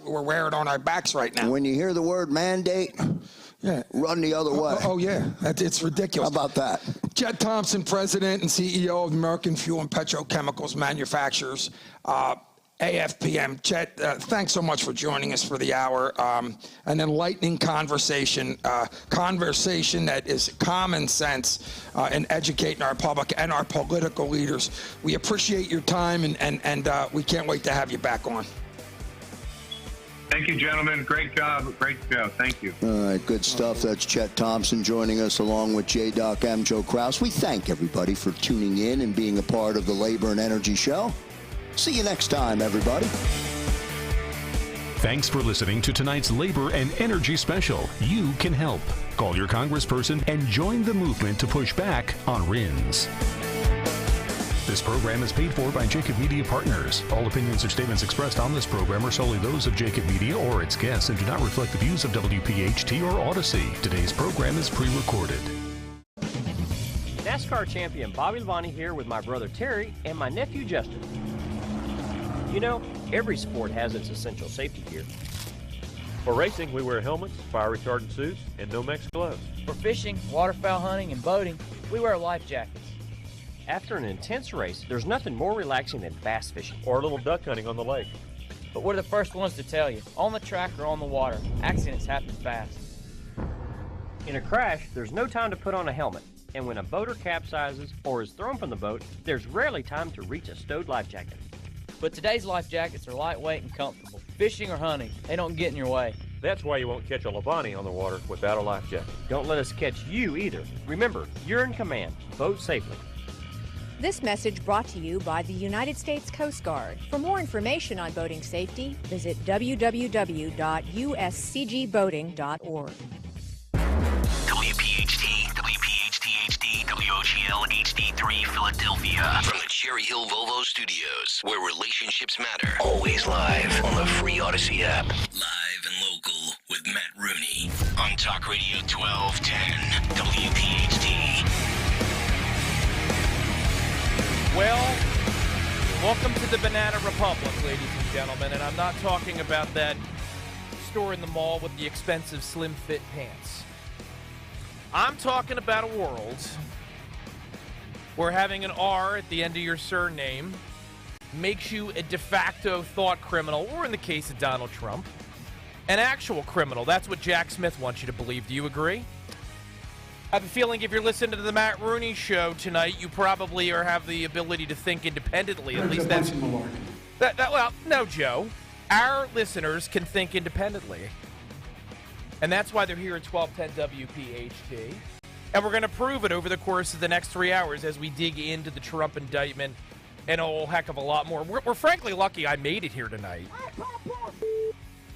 we're wearing on our backs right now. When you hear the word mandate, run the other way. Oh yeah, it's ridiculous. How about that? Chet Thompson, President and CEO of American Fuel and Petrochemicals Manufacturers, AFPM. Chet, thanks so much for joining us for the hour. An enlightening conversation that is common sense in educating our public and our political leaders. We appreciate your time, and we can't wait to have you back on. Thank you, gentlemen. Great job. Great show. Thank you. All right, good stuff. That's Chet Thompson joining us along with J-Doc M. Joe Kraus. We thank everybody for tuning in and being a part of the Labor and Energy Show. See you next time, everybody. Thanks for listening to tonight's Labor and Energy Special. You can help. Call your congressperson and join the movement to push back on RINs. This program is paid for by Jacob Media Partners. All opinions or statements expressed on this program are solely those of Jacob Media or its guests and do not reflect the views of WPHT or Odyssey. Today's program is pre-recorded. NASCAR champion Bobby Labonte here with my brother Terry and my nephew Justin. You know, every sport has its essential safety gear. For racing, we wear helmets, fire retardant suits, and Nomex gloves. For fishing, waterfowl hunting, and boating, we wear life jackets. After an intense race, there's nothing more relaxing than bass fishing. Or a little duck hunting on the lake. But we're the first ones to tell you, on the track or on the water, accidents happen fast. In a crash, there's no time to put on a helmet. And when a boater capsizes or is thrown from the boat, there's rarely time to reach a stowed life jacket. But today's life jackets are lightweight and comfortable. Fishing or hunting, they don't get in your way. That's why you won't catch a Labonte on the water without a life jacket. Don't let us catch you either. Remember, you're in command. Boat safely. This message brought to you by the United States Coast Guard. For more information on boating safety, visit www.uscgboating.org. WPHT, WPHT-HD, WOGL HD3 Philadelphia. From the Cherry Hill Volvo Studios, where relationships matter. Always live on the free Odyssey app. Live and local with Matt Rooney on Talk Radio 1210 WPHT. Well, welcome to the Banana Republic, ladies and gentlemen, and I'm not talking about that store in the mall with the expensive slim fit pants. I'm talking about a world where having an R at the end of your surname makes you a de facto thought criminal, or in the case of Donald Trump, an actual criminal. That's what Jack Smith wants you to believe. Do you agree? I have a feeling if you're listening to the Matt Rooney Show tonight, you probably have the ability to think independently. At least that's... well, no, Joe. Our listeners can think independently. And that's why they're here at 1210 WPHT. And we're going to prove it over the course of the next 3 hours as we dig into the Trump indictment and a whole heck of a lot more. We're frankly lucky I made it here tonight.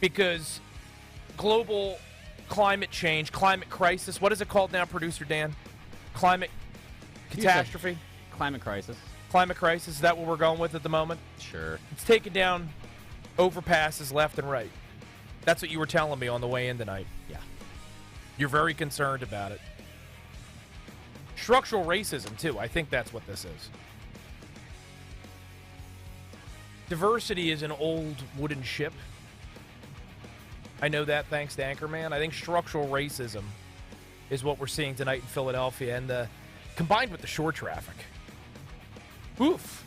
Because global climate change, climate crisis, what is it called now, Producer Dan? Climate catastrophe? Climate crisis. Climate crisis, is that what we're going with at the moment? Sure. It's taking down overpasses left and right. That's what you were telling me on the way in tonight. Yeah. You're very concerned about it. Structural racism, too. I think that's what this is. Diversity is an old wooden ship. I know that thanks to Anchorman. I think structural racism is what we're seeing tonight in Philadelphia, and combined with the shore traffic. Oof.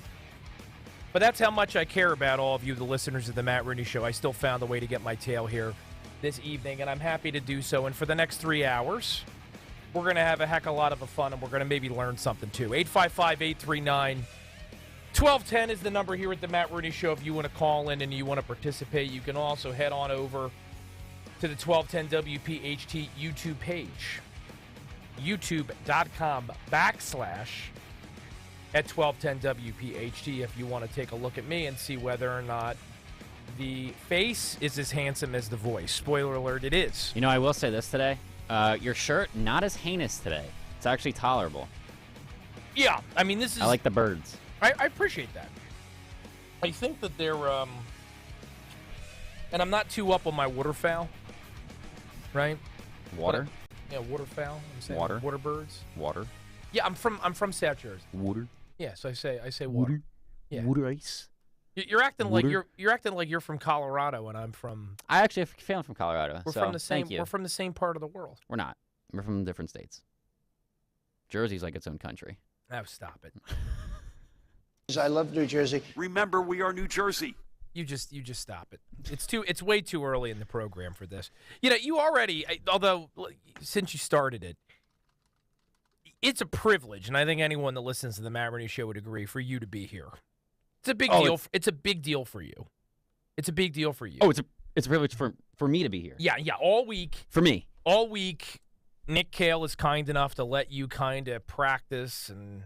But that's how much I care about all of you, the listeners of the Matt Rooney Show. I still found a way to get my tail here this evening, and I'm happy to do so. And for the next 3 hours, we're going to have a heck of a lot of fun, and we're going to maybe learn something, too. 855-839-1210 is the number here at the Matt Rooney Show. If you want to call in and you want to participate, you can also head on over to the 1210 WPHT YouTube page. YouTube.com/at1210 WPHT if you want to take a look at me and see whether or not the face is as handsome as the voice. Spoiler alert, it is. You know, I will say this today. Your shirt, not as heinous today. It's actually tolerable. Yeah, I mean, this is... I like the birds. I appreciate that. I think that they're, and I'm not too up on my waterfowl, right? Water? Yeah, waterfowl. I'm saying water. Water birds. Water. Yeah, I'm from South Jersey. Water. Yeah, so I say water. Water. Yeah. Water ice. You're acting like you're acting like you're from Colorado and I'm from. I actually have a family from Colorado. We're so from the same. thank you. We're from the same part of the world. We're not. We're from different states. Jersey's like its own country. Oh, stop it. I love New Jersey. Remember, we are New Jersey. You just stop it. It's way too early in the program for this. You know, you already, although since you started it, it's a privilege, and I think anyone that listens to the Matt Rooney Show would agree, for you to be here. It's a big deal. It's a big deal for you. It's a big deal for you. Oh, it's a privilege for me to be here. Yeah. All week. For me. All week, Nick Kale is kind enough to let you kind of practice and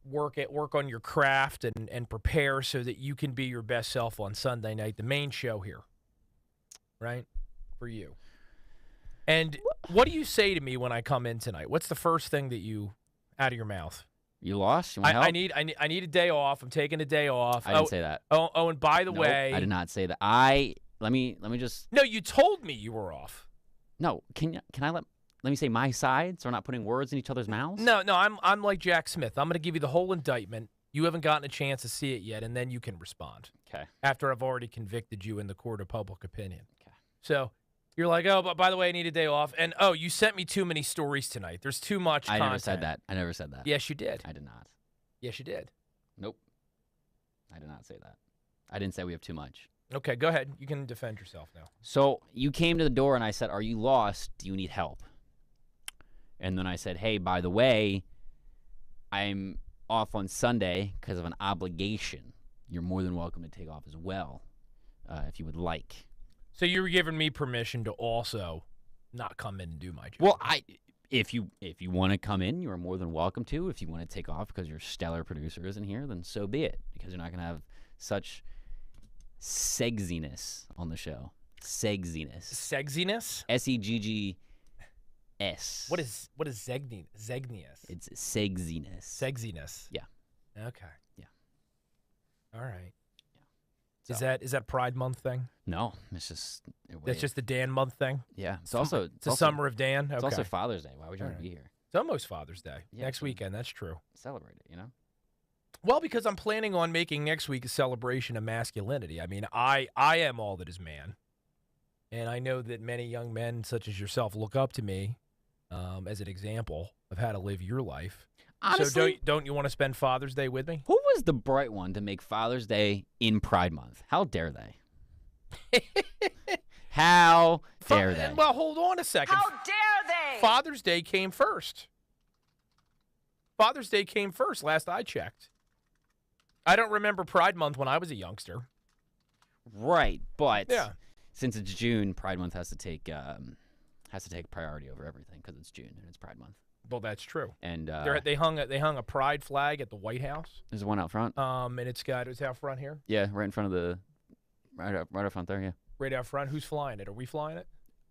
work on your craft and prepare so that you can be your best self on Sunday night, the main show here, right, for you. And what do you say to me when I come in tonight? What's the first thing that you out of your mouth? You lost? You want help? I need a day off. I'm taking a day off. I didn't say that. Oh, and by the way, I did not say that. Let me just. No, you told me you were off. No, can I let me say my side so we're not putting words in each other's mouths? No, I'm like Jack Smith. I'm going to give you the whole indictment. You haven't gotten a chance to see it yet, and then you can respond. Okay. After I've already convicted you in the court of public opinion. Okay. So you're like, oh, but by the way, I need a day off. And, oh, you sent me too many stories tonight. There's too much content. I never said that. Yes, you did. I did not. Yes, you did. Nope. I did not say that. I didn't say we have too much. Okay, go ahead. You can defend yourself now. So you came to the door and I said, are you lost? Do you need help? And then I said, hey, by the way, I'm off on Sunday because of an obligation. You're more than welcome to take off as well if you would like. So you were giving me permission to also not come in and do my job. Well, if you want to come in, you are more than welcome to. If you want to take off because your stellar producer isn't here, then so be it. Because you're not going to have such segziness on the show. Segziness. Segziness? Seggs. What is zegnius? It's segziness. Segziness. Yeah. Okay. Yeah. All right. Yeah. So. Is that Pride Month thing? No, it's just. That's just the Dan Month thing. Yeah. It's the summer of Dan. It's okay. also Father's Day. Why would you want to be here? It's almost Father's Day. Yeah, next weekend. That's true. Celebrate it. You know. Well, because I'm planning on making next week a celebration of masculinity. I mean, I am all that is man, and I know that many young men such as yourself look up to me as an example of how to live your life. Honestly, so don't you want to spend Father's Day with me? Who was the bright one to make Father's Day in Pride Month? How dare they? How dare they? Well, hold on a second. How dare they? Father's Day came first. Father's Day came first, last I checked. I don't remember Pride Month when I was a youngster. Right, but yeah. Since it's June, Pride Month has to take priority over everything because it's June and it's Pride Month. Well, that's true. And they hung a pride flag at the White House. There's one out front. And it's out front here. Yeah, right in front of the right out front there. Yeah. Right out front. Who's flying it? Are we flying it?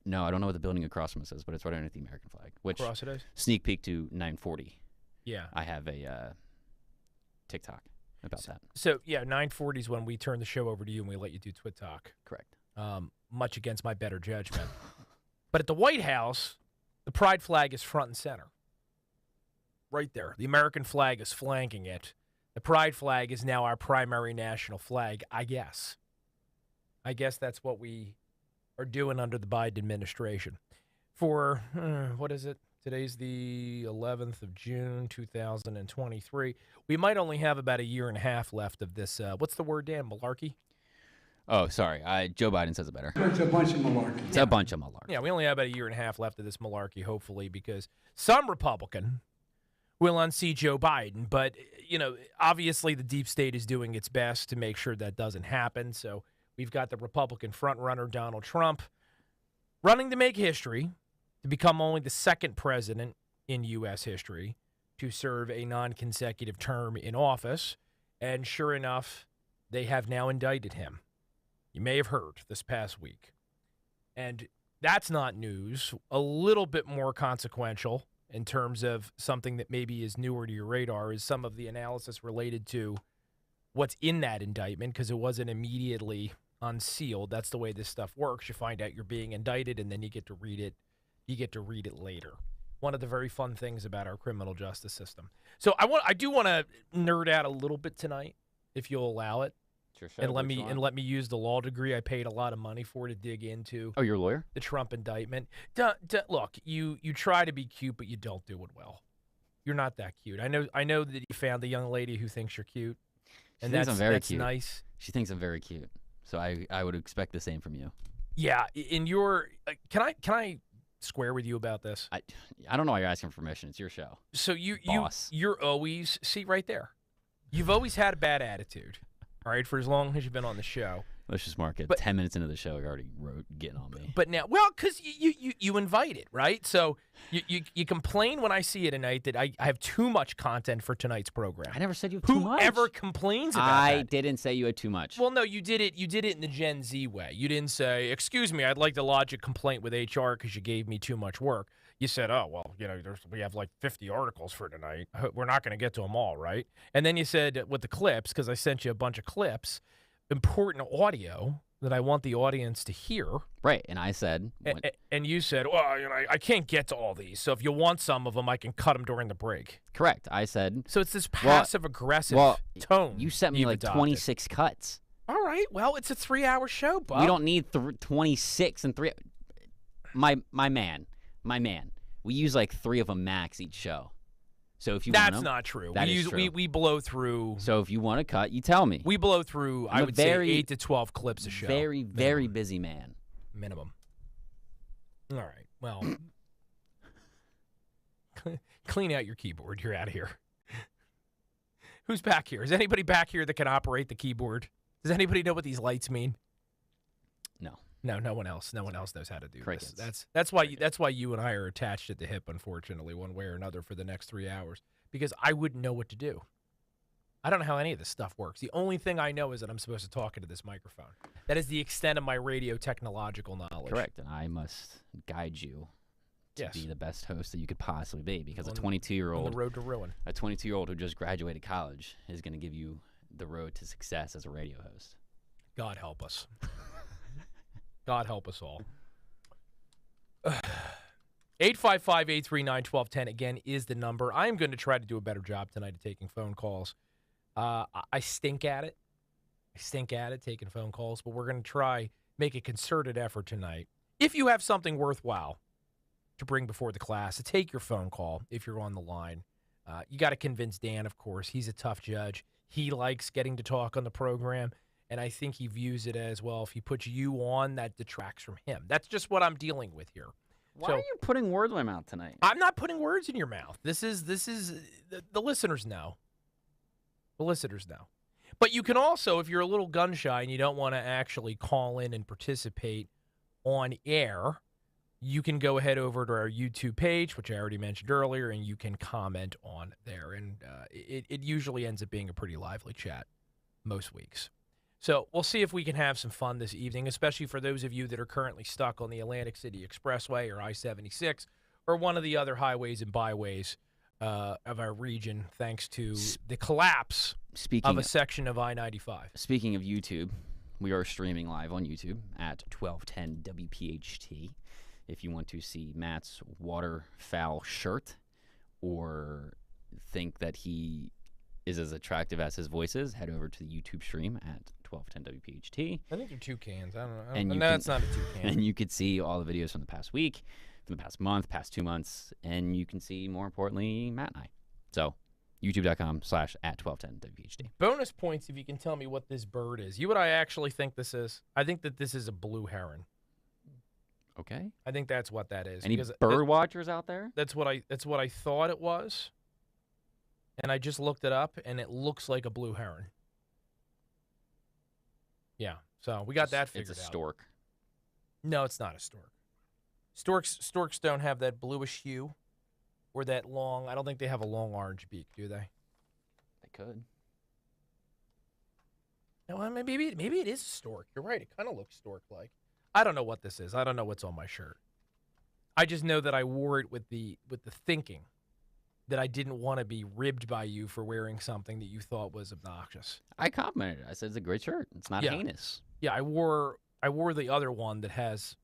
No, I don't know what the building across from us is, but it's right underneath the American flag. Which across it is? Sneak peek to 9:40. Yeah. I have a TikTok about that. So yeah, 9:40 is when we turn the show over to you and we let you do Twit Talk. Correct. Much against my better judgment. But at the White House, the pride flag is front and center. Right there. The American flag is flanking it. The pride flag is now our primary national flag, I guess. I guess that's what we are doing under the Biden administration. For, what is it? Today's the 11th of June, 2023. We might only have about a year and a half left of this, what's the word, Dan? Malarkey? Oh, sorry. Joe Biden says it better. It's a bunch of malarkey. It's a bunch of malarkey. Yeah, we only have about a year and a half left of this malarkey, hopefully, because some Republican will unseat Joe Biden. But, you know, obviously the deep state is doing its best to make sure that doesn't happen. So we've got the Republican frontrunner, Donald Trump, running to make history, to become only the second president in U.S. history to serve a non-consecutive term in office. And sure enough, they have now indicted him. You may have heard this past week. And that's not news. A little bit more consequential in terms of something that maybe is newer to your radar is some of the analysis related to what's in that indictment, because it wasn't immediately unsealed. That's the way this stuff works. You find out you're being indicted, and then you get to read it. You get to read it later. One of the very fun things about our criminal justice system. So I do want to nerd out a little bit tonight, if you'll allow it. Sure, and let me use the law degree I paid a lot of money for to dig into. Oh, you're a lawyer? The Trump indictment. Look, you try to be cute, but you don't do it well. You're not that cute. I know that you found a young lady who thinks you're cute, and that's cute. Nice. She thinks I'm very cute, so I would expect the same from you. Yeah, in your can I square with you about this? I don't know why you're asking for permission. It's your show. So you're always see right there. You've always had a bad attitude, all right, for as long as you've been on the show. Let's just mark it. 10 minutes into the show, you already getting on me. But now, well, because you invite it, right? So you complain when I see you tonight that I have too much content for tonight's program. I never said you have too much. Whoever complains about that? I didn't say you had too much. Well, no, you did it. You did it in the Gen Z way. You didn't say, "Excuse me, I'd like to lodge a complaint with HR because you gave me too much work." You said, "Oh, well, we have like 50 articles for tonight. We're not going to get to them all, right?" And then you said with the clips, because I sent you a bunch of clips, important audio that I want the audience to hear. Right, and I said... And you said, well, I can't get to all these, so if you want some of them, I can cut them during the break. Correct, I said... So it's this passive-aggressive tone. You sent me like 26 cuts. All right, well, it's a 3-hour show, Bob. We don't need 26 and 3... My man, we use like 3 of them max each show. So if you want That's not true. That is true. We blow through. So if you want to cut, you tell me. We blow through, I would say, 8 to 12 clips a show. Very busy man. Minimum. All right. Well, clean out your keyboard. You're out of here. Who's back here? Is anybody back here that can operate the keyboard? Does anybody know what these lights mean? No. No one else. No one else knows how to do Crickets. this. That's why you and I are attached at the hip, unfortunately, one way or another for the next 3 hours, because I wouldn't know what to do. I don't know how any of this stuff works. The only thing I know is that I'm supposed to talk into this microphone. That is the extent of my radio technological knowledge. Correct, and I must guide you to be the best host that you could possibly be, because a 22-year-old on the road to ruin. A 22-year-old who just graduated college is going to give you the road to success as a radio host. God help us. God help us all. 855-839-1210, again, is the number. I am going to try to do a better job tonight of taking phone calls. I stink at it. Taking phone calls, but we're going to try make a concerted effort tonight. If you have something worthwhile to bring before the class, to take your phone call if you're on the line. You got to convince Dan, of course. He's a tough judge. He likes getting to talk on the program. And I think he views it as, well, if he puts you on, that detracts from him. That's just what I'm dealing with here. Why are you putting words in my mouth tonight? I'm not putting words in your mouth. This is the listeners know. The listeners know. But you can also, if you're a little gun shy and you don't want to actually call in and participate on air, you can go ahead over to our YouTube page, which I already mentioned earlier, and you can comment on there. And it usually ends up being a pretty lively chat most weeks. So we'll see if we can have some fun this evening, especially for those of you that are currently stuck on the Atlantic City Expressway or I-76 or one of the other highways and byways of our region, thanks to the collapse of a section of I-95. Speaking of YouTube, we are streaming live on YouTube at 1210 WPHT. If you want to see Matt's waterfowl shirt or think that he is as attractive as his voice is, head over to the YouTube stream at 1210 WPHT. I think they're toucans. I don't know. And No, it's not a toucan. And you could see all the videos from the past week, from the past month, past 2 months, and you can see, more importantly, Matt and I. So, youtube.com/@1210 WPHT. Bonus points if you can tell me what this bird is. You know what I actually think this is? I think that this is a blue heron. Okay. I think that's what that is. Any bird watchers out there? That's what I thought it was. And I just looked it up, and it looks like a blue heron. Yeah, so we got that figured out. It's a stork. No, it's not a stork. Storks don't have that bluish hue or that long. I don't think they have a long orange beak, do they? They could. No, maybe it is a stork. You're right. It kind of looks stork-like. I don't know what this is. I don't know what's on my shirt. I just know that I wore it with the thinking that I didn't want to be ribbed by you for wearing something that you thought was obnoxious. I complimented it. I said it's a great shirt. It's not heinous. Yeah, I wore the other one that has,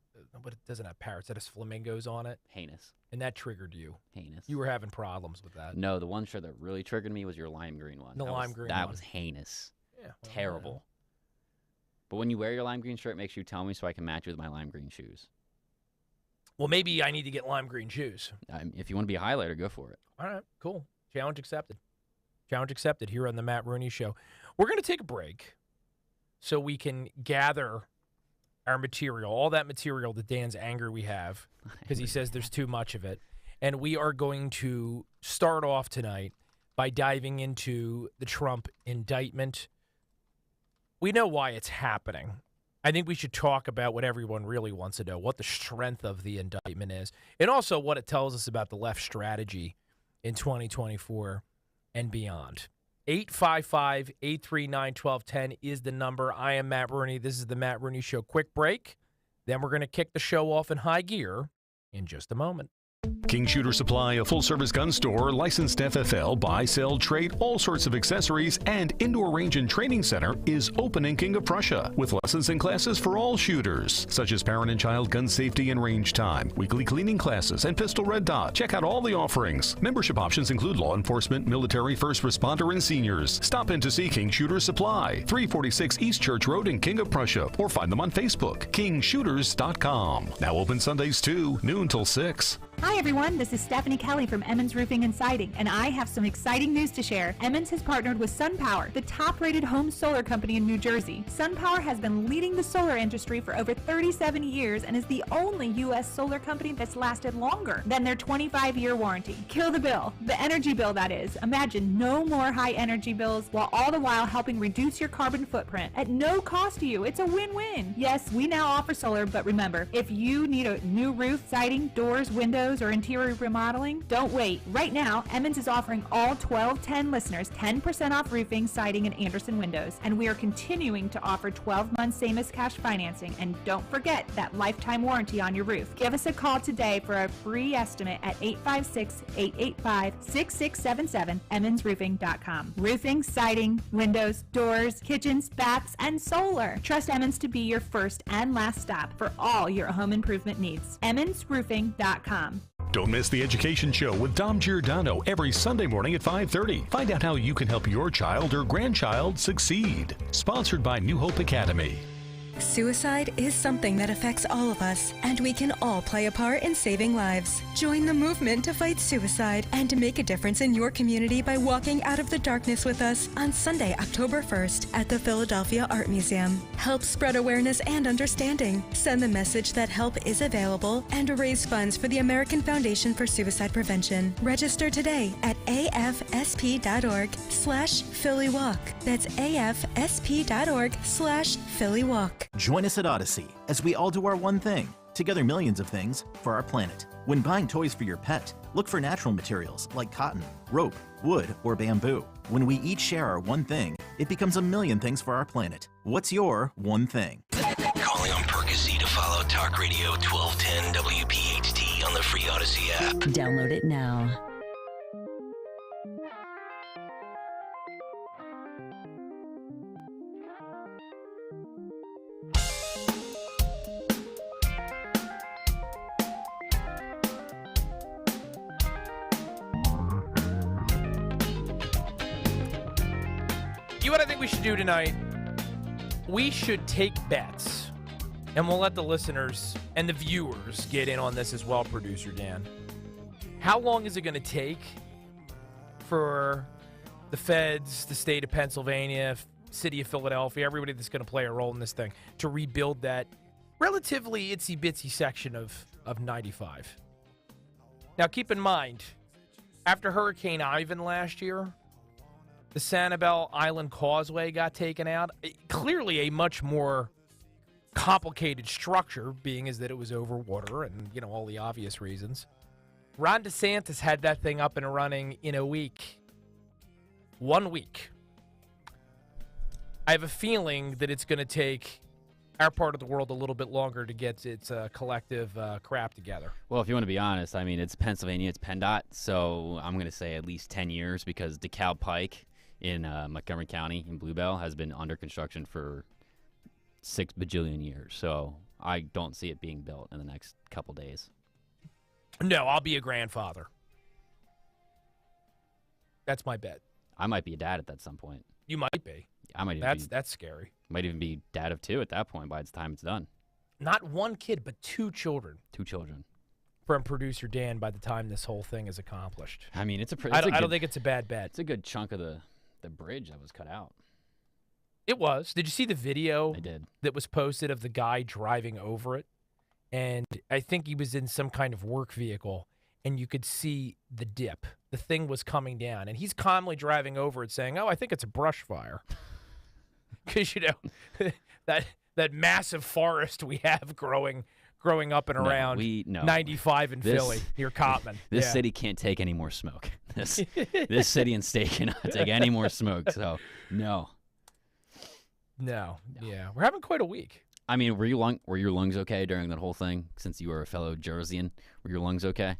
but it doesn't have parrots. That has flamingos on it. Heinous. And that triggered you. Heinous. You were having problems with that. No, the one shirt that really triggered me was your lime green one. The lime green That one. was heinous. Yeah. Well, terrible. But when you wear your lime green shirt, make sure you tell me so I can match it with my lime green shoes. Well, maybe I need to get lime green shoes. If you want to be a highlighter, go for it. All right, cool. Challenge accepted. Challenge accepted here on the Matt Rooney Show. We're going to take a break so we can gather our material, all that material that Dan's anger we have, because he says there's too much of it. And we are going to start off tonight by diving into the Trump indictment. We know why it's happening. I think we should talk about what everyone really wants to know, what the strength of the indictment is, and also what it tells us about the left strategy in 2024 and beyond. 855-839-1210 is the number. I am Matt Rooney. This is the Matt Rooney Show. Quick break. Then we're going to kick the show off in high gear in just a moment. King Shooter Supply, a full-service gun store, licensed FFL, buy, sell, trade, all sorts of accessories, and indoor range and training center is open in King of Prussia with lessons and classes for all shooters, such as parent and child gun safety and range time, weekly cleaning classes, and pistol red dot. Check out all the offerings. Membership options include law enforcement, military, first responder, and seniors. Stop in to see King Shooter Supply, 346 East Church Road in King of Prussia, or find them on Facebook, kingshooters.com. Now open Sundays too, noon till 6. Hi everyone, this is Stephanie Kelly from Emmons Roofing and Siding, and I have some exciting news to share. Emmons has partnered with SunPower, the top-rated home solar company in New Jersey. SunPower has been leading the solar industry for over 37 years and is the only U.S. solar company that's lasted longer than their 25-year warranty. Kill the bill. The energy bill, that is. Imagine no more high energy bills, while all the while helping reduce your carbon footprint at no cost to you. It's a win-win. Yes, we now offer solar, but remember, if you need a new roof, siding, doors, windows, or interior remodeling, don't wait. Right now, Emmons is offering all 1210 listeners 10% off roofing, siding, and Anderson windows. And we are continuing to offer 12-month same-as cash financing. And don't forget that lifetime warranty on your roof. Give us a call today for a free estimate at 856-885-6677, emmonsroofing.com. Roofing, siding, windows, doors, kitchens, baths, and solar. Trust Emmons to be your first and last stop for all your home improvement needs. emmonsroofing.com. Don't miss the Education Show with Dom Giordano every Sunday morning at 5:30. Find out how you can help your child or grandchild succeed. Sponsored by New Hope Academy. Suicide is something that affects all of us, and we can all play a part in saving lives. Join the movement to fight suicide and to make a difference in your community by walking out of the darkness with us on Sunday, October 1st at the Philadelphia Art Museum. Help spread awareness and understanding. Send the message that help is available and raise funds for the American Foundation for Suicide Prevention. Register today at afsp.org/PhillyWalk. That's afsp.org/PhillyWalk. Join us at Odyssey as we all do our one thing, together millions of things for our planet. When buying toys for your pet, look for natural materials like cotton, rope, wood, or bamboo. When we each share our one thing, it becomes a million things for our planet. What's your one thing? Calling on Percy to follow Talk Radio 1210 WPHT on the free Odyssey app. Download it now. What I think we should do tonight, we should take bets, and we'll let the listeners and the viewers get in on this as well, producer Dan. How long is it going to take for the feds, the state of Pennsylvania, city of Philadelphia, everybody that's going to play a role in this thing, to rebuild that relatively itsy-bitsy section of 95? Now, keep in mind, after Hurricane Ivan last year, the Sanibel Island Causeway got taken out. Clearly a much more complicated structure, being as that it was over water and, all the obvious reasons. Ron DeSantis had that thing up and running in a week. 1 week. I have a feeling that it's going to take our part of the world a little bit longer to get its collective crap together. Well, if you want to be honest, I mean, it's Pennsylvania, it's PennDOT, so I'm going to say at least 10 years because DeKalb Pike in Montgomery County in Bluebell has been under construction for 6 bajillion years. So I don't see it being built in the next couple days. No, I'll be a grandfather. That's my bet. I might be a dad at some point. You might be. I might. That's scary. Might even be dad of 2 at that point by the time it's done. Not 1 kid, but 2 children. 2 children. From producer Dan by the time this whole thing is accomplished. I mean, I don't think it's a bad bet. It's a good chunk of the bridge that was cut out. It was. Did you see the video I did. that was posted of the guy driving over it? And I think he was in some kind of work vehicle, and you could see the dip. The thing was coming down, and he's calmly driving over it saying, I think it's a brush fire. Because, that massive forest we have growing up and around 95 in Philly, near Cottman. This city can't take any more smoke. This city and state cannot take any more smoke, so no. No. Yeah. We're having quite a week. I mean, were your lungs okay during that whole thing? Since you were a fellow Jerseyan, were your lungs okay?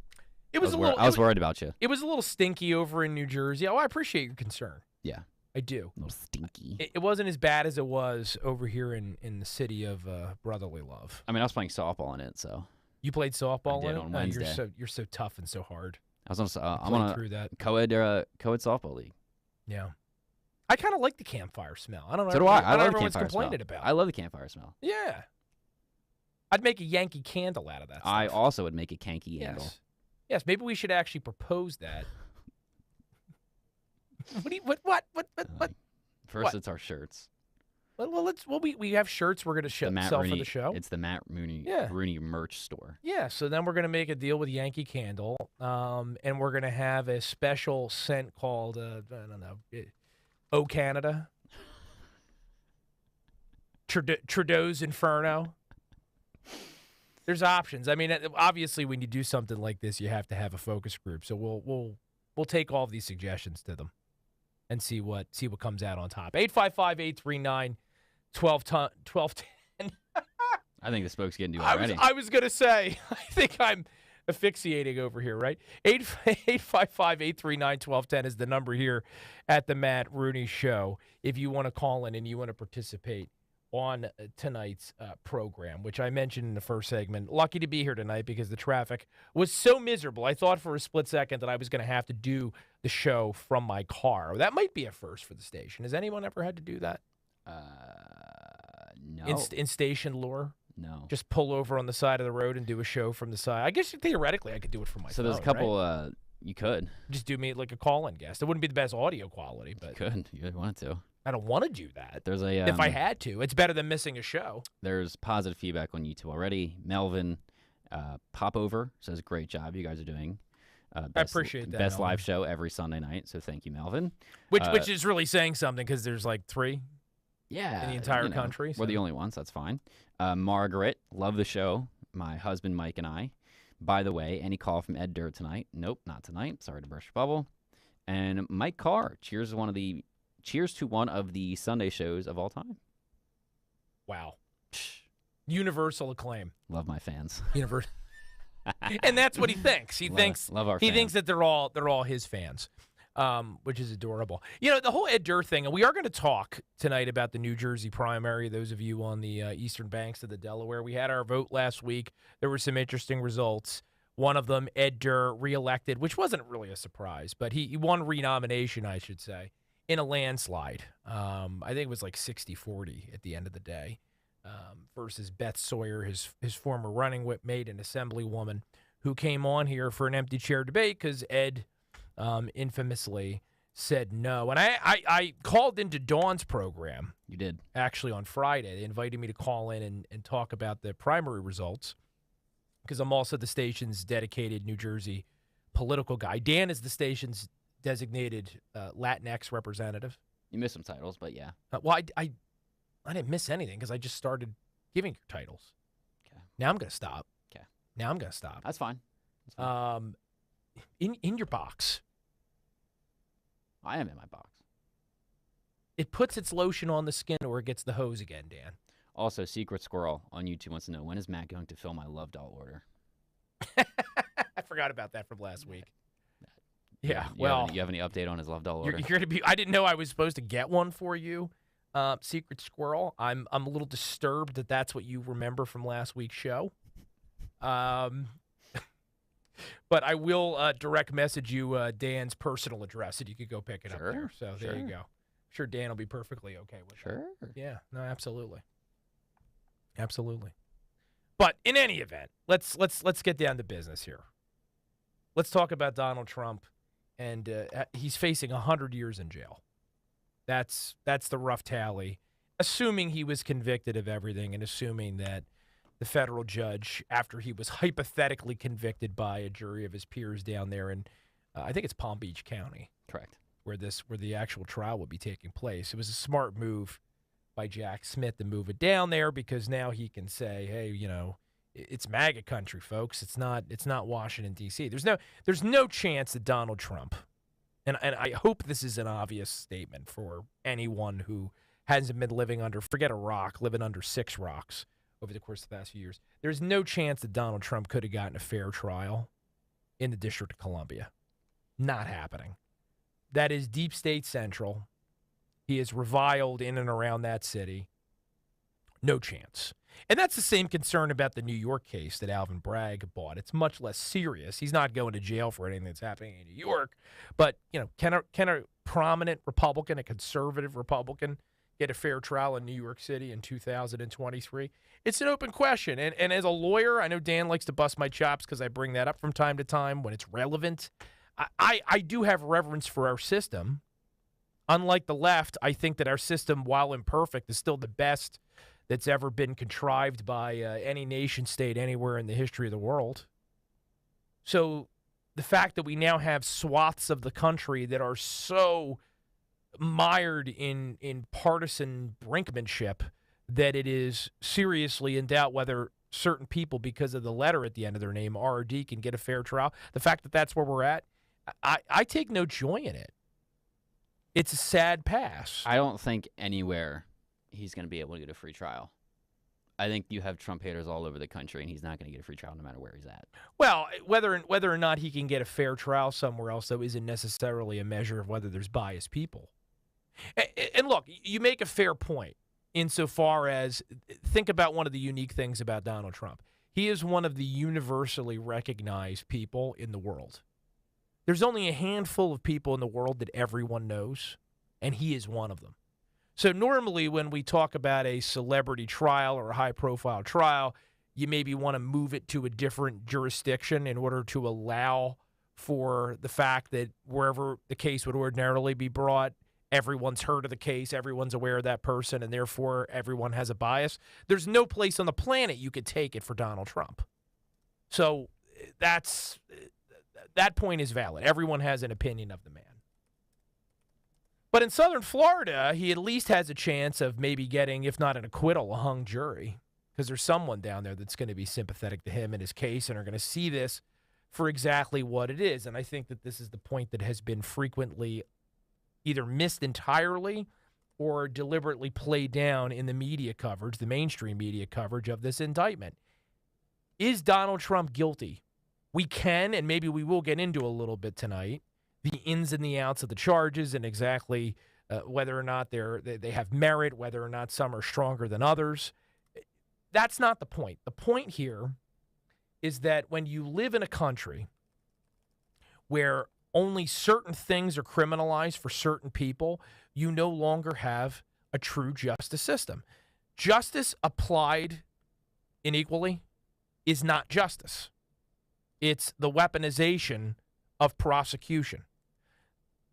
I was worried about you. It was a little stinky over in New Jersey. Oh, I appreciate your concern. Yeah. I do. A little stinky. It wasn't as bad as it was over here in the city of brotherly love. I mean, I was playing softball in it, so. You played softball in it? On Wednesday. You're so tough and so hard. I'm on a co-ed softball league. Yeah. I kind of like the campfire smell. I don't know. So do I. I love everyone's the campfire complaining smell. about. I love the campfire smell. Yeah. I'd make a Yankee candle out of that stuff. I also would make a Yankee candle. Yes, maybe we should actually propose that. What? First, it's our shirts. Well, we have shirts we're going to sell for the show. It's the Matt Rooney merch store. Yeah, so then we're going to make a deal with Yankee Candle, and we're going to have a special scent called, I don't know, O Canada, Trudeau's Inferno. There's options. I mean, obviously, when you do something like this, you have to have a focus group. So we'll take all of these suggestions to them and see what comes out on top. 855-839-1210. I think the smoke's getting to you already. I was going to say, I think I'm asphyxiating over here, right? 855-839-1210 is the number here at the Matt Rooney Show if you want to call in and you want to participate on tonight's program, which I mentioned in the first segment. Lucky to be here tonight because the traffic was so miserable. I thought for a split second that I was going to have to do the show from my car. That might be a first for the station. Has anyone ever had to do that? No. In station lore? No. Just pull over on the side of the road and do a show from the side. I guess theoretically I could do it from my phone. So there's a couple, right? You could. Just do me like a call-in guest. It wouldn't be the best audio quality, but. You could. You want to. I don't want to do that. There's a if I had to. It's better than missing a show. There's positive feedback on YouTube already. Melvin Popover says, great job you guys are doing. I appreciate that. Best Melvin. Live show every Sunday night, so thank you, Melvin. Which is really saying something because there's like 3 in the entire know, country. We're the only ones, that's fine. Margaret, love the show. My husband, Mike, and I. By the way, any call from Ed Durr tonight? Nope, not tonight. Sorry to burst your bubble. And Mike Carr, cheers to one of the Sunday shows of all time. Wow. Universal acclaim. Love my fans. And that's what he thinks. He thinks our fans. Thinks that they're all his fans, which is adorable. The whole Ed Durr thing, and we are going to talk tonight about the New Jersey primary, those of you on the eastern banks of the Delaware. We had our vote last week. There were some interesting results. One of them, Ed Durr, reelected, which wasn't really a surprise, but he won renomination, I should say, in a landslide. I think it was like 60-40 at the end of the day, versus Beth Sawyer, his former running whip mate and assemblywoman, who came on here for an empty chair debate because Ed infamously said no. And I called into Dawn's program. You did. Actually, on Friday. They invited me to call in and talk about the primary results because I'm also the station's dedicated New Jersey political guy. Dan is the station's designated Latinx representative. You missed some titles, but yeah. Well, I didn't miss anything because I just started giving your titles. Okay. Now I'm going to stop. Okay. Now I'm going to stop. That's fine. In your box. I am in my box. It puts its lotion on the skin or it gets the hose again, Dan. Also, Secret Squirrel on YouTube wants to know, when is Matt going to fill my Love Doll order? I forgot about that from last week. Yeah, you have any update on his Love Doll order? I didn't know I was supposed to get one for you, Secret Squirrel. I'm a little disturbed that that's what you remember from last week's show. But I will direct message you Dan's personal address, and you could go pick it up there. So there you go. sure Dan will be perfectly okay with Sure. that. Yeah, no, absolutely. Absolutely. But in any event, let's get down to business here. Let's talk about Donald Trump, and he's facing 100 years in jail. That's the rough tally, assuming he was convicted of everything and assuming that the federal judge, after he was hypothetically convicted by a jury of his peers down there in, I think it's Palm Beach County. Correct. Where the actual trial would be taking place. It was a smart move by Jack Smith to move it down there because now he can say, hey, you know, it's MAGA country, folks. It's not Washington, D.C. There's no chance that Donald Trump, and I hope this is an obvious statement for anyone who hasn't been living under 6 rocks over the course of the past few years. There's no chance that Donald Trump could have gotten a fair trial in the District of Columbia. Not happening. That is Deep State Central. He is reviled in and around that city. No chance. And that's the same concern about the New York case that Alvin Bragg bought. It's much less serious. He's not going to jail for anything that's happening in New York. But, you know, can a prominent Republican, a conservative Republican, get a fair trial in New York City in 2023? It's an open question. And as a lawyer, I know Dan likes to bust my chops because I bring that up from time to time when it's relevant. I do have reverence for our system. Unlike the left, I think that our system, while imperfect, is still the best that's ever been contrived by any nation state anywhere in the history of the world. So the fact that we now have swaths of the country that are so mired in partisan brinkmanship that it is seriously in doubt whether certain people, because of the letter at the end of their name, R or D, can get a fair trial. The fact that that's where we're at, I take no joy in it. It's a sad pass. I don't think anywhere he's going to be able to get a free trial. I think you have Trump haters all over the country, and he's not going to get a free trial no matter where he's at. Well, whether or not he can get a fair trial somewhere else, though, isn't necessarily a measure of whether there's biased people. And look, you make a fair point insofar as think about one of the unique things about Donald Trump. He is one of the universally recognized people in the world. There's only a handful of people in the world that everyone knows, and he is one of them. So normally when we talk about a celebrity trial or a high-profile trial, you maybe want to move it to a different jurisdiction in order to allow for the fact that wherever the case would ordinarily be brought, everyone's heard of the case, everyone's aware of that person, and therefore everyone has a bias. There's no place on the planet you could take it for Donald Trump. So that point is valid. Everyone has an opinion of the man. But in southern Florida, he at least has a chance of maybe getting, if not an acquittal, a hung jury, because there's someone down there that's going to be sympathetic to him and his case and are going to see this for exactly what it is. And I think that this is the point that has been frequently either missed entirely or deliberately played down in the media coverage, the mainstream media coverage of this indictment. Is Donald Trump guilty? We can, and maybe we will get into a little bit tonight, the ins and the outs of the charges and exactly whether or not they have merit, whether or not some are stronger than others. That's not the point. The point here is that when you live in a country where only certain things are criminalized for certain people, you no longer have a true justice system. Justice applied unequally is not justice. It's the weaponization of prosecution.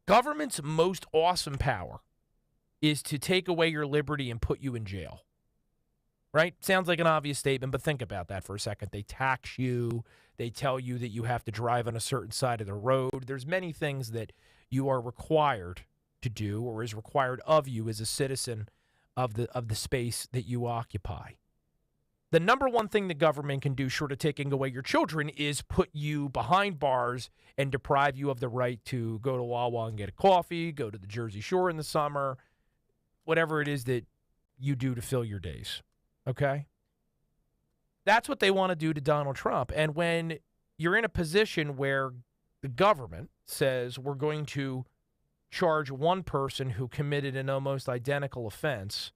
Government's most awesome power is to take away your liberty and put you in jail. Right? Sounds like an obvious statement, but think about that for a second. They tax you. They tell you that you have to drive on a certain side of the road. There's many things that you are required to do or is required of you as a citizen of the space that you occupy. The number one thing the government can do, short of taking away your children, is put you behind bars and deprive you of the right to go to Wawa and get a coffee, go to the Jersey Shore in the summer, whatever it is that you do to fill your days. Okay? That's what they want to do to Donald Trump. And when you're in a position where the government says we're going to charge one person who committed an almost identical offense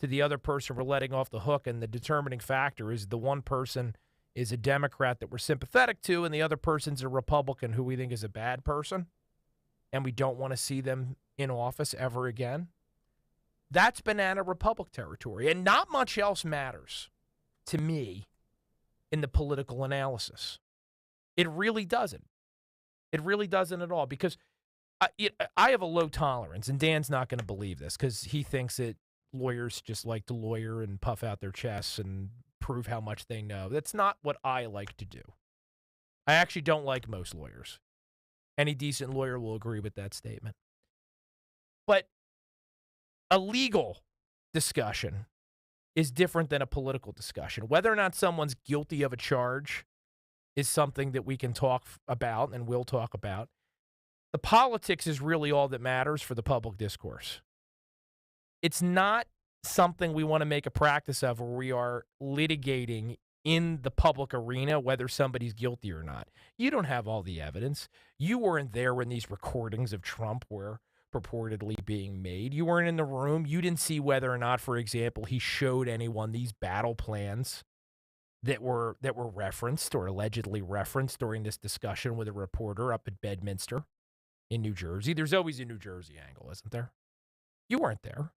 to the other person we're letting off the hook, and the determining factor is the one person is a Democrat that we're sympathetic to and the other person's a Republican who we think is a bad person, and we don't want to see them in office ever again, That's Banana Republic territory. And not much else matters to me in the political analysis. It really doesn't. It really doesn't at all, because I have a low tolerance, and Dan's not going to believe this because he thinks that lawyers just like to lawyer and puff out their chests and prove how much they know. That's not what I like to do. I actually don't like most lawyers. Any decent lawyer will agree with that statement. But a legal discussion is different than a political discussion. Whether or not someone's guilty of a charge is something that we can talk about and will talk about. The politics is really all that matters for the public discourse. It's not something we want to make a practice of where we are litigating in the public arena whether somebody's guilty or not. You don't have all the evidence. You weren't there when these recordings of Trump were purportedly being made. You weren't in the room. You didn't see whether or not, for example, he showed anyone these battle plans that were referenced or allegedly referenced during this discussion with a reporter up at Bedminster in New Jersey. There's always a New Jersey angle, isn't there? You weren't there.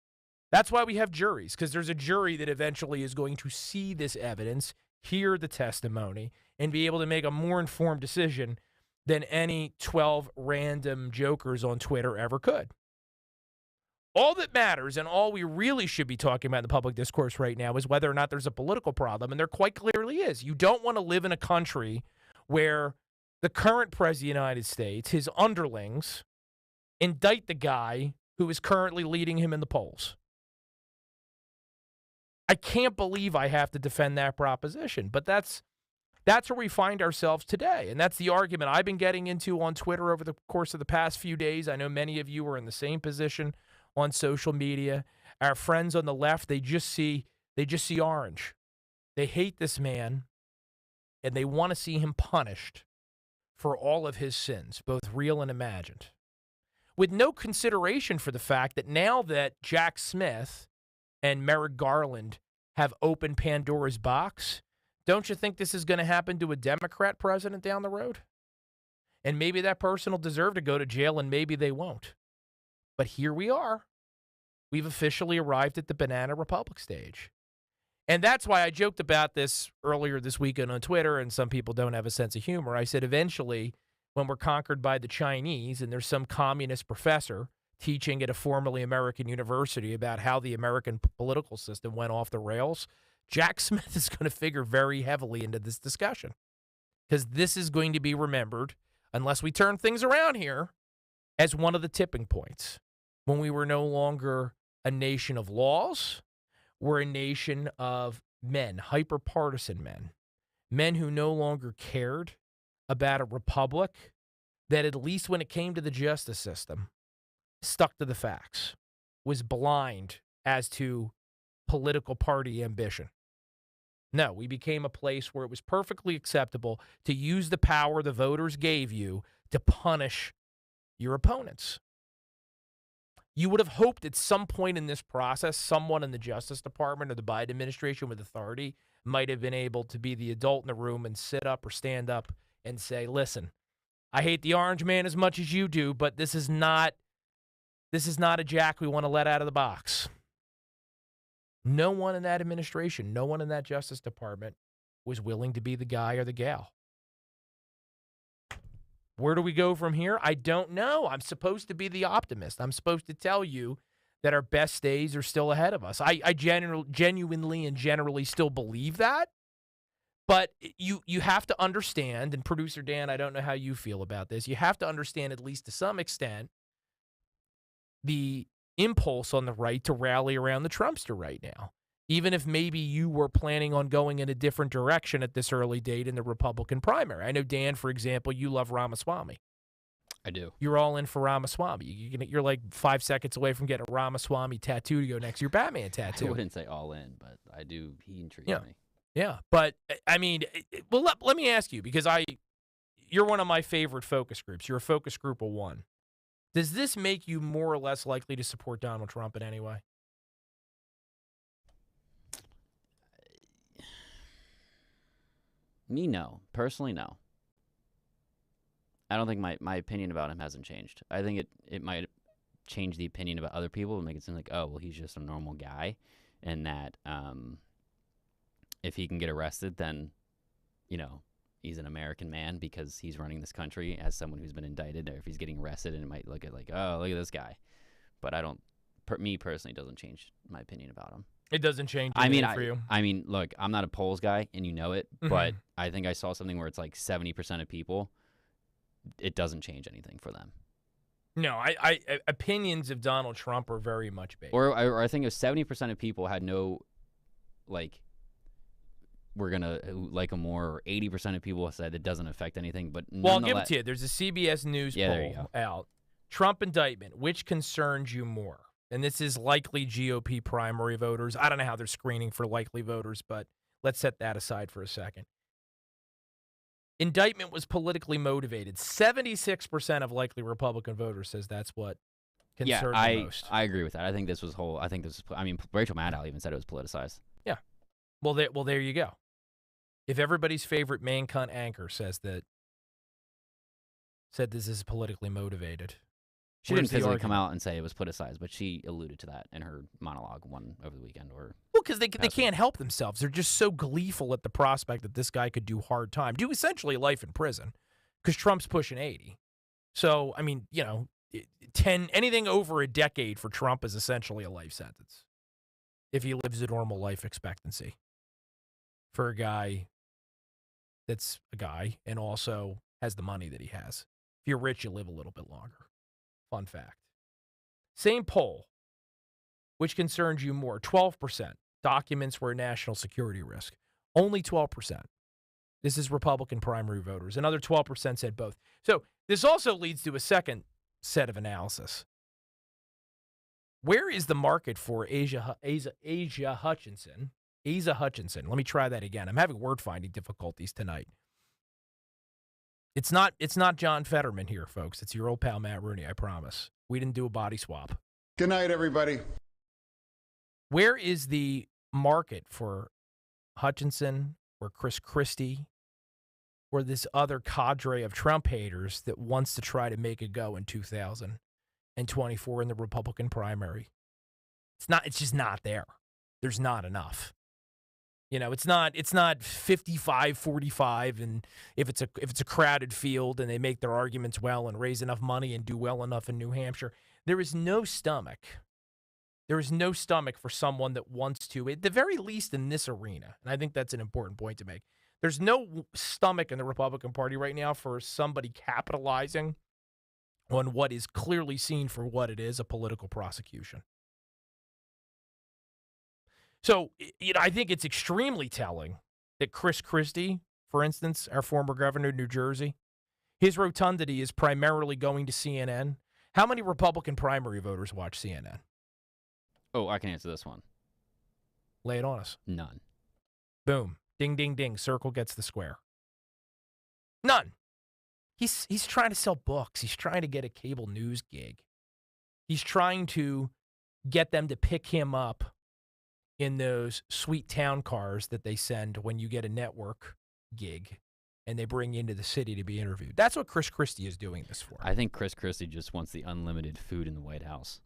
That's why we have juries, because there's a jury that eventually is going to see this evidence, hear the testimony, and be able to make a more informed decision than any 12 random jokers on Twitter ever could. All that matters, and all we really should be talking about in the public discourse right now, is whether or not there's a political problem, and there quite clearly is. You don't want to live in a country where the current president of the United States, his underlings, indict the guy who is currently leading him in the polls. I can't believe I have to defend that proposition, but that's where we find ourselves today, and that's the argument I've been getting into on Twitter over the course of the past few days. I know many of you are in the same position on social media. Our friends on the left, they just see orange. They hate this man, and they want to see him punished for all of his sins, both real and imagined, with no consideration for the fact that now that Jack Smith and Merrick Garland have opened Pandora's box, don't you think this is going to happen to a Democrat president down the road? And maybe that person will deserve to go to jail, and maybe they won't. But here we are. We've officially arrived at the Banana Republic stage. And that's why I joked about this earlier this weekend on Twitter, and some people don't have a sense of humor. I said eventually, when we're conquered by the Chinese and there's some communist professor teaching at a formerly American university about how the American political system went off the rails, Jack Smith is going to figure very heavily into this discussion, because this is going to be remembered, unless we turn things around here, as one of the tipping points. When we were no longer a nation of laws, we're a nation of men, hyper-partisan men, men who no longer cared about a republic that, at least when it came to the justice system, stuck to the facts, was blind as to political party ambition. No, we became a place where it was perfectly acceptable to use the power the voters gave you to punish your opponents. You would have hoped at some point in this process, someone in the Justice Department or the Biden administration with authority might have been able to be the adult in the room and sit up or stand up and say, listen, I hate the orange man as much as you do, but this is not a Jack we want to let out of the box. No one in that administration, no one in that Justice Department was willing to be the guy or the gal. Where do we go from here? I don't know. I'm supposed to be the optimist. I'm supposed to tell you that our best days are still ahead of us. I genuinely and generally still believe that. But you have to understand, and Producer Dan, I don't know how you feel about this, you have to understand, at least to some extent, the impulse on the right to rally around the Trumpster right now, even if maybe you were planning on going in a different direction at this early date in the Republican primary. I know, Dan, for example, you love Ramaswamy. I do. You're all in for Ramaswamy. You're like 5 seconds away from getting a Ramaswamy tattoo to go next to your Batman tattoo. I wouldn't say all in, but I do. He intrigues me. Yeah, but, I mean, well, let me ask you, because you're one of my favorite focus groups. You're a focus group of one. Does this make you more or less likely to support Donald Trump in any way? Me, no. Personally, no. I don't think my opinion about him hasn't changed. I think it might change the opinion about other people and make it seem like, oh, well, he's just a normal guy, and that if he can get arrested, then, he's an American man because he's running this country as someone who's been indicted, or if he's getting arrested, and it might look at like, oh, look at this guy. But me personally, it doesn't change my opinion about him. It doesn't change anything for you. I mean, look, I'm not a polls guy, and you know it, but I think I saw something where it's like 70% of people, it doesn't change anything for them. No, I opinions of Donald Trump are very much based. Or I think it was 70% of people had no, like, we're going to like him more, or 80% of people said it doesn't affect anything. But well, I'll give it to you. There's a CBS News poll out. Trump indictment, which concerns you more? And this is likely GOP primary voters. I don't know how they're screening for likely voters, but let's set that aside for a second. Indictment was politically motivated. 76% of likely Republican voters says that's what concerns them most. I agree with that. I think this was Rachel Maddow even said it was politicized. Yeah. Well, there you go. If everybody's favorite man cunt anchor said this is politically motivated. She didn't physically come out and say it was politicized, but she alluded to that in her monologue over the weekend. Well, because they can't help themselves. They're just so gleeful at the prospect that this guy could do hard time, do essentially life in prison, because Trump's pushing 80. So, I mean, anything over a decade for Trump is essentially a life sentence if he lives a normal life expectancy for a guy that's a guy and also has the money that he has. If you're rich, you live a little bit longer. Fun fact. Same poll. Which concerns you more? 12%. Documents were a national security risk. Only 12%. This is Republican primary voters. Another 12% said both. So this also leads to a second set of analysis. Where is the market for Asa Hutchinson? Asa Hutchinson. Let me try that again. I'm having word-finding difficulties tonight. It's not John Fetterman here, folks. It's your old pal Matt Rooney, I promise. We didn't do a body swap. Good night, everybody. Where is the market for Hutchinson or Chris Christie or this other cadre of Trump haters that wants to try to make it go in 2024 in the Republican primary? It's just not there. There's not enough. It's not 55-45, and if it's a crowded field and they make their arguments well and raise enough money and do well enough in New Hampshire, there is no stomach. There is no stomach for someone that wants to, at the very least in this arena, and I think that's an important point to make. There's no stomach in the Republican Party right now for somebody capitalizing on what is clearly seen for what it is, a political prosecution. So, I think it's extremely telling that Chris Christie, for instance, our former governor of New Jersey, his rotundity is primarily going to CNN. How many Republican primary voters watch CNN? Oh, I can answer this one. Lay it on us. None. Boom. Ding, ding, ding. Circle gets the square. None. He's trying to sell books. He's trying to get a cable news gig. He's trying to get them to pick him up in those sweet town cars that they send when you get a network gig and they bring you into the city to be interviewed. That's what Chris Christie is doing this for. I think Chris Christie just wants the unlimited food in the White House.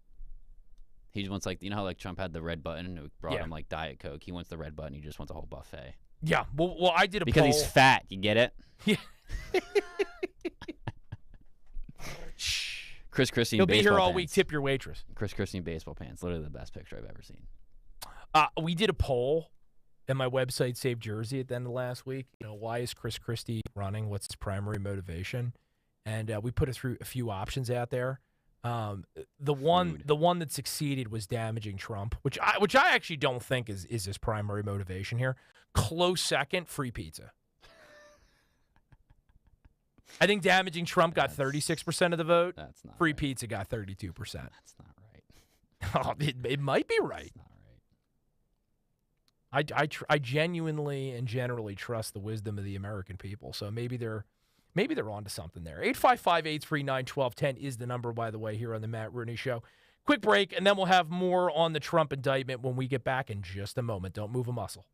He just wants, like, how like Trump had the red button and it brought him like Diet Coke. He wants the red button. He just wants a whole buffet. Yeah. Well, I did a because poll. He's fat. You get it? Yeah. Chris Christie in He'll baseball be here all pants. week. Tip your waitress. Chris Christie in baseball pants. Literally the best picture I've ever seen. We did a poll at my website, Save Jersey, at the end of last week. Why is Chris Christie running? What's his primary motivation? And we put a few options out there. The one that succeeded was damaging Trump, which I actually don't think is his primary motivation here. Close second, free pizza. I think damaging Trump got 36% of the vote. That's not free right. pizza got 32%. That's not right. It might be right. That's not right. I genuinely and generally trust the wisdom of the American people. So maybe they're onto something there. 855-839-1210 is the number, by the way, here on the Matt Rooney Show. Quick break, and then we'll have more on the Trump indictment when we get back in just a moment. Don't move a muscle.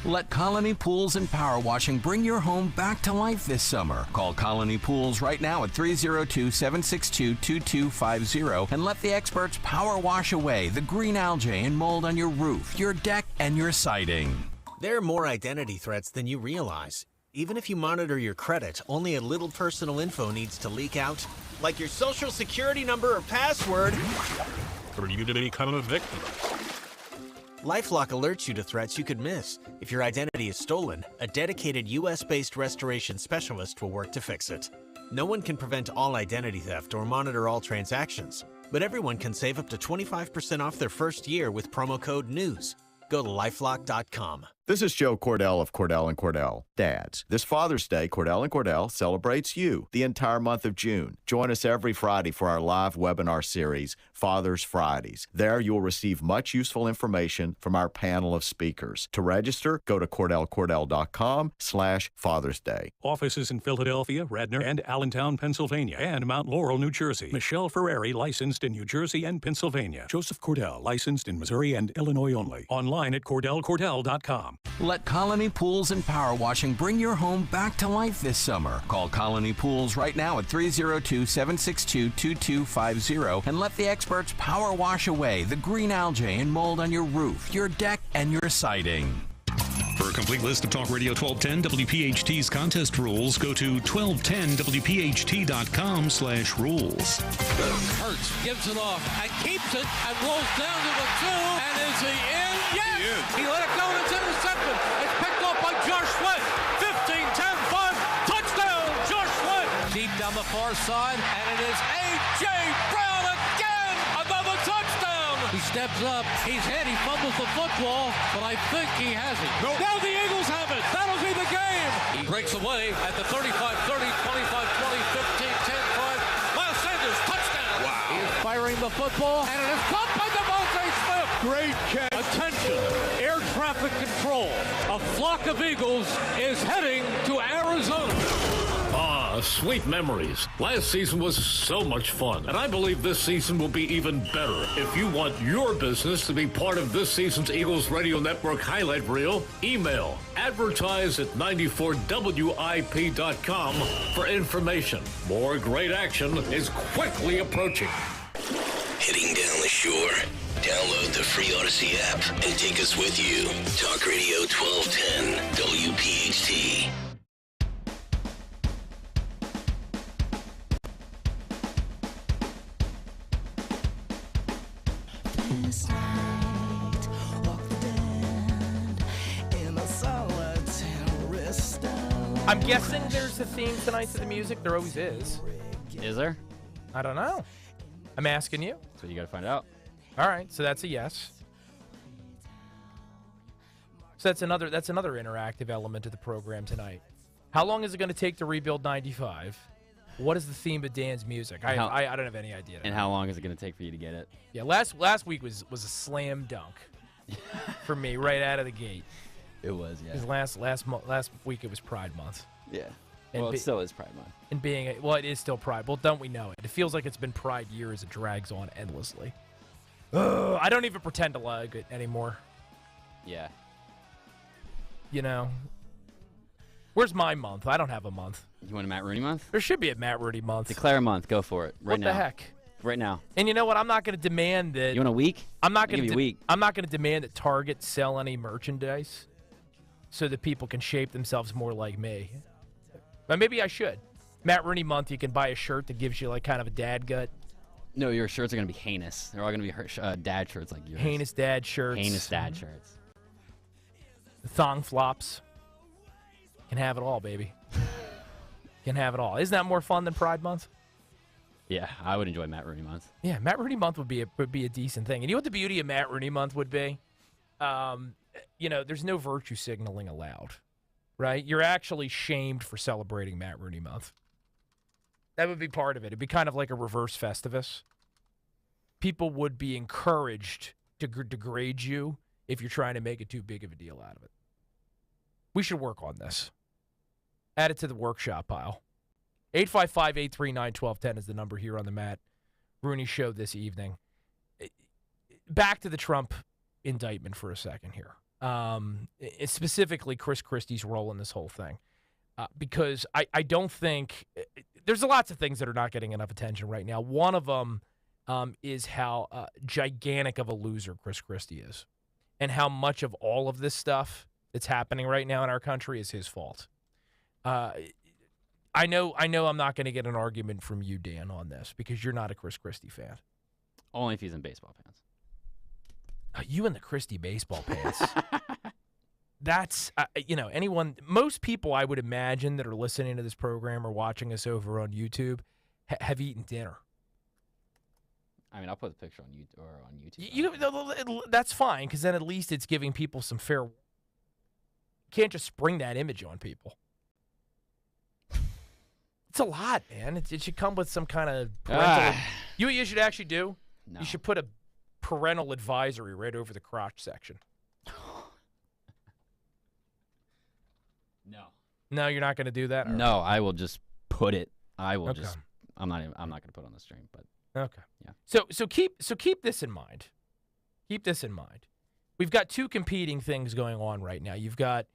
Let Colony Pools and Power Washing bring your home back to life this summer. Call Colony Pools right now at 302-762-2250 and let the experts power wash away the green algae and mold on your roof, your deck, and your siding. There are more identity threats than you realize. Even if you monitor your credit, only a little personal info needs to leak out, like your social security number or password, for you to become a victim. LifeLock alerts you to threats you could miss. If your identity is stolen, a dedicated U.S.-based restoration specialist will work to fix it. No one can prevent all identity theft or monitor all transactions, but everyone can save up to 25% off their first year with promo code NEWS. Go to LifeLock.com. This is Joe Cordell of Cordell & Cordell. Dads, this Father's Day, Cordell & Cordell celebrates you the entire month of June. Join us every Friday for our live webinar series, Father's Fridays. There you'll receive much useful information from our panel of speakers. To register, go to CordellCordell.com/Father's Day. Offices in Philadelphia, Radnor, and Allentown, Pennsylvania, and Mount Laurel, New Jersey. Michelle Ferreri, licensed in New Jersey and Pennsylvania. Joseph Cordell, licensed in Missouri and Illinois only. Online at CordellCordell.com. Let Colony Pools and Power Washing bring your home back to life this summer. Call Colony Pools right now at 302-762-2250 and let the experts power wash away the green algae and mold on your roof, your deck, and your siding. For a complete list of Talk Radio 1210 WPHT's contest rules, go to 1210WPHT.com/rules. Hurts, gives it off, and keeps it, and rolls down to the 2, and is he in? Yes! He let it go, and it's intercepted. It's picked up by Josh Sweat. 15, 10, 5, touchdown, Josh Sweat! Deep down the far side, and it is A.J. Brown again! Another touchdown! He steps up, he's hit, he fumbles the football, but I think he has it. Nope. Now the Eagles have it! That'll be the game! He breaks away at the 35, 30, 25, 20, 15, 10, 5. Miles Sanders, touchdown! Wow. He is firing the football, and it is caught by Devontae Smith! Great catch! Attention, air traffic control. A flock of Eagles is heading to Arizona. Ah, sweet memories. Last season was so much fun, and I believe this season will be even better. If you want your business to be part of this season's Eagles Radio Network highlight reel, email advertise@94wip.com for information. More great action is quickly approaching. Heading down the shore? Download the free Odyssey app and take us with you. Talk Radio 1210 WPHT. I'm guessing there's a theme tonight to the music. There always is. Is there? I don't know. I'm asking you. So you got to find out. All right, so that's a yes. So that's another interactive element to the program tonight. How long is it going to take to rebuild 95? What is the theme of Dan's music? I don't have any idea. And how long is it going to take for you to get it? Yeah, last week was a slam dunk for me right out of the gate. It was, yeah. Because last week it was Pride Month. Yeah. And well, it still is Pride Month. And it is still Pride. Well, don't we know it? It feels like it's been Pride years. It drags on endlessly. I don't even pretend to like it anymore. Yeah. You know, where's my month? I don't have a month. You want a Matt Rooney month? There should be a Matt Rooney month. Declare a month. Go for it. Right now. What the heck? Right now. And you know what? I'm not going to demand that. You want a week? I'm not going to. Week. I'm not going to demand that Target sell any merchandise so that people can shape themselves more like me. But maybe I should. Matt Rooney month, you can buy a shirt that gives you like kind of a dad gut. No, your shirts are going to be heinous. They're all going to be dad shirts like yours. Heinous dad shirts. Heinous dad shirts. Thong flops. Can have it all, baby. Can have it all. Isn't that more fun than Pride Month? Yeah, I would enjoy Matt Rooney month. Yeah, Matt Rooney month would be a decent thing. And you know what the beauty of Matt Rooney month would be? There's no virtue signaling allowed, right? You're actually shamed for celebrating Matt Rooney month. That would be part of it. It'd be kind of like a reverse Festivus. People would be encouraged to degrade you if you're trying to make it too big of a deal out of it. We should work on this. Add it to the workshop pile. 855-839-1210 is the number here on the Matt Rooney Show this evening. Back to the Trump indictment for a second here. specifically Chris Christie's role in this whole thing. Because I don't think there's lots of things that are not getting enough attention right now. One of them is how gigantic of a loser Chris Christie is, and how much of all of this stuff that's happening right now in our country is his fault. I know I'm not going to get an argument from you, Dan, on this because you're not a Chris Christie fan. Only if he's in baseball pants. You and the Christie baseball pants. That's, most people I would imagine that are listening to this program or watching us over on YouTube have eaten dinner. I mean, I'll put the picture on YouTube. That's fine, because then at least it's giving people some fair. You can't just spring that image on people. It's a lot, man. It should come with some kind of parental. You know what you should actually do? No. You should put a parental advisory right over the crotch section. No, you're not going to do that? No, I will just put it. I'm not going to put it on the stream, but okay. Yeah. So keep this in mind. Keep this in mind. We've got two competing things going on right now. You've got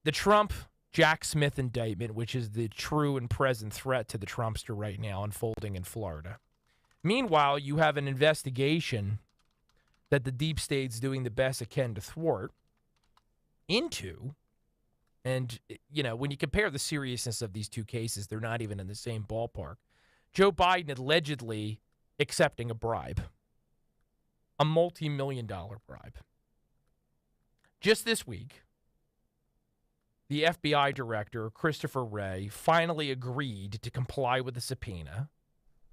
the Trump Jack Smith indictment, which is the true and present threat to the Trumpster right now unfolding in Florida. Meanwhile, you have an investigation that the deep state's doing the best it can to thwart into. And, when you compare the seriousness of these two cases, they're not even in the same ballpark. Joe Biden allegedly accepting a bribe, a multi-million-dollar bribe. Just this week, the FBI director, Christopher Wray, finally agreed to comply with the subpoena.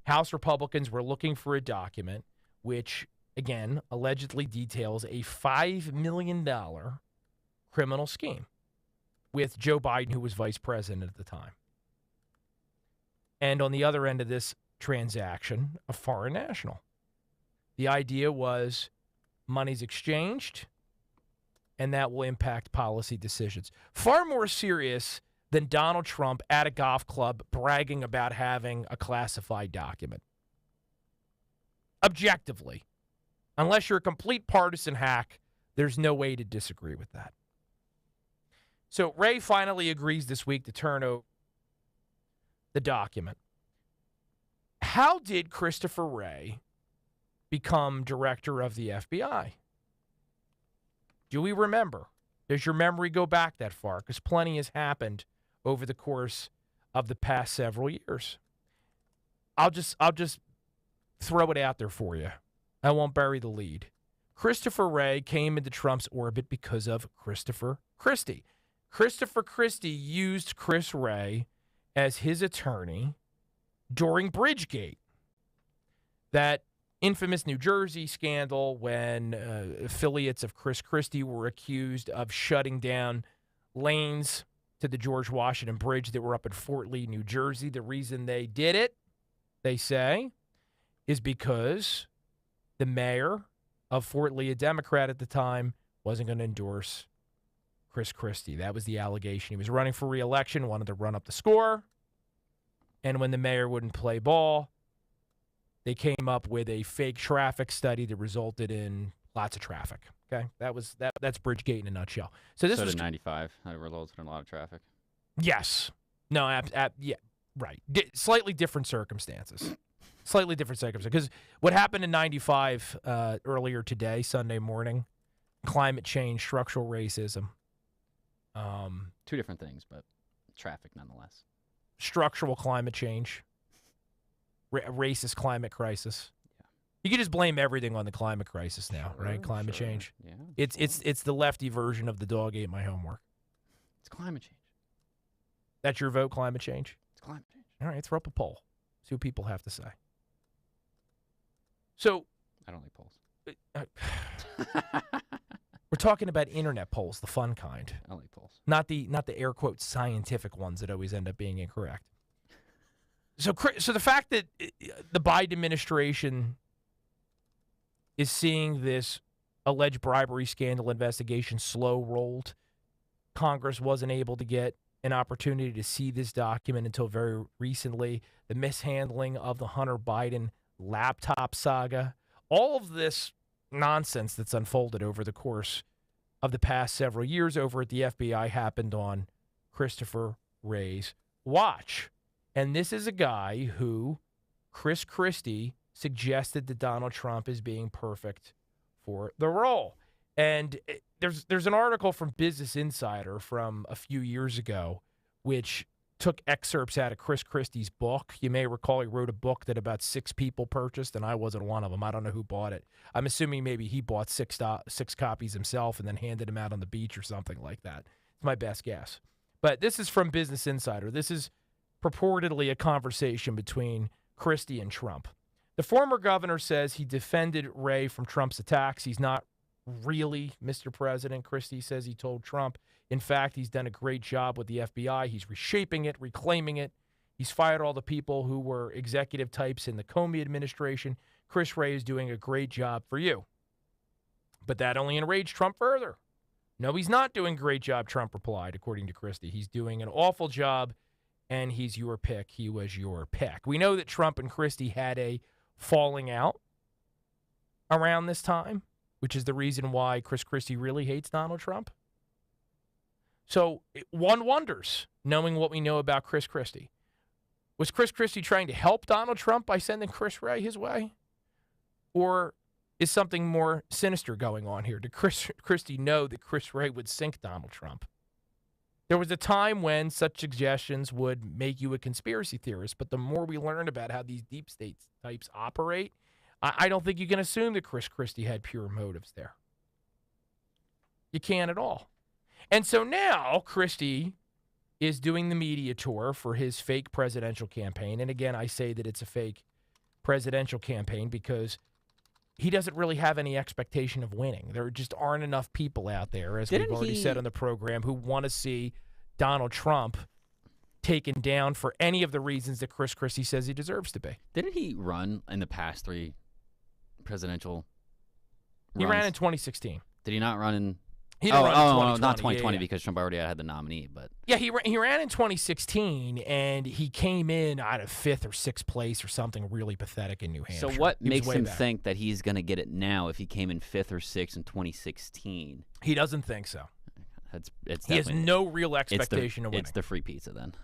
House Republicans were looking for a document which, again, allegedly details a $5 million criminal scheme with Joe Biden, who was vice president at the time. And on the other end of this transaction, a foreign national. The idea was money's exchanged, and that will impact policy decisions. Far more serious than Donald Trump at a golf club bragging about having a classified document. Objectively, unless you're a complete partisan hack, there's no way to disagree with that. So Wray finally agrees this week to turn over the document. How did Christopher Wray become director of the FBI? Do we remember? Does your memory go back that far? Because plenty has happened over the course of the past several years. I'll just throw it out there for you. I won't bury the lead. Christopher Wray came into Trump's orbit because of Christopher Christie. Christopher Christie used Chris Wray as his attorney during Bridgegate, that infamous New Jersey scandal when affiliates of Chris Christie were accused of shutting down lanes to the George Washington Bridge that were up in Fort Lee, New Jersey. The reason they did it, they say, is because the mayor of Fort Lee, a Democrat at the time, wasn't going to endorse Chris Christie. That was the allegation. He was running for re-election, wanted to run up the score, and when the mayor wouldn't play ball, they came up with a fake traffic study that resulted in lots of traffic. Okay, that's Bridgegate in a nutshell. So this was 95. That resulted in a lot of traffic. Yes. No. Yeah. Right. Slightly different circumstances. Slightly different circumstances. Because what happened in 95 earlier today, Sunday morning, climate change, structural racism. Two different things, but traffic nonetheless. Structural climate change. Racist climate crisis. Yeah. You can just blame everything on the climate crisis now, right? Climate change. Yeah. It's the lefty version of the dog ate my homework. It's climate change. That's your vote, climate change? It's climate change. All right, throw up a poll. See what people have to say. So I don't like polls. We're talking about internet polls, the fun kind. I like polls. Not the air quote scientific ones that always end up being incorrect. So the fact that the Biden administration is seeing this alleged bribery scandal investigation slow-rolled, Congress wasn't able to get an opportunity to see this document until very recently, the mishandling of the Hunter Biden laptop saga, all of this nonsense that's unfolded over the course of the past several years over at the FBI happened on Christopher Wray's watch. And this is a guy who Chris Christie suggested that Donald Trump is being perfect for the role. And there's an article from Business Insider from a few years ago which took excerpts out of Chris Christie's book. You may recall he wrote a book that about 6 people purchased, and I wasn't one of them. I don't know who bought it. I'm assuming maybe he bought 6 copies himself and then handed them out on the beach or something like that. It's my best guess. But this is from Business Insider. This is purportedly a conversation between Christie and Trump. The former governor says he defended Wray from Trump's attacks. He's not really Mr. President. Christie says he told Trump. In fact, he's done a great job with the FBI. He's reshaping it, reclaiming it. He's fired all the people who were executive types in the Comey administration. Chris Wray is doing a great job for you. But that only enraged Trump further. No, he's not doing a great job, Trump replied, according to Christie. He's doing an awful job, and he's your pick. He was your pick. We know that Trump and Christie had a falling out around this time, which is the reason why Chris Christie really hates Donald Trump. So one wonders, knowing what we know about Chris Christie. Was Chris Christie trying to help Donald Trump by sending Chris Wray his way? Or is something more sinister going on here? Did Chris Christie know that Chris Wray would sink Donald Trump? There was a time when such suggestions would make you a conspiracy theorist, but the more we learn about how these deep state types operate, I don't think you can assume that Chris Christie had pure motives there. You can't at all. And so now Christie is doing the media tour for his fake presidential campaign. And again, I say that it's a fake presidential campaign because he doesn't really have any expectation of winning. There just aren't enough people out there, as we've already said on the program, who want to see Donald Trump taken down for any of the reasons that Chris Christie says he deserves to be. Didn't he run in the past 3 presidential runs? He ran in 2016. Did he not run in... He didn't run in 2020. Not 2020 yeah. Because Trump already had the nominee. But yeah, he ran in 2016, and he came in out of 5th or 6th place or something really pathetic in New Hampshire. So what makes him think that he's going to get it now if he came in 5th or 6th in 2016? He doesn't think so. He has no real expectation of winning. It's the free pizza then.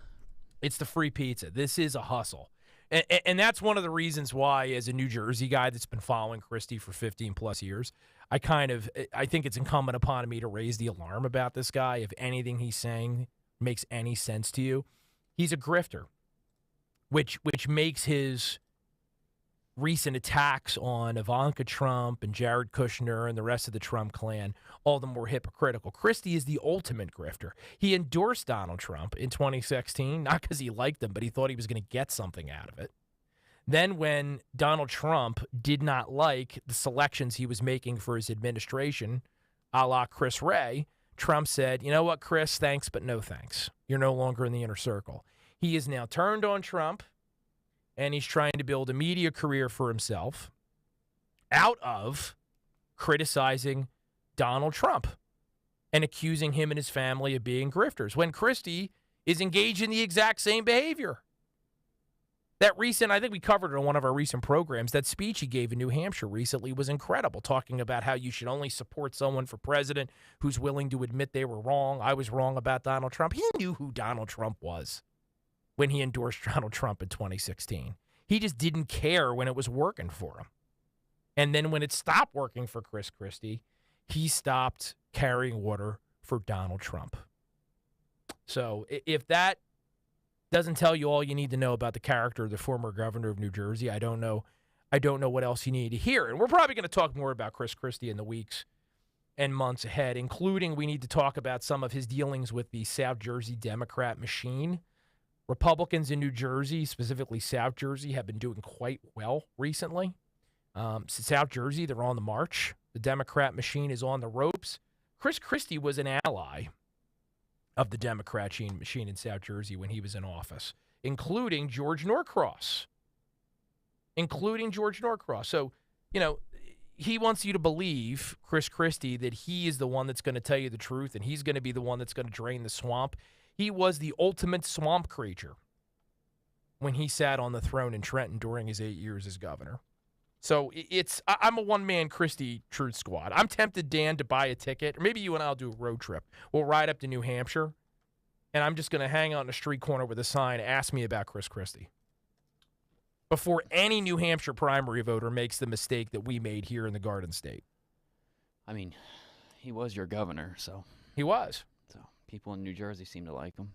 It's the free pizza. This is a hustle. And that's one of the reasons why, as a New Jersey guy that's been following Christie for 15-plus years, I think it's incumbent upon me to raise the alarm about this guy. If anything he's saying makes any sense to you, he's a grifter, which makes his recent attacks on Ivanka Trump and Jared Kushner and the rest of the Trump clan all the more hypocritical. Christie is the ultimate grifter. He endorsed Donald Trump in 2016, not because he liked him, but he thought he was going to get something out of it. Then when Donald Trump did not like the selections he was making for his administration, a la Chris Wray, Trump said, you know what, Chris, thanks, but no thanks. You're no longer in the inner circle. He is now turned on Trump, and he's trying to build a media career for himself out of criticizing Donald Trump and accusing him and his family of being grifters, when Christie is engaged in the exact same behavior. That recent, I think we covered it on one of our recent programs, that speech he gave in New Hampshire recently was incredible, talking about how you should only support someone for president who's willing to admit they were wrong. I was wrong about Donald Trump. He knew who Donald Trump was when he endorsed Donald Trump in 2016. He just didn't care when it was working for him. And then when it stopped working for Chris Christie, he stopped carrying water for Donald Trump. So if that doesn't tell you all you need to know about the character of the former governor of New Jersey, I don't know what else you need to hear. And we're probably going to talk more about Chris Christie in the weeks and months ahead, including we need to talk about some of his dealings with the South Jersey Democrat machine. Republicans in New Jersey, specifically South Jersey, have been doing quite well recently. South Jersey, they're on the march. The Democrat machine is on the ropes. Chris Christie was an ally of the Democrat machine in South Jersey when he was in office, including George Norcross. So, he wants you to believe, Chris Christie, that he is the one that's going to tell you the truth and he's going to be the one that's going to drain the swamp. He was the ultimate swamp creature when he sat on the throne in Trenton during his 8 years as governor. So I'm a one-man Christie Truth Squad. I'm tempted, Dan, to buy a ticket. Or maybe you and I'll do a road trip. We'll ride up to New Hampshire, and I'm just going to hang out in a street corner with a sign, ask me about Chris Christie. Before any New Hampshire primary voter makes the mistake that we made here in the Garden State. I mean, he was your governor, so. He was. So people in New Jersey seem to like him.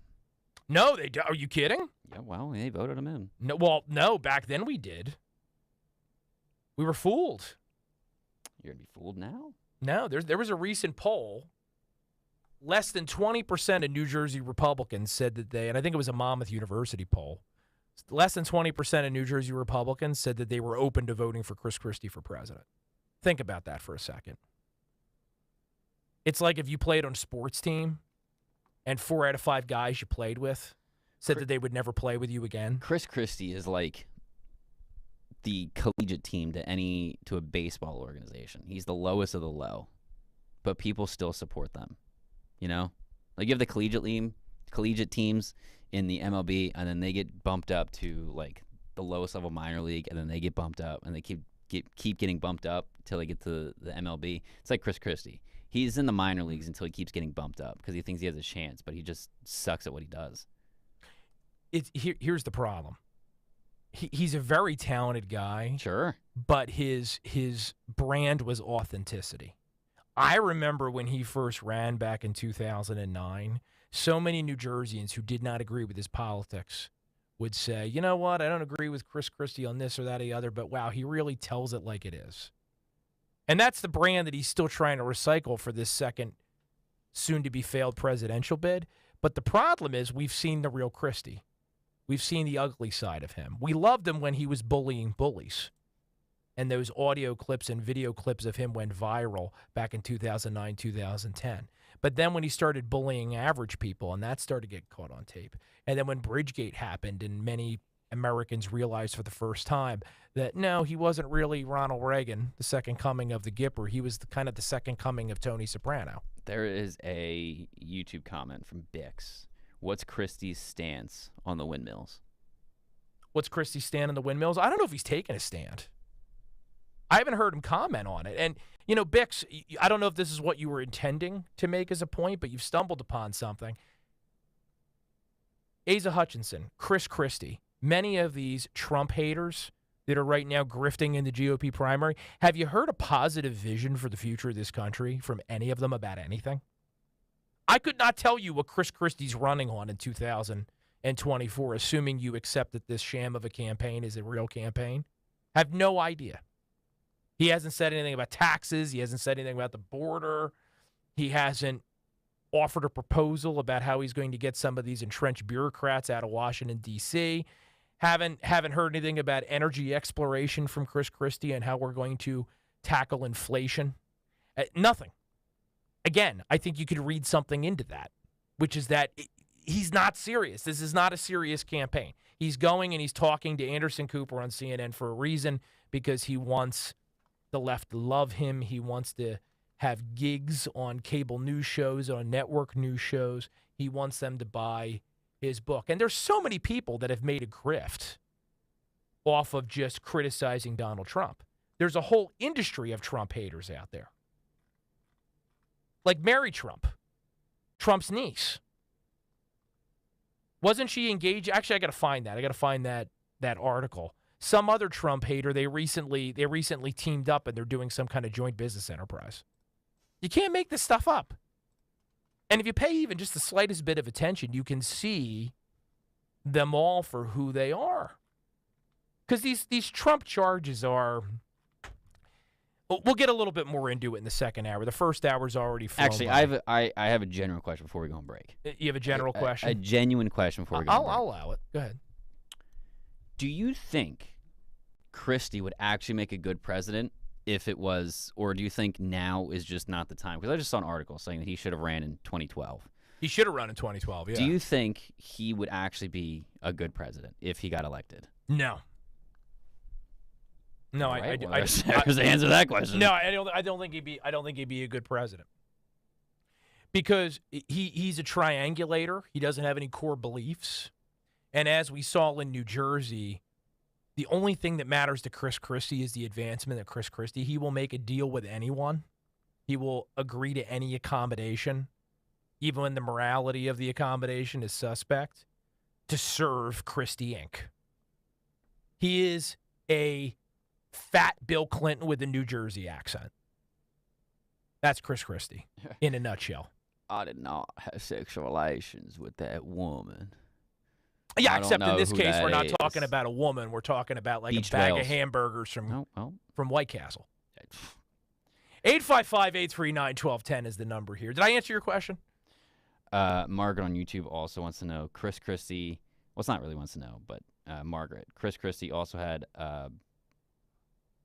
No, they don't. Are you kidding? Yeah, well, they voted him in. No, back then we did. We were fooled. You're going to be fooled now? No, there was a recent poll. Less than 20% of New Jersey Republicans said that and I think it was a Monmouth University poll, less than 20% of New Jersey Republicans said that they were open to voting for Chris Christie for president. Think about that for a second. It's like if you played on a sports team and 4 out of 5 guys you played with said that they would never play with you again. Chris Christie is like the collegiate team to a baseball organization. He's the lowest of the low, but people still support them. You know, like you have the collegiate teams in the MLB, and then they get bumped up to like the lowest level minor league, and then they get bumped up, and they keep getting bumped up until they get to the MLB. It's like Chris Christie. He's in the minor leagues until he keeps getting bumped up because he thinks he has a chance, but he just sucks at what he does. Here's the problem. He's a very talented guy. Sure. But his brand was authenticity. I remember when he first ran back in 2009, so many New Jerseyans who did not agree with his politics would say, you know what, I don't agree with Chris Christie on this or that or the other, but wow, he really tells it like it is. And that's the brand that he's still trying to recycle for this second soon-to-be failed presidential bid. But the problem is we've seen the real Christie. We've seen the ugly side of him. We loved him when he was bullying bullies. And those audio clips and video clips of him went viral back in 2009, 2010. But then when he started bullying average people, and that started to get caught on tape. And then when Bridgegate happened and many Americans realized for the first time that, no, he wasn't really Ronald Reagan, the second coming of the Gipper. He was kind of the second coming of Tony Soprano. There is a YouTube comment from Bix. What's Christie's stance on the windmills? What's Christie's stand on the windmills? I don't know if he's taken a stand. I haven't heard him comment on it. And, you know, Bix, I don't know if this is what you were intending to make as a point, but you've stumbled upon something. Asa Hutchinson, Chris Christie, many of these Trump haters that are right now grifting in the GOP primary, have you heard a positive vision for the future of this country from any of them about anything? I could not tell you what Chris Christie's running on in 2024, assuming you accept that this sham of a campaign is a real campaign. Have no idea. He hasn't said anything about taxes. He hasn't said anything about the border. He hasn't offered a proposal about how he's going to get some of these entrenched bureaucrats out of Washington, D.C. Haven't heard anything about energy exploration from Chris Christie and how we're going to tackle inflation. Nothing. Again, I think you could read something into that, which is that he's not serious. This is not a serious campaign. He's going and he's talking to Anderson Cooper on CNN for a reason, because he wants the left to love him. He wants to have gigs on cable news shows, on network news shows. He wants them to buy his book. And there's so many people that have made a grift off of just criticizing Donald Trump. There's a whole industry of Trump haters out there. Like Mary Trump, Trump's niece. Wasn't she engaged? Actually, I got to find that. I got to find that article. Some other Trump hater, they recently teamed up and they're doing some kind of joint business enterprise. You can't make this stuff up. And if you pay even just the slightest bit of attention, you can see them all for who they are. Because these Trump charges are... We'll get a little bit more into it in the second hour. The first hour's already flown. Actually, I have a general question before we go on break. You have a general question? A genuine question before we go on break. I'll allow it. Go ahead. Do you think Christie would actually make a good president if it was, or do you think now is just not the time? Because I just saw an article saying that he should have ran in 2012. He should have run in 2012, yeah. Do you think he would actually be a good president if he got elected? No. No, right, there's the answer to that question. No, I don't think he'd be a good president. Because he's a triangulator. He doesn't have any core beliefs. And as we saw in New Jersey, The only thing that matters to Chris Christie is the advancement of Chris Christie. He will make a deal with anyone. He will agree to any accommodation, even when the morality of the accommodation is suspect, to serve Christie Inc. He is a fat Bill Clinton with a New Jersey accent. That's Chris Christie in a nutshell. I did not have sexual relations with that woman. Yeah, except in this case, we're not talking about a woman. We're talking about like Beach a bag Bells. of hamburgers from White Castle. 855-839-1210 is the number here. Did I answer your question? Margaret on YouTube also wants to know, Chris Christie, well, it's not really wants to know, but Margaret, Chris Christie also had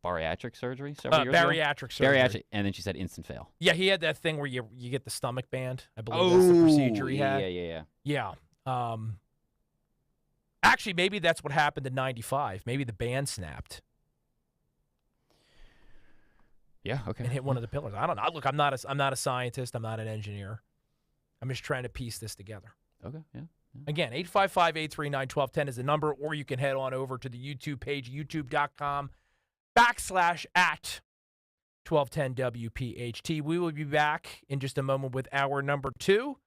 bariatric surgery several years ago? Bariatric surgery. Bariatric, and then she said instant fail. Yeah, he had that thing where you get the stomach band. I believe that's the procedure he had. Yeah. Actually, maybe that's what happened in 95. Maybe the band snapped. Yeah, okay. And hit one of the pillars. I don't know. Look, I'm not a scientist. I'm not an engineer. I'm just trying to piece this together. Okay, yeah. Again, 855-839-1210 is the number, or you can head on over to the YouTube page, youtube.com/@1210WPHT. We will be back in just a moment with hour number 2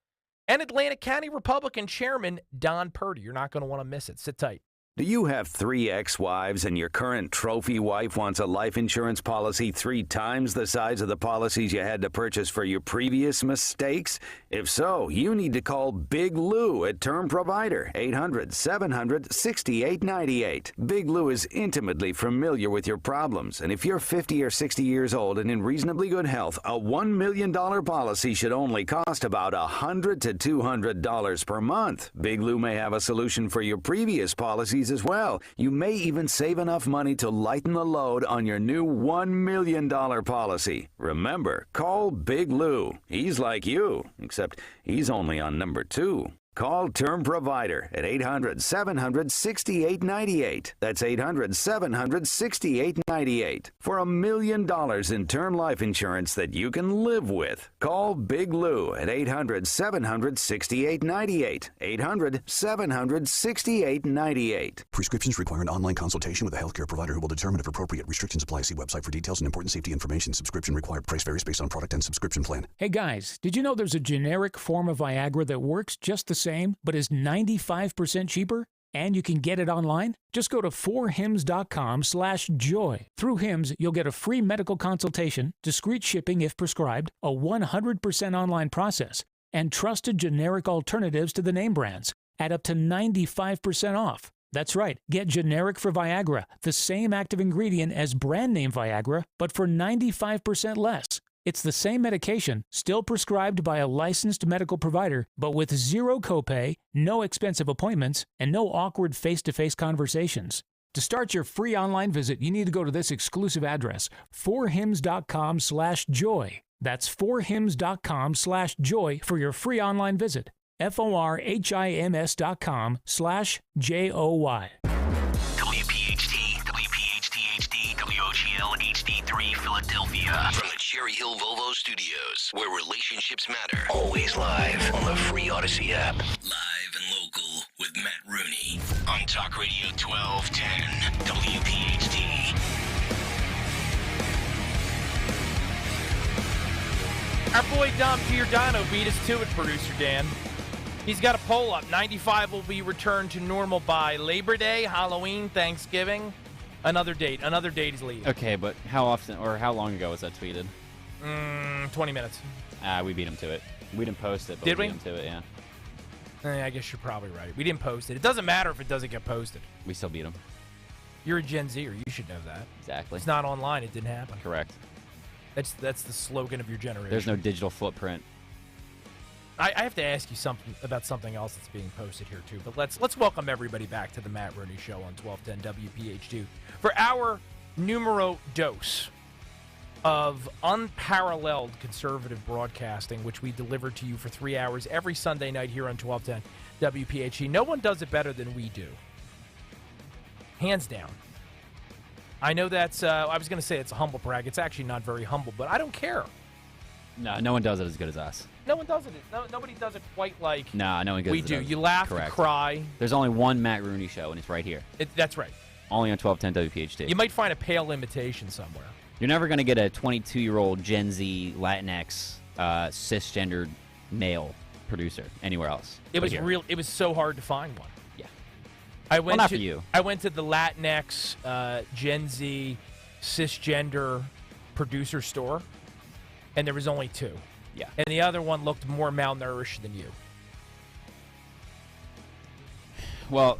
and Atlantic County Republican Chairman Don Purdy. You're not going to want to miss it. Sit tight. Do you have 3 ex-wives and your current trophy wife wants a life insurance policy 3 times the size of the policies you had to purchase for your previous mistakes? If so, you need to call Big Lou at Term Provider, 800-700-6898. Big Lou is intimately familiar with your problems, and if you're 50 or 60 years old and in reasonably good health, a $1 million policy should only cost about $100 to $200 per month. Big Lou may have a solution for your previous policies as well. You may even save enough money to lighten the load on your new $1 million policy. Remember, call Big Lou. He's like you, except he's only on number 2. Call Term Provider at 800-700-6898. That's 800-700-6898. For $1 million in term life insurance that you can live with. Call Big Lou at 800-700-6898. 800-700-6898. Prescriptions require an online consultation with a healthcare provider who will determine if appropriate. Restrictions apply. See website for details and important safety information. Subscription required. Price varies based on product and subscription plan. Hey guys, did you know there's a generic form of Viagra that works just the same, but is 95% cheaper? And you can get it online? Just go to 4hims.com/joy. Through Hims, you'll get a free medical consultation, discreet shipping if prescribed, a 100% online process, and trusted generic alternatives to the name brands at up to 95% off. That's right, get generic for Viagra, the same active ingredient as brand name Viagra, but for 95% less. It's the same medication, still prescribed by a licensed medical provider, but with zero copay, no expensive appointments, and no awkward face-to-face conversations. To start your free online visit, you need to go to this exclusive address, 4hims.com/joy. That's 4hims.com/joy for your free online visit. FORHIMS.com/JOY. WPHT, WOGL HD3 Philadelphia. From the Cherry Hill Volvo Studios, where relationships matter. Always live on the free Odyssey app. Live and local with Matt Rooney. On Talk Radio 1210 WPHT. Our boy Dom Giordano beat us to it, producer Dan. He's got a poll up. 95 will be returned to normal by Labor Day, Halloween, Thanksgiving. Another date is leave. Okay, but how often or how long ago was that tweeted? 20 minutes. We beat him to it. We didn't post it, but Did we we? beat him to it, yeah. I guess you're probably right. We didn't post it. It doesn't matter if it doesn't get posted. We still beat him. You're a Gen Zer. You should know that. Exactly. It's not online. It didn't happen. Correct. That's the slogan of your generation. There's no digital footprint. I have to ask you something about something else that's being posted here too. But let's welcome everybody back to the Matt Rooney Show on 1210 WPH2 for our numero dos of unparalleled conservative broadcasting, which we deliver to you for 3 hours every Sunday night here on 1210 WPHT. No one does it better than we do, hands down. I know that's. I was going to say it's a humble brag. It's actually not very humble, but I don't care. No one does it as good as us. No one does it. Nobody does it quite like no one does we it do. as You laugh, correct. you cry. There's only one Matt Rooney Show, and it's right here. That's right. Only on 1210 WPHT. You might find a pale imitation somewhere. You're never going to get a 22-year-old Gen Z Latinx cisgendered male producer anywhere else. It was real. It was so hard to find one. Yeah. For you. I went to the Latinx Gen Z cisgender producer store, and there was only 2. Yeah. And the other one looked more malnourished than you. Well,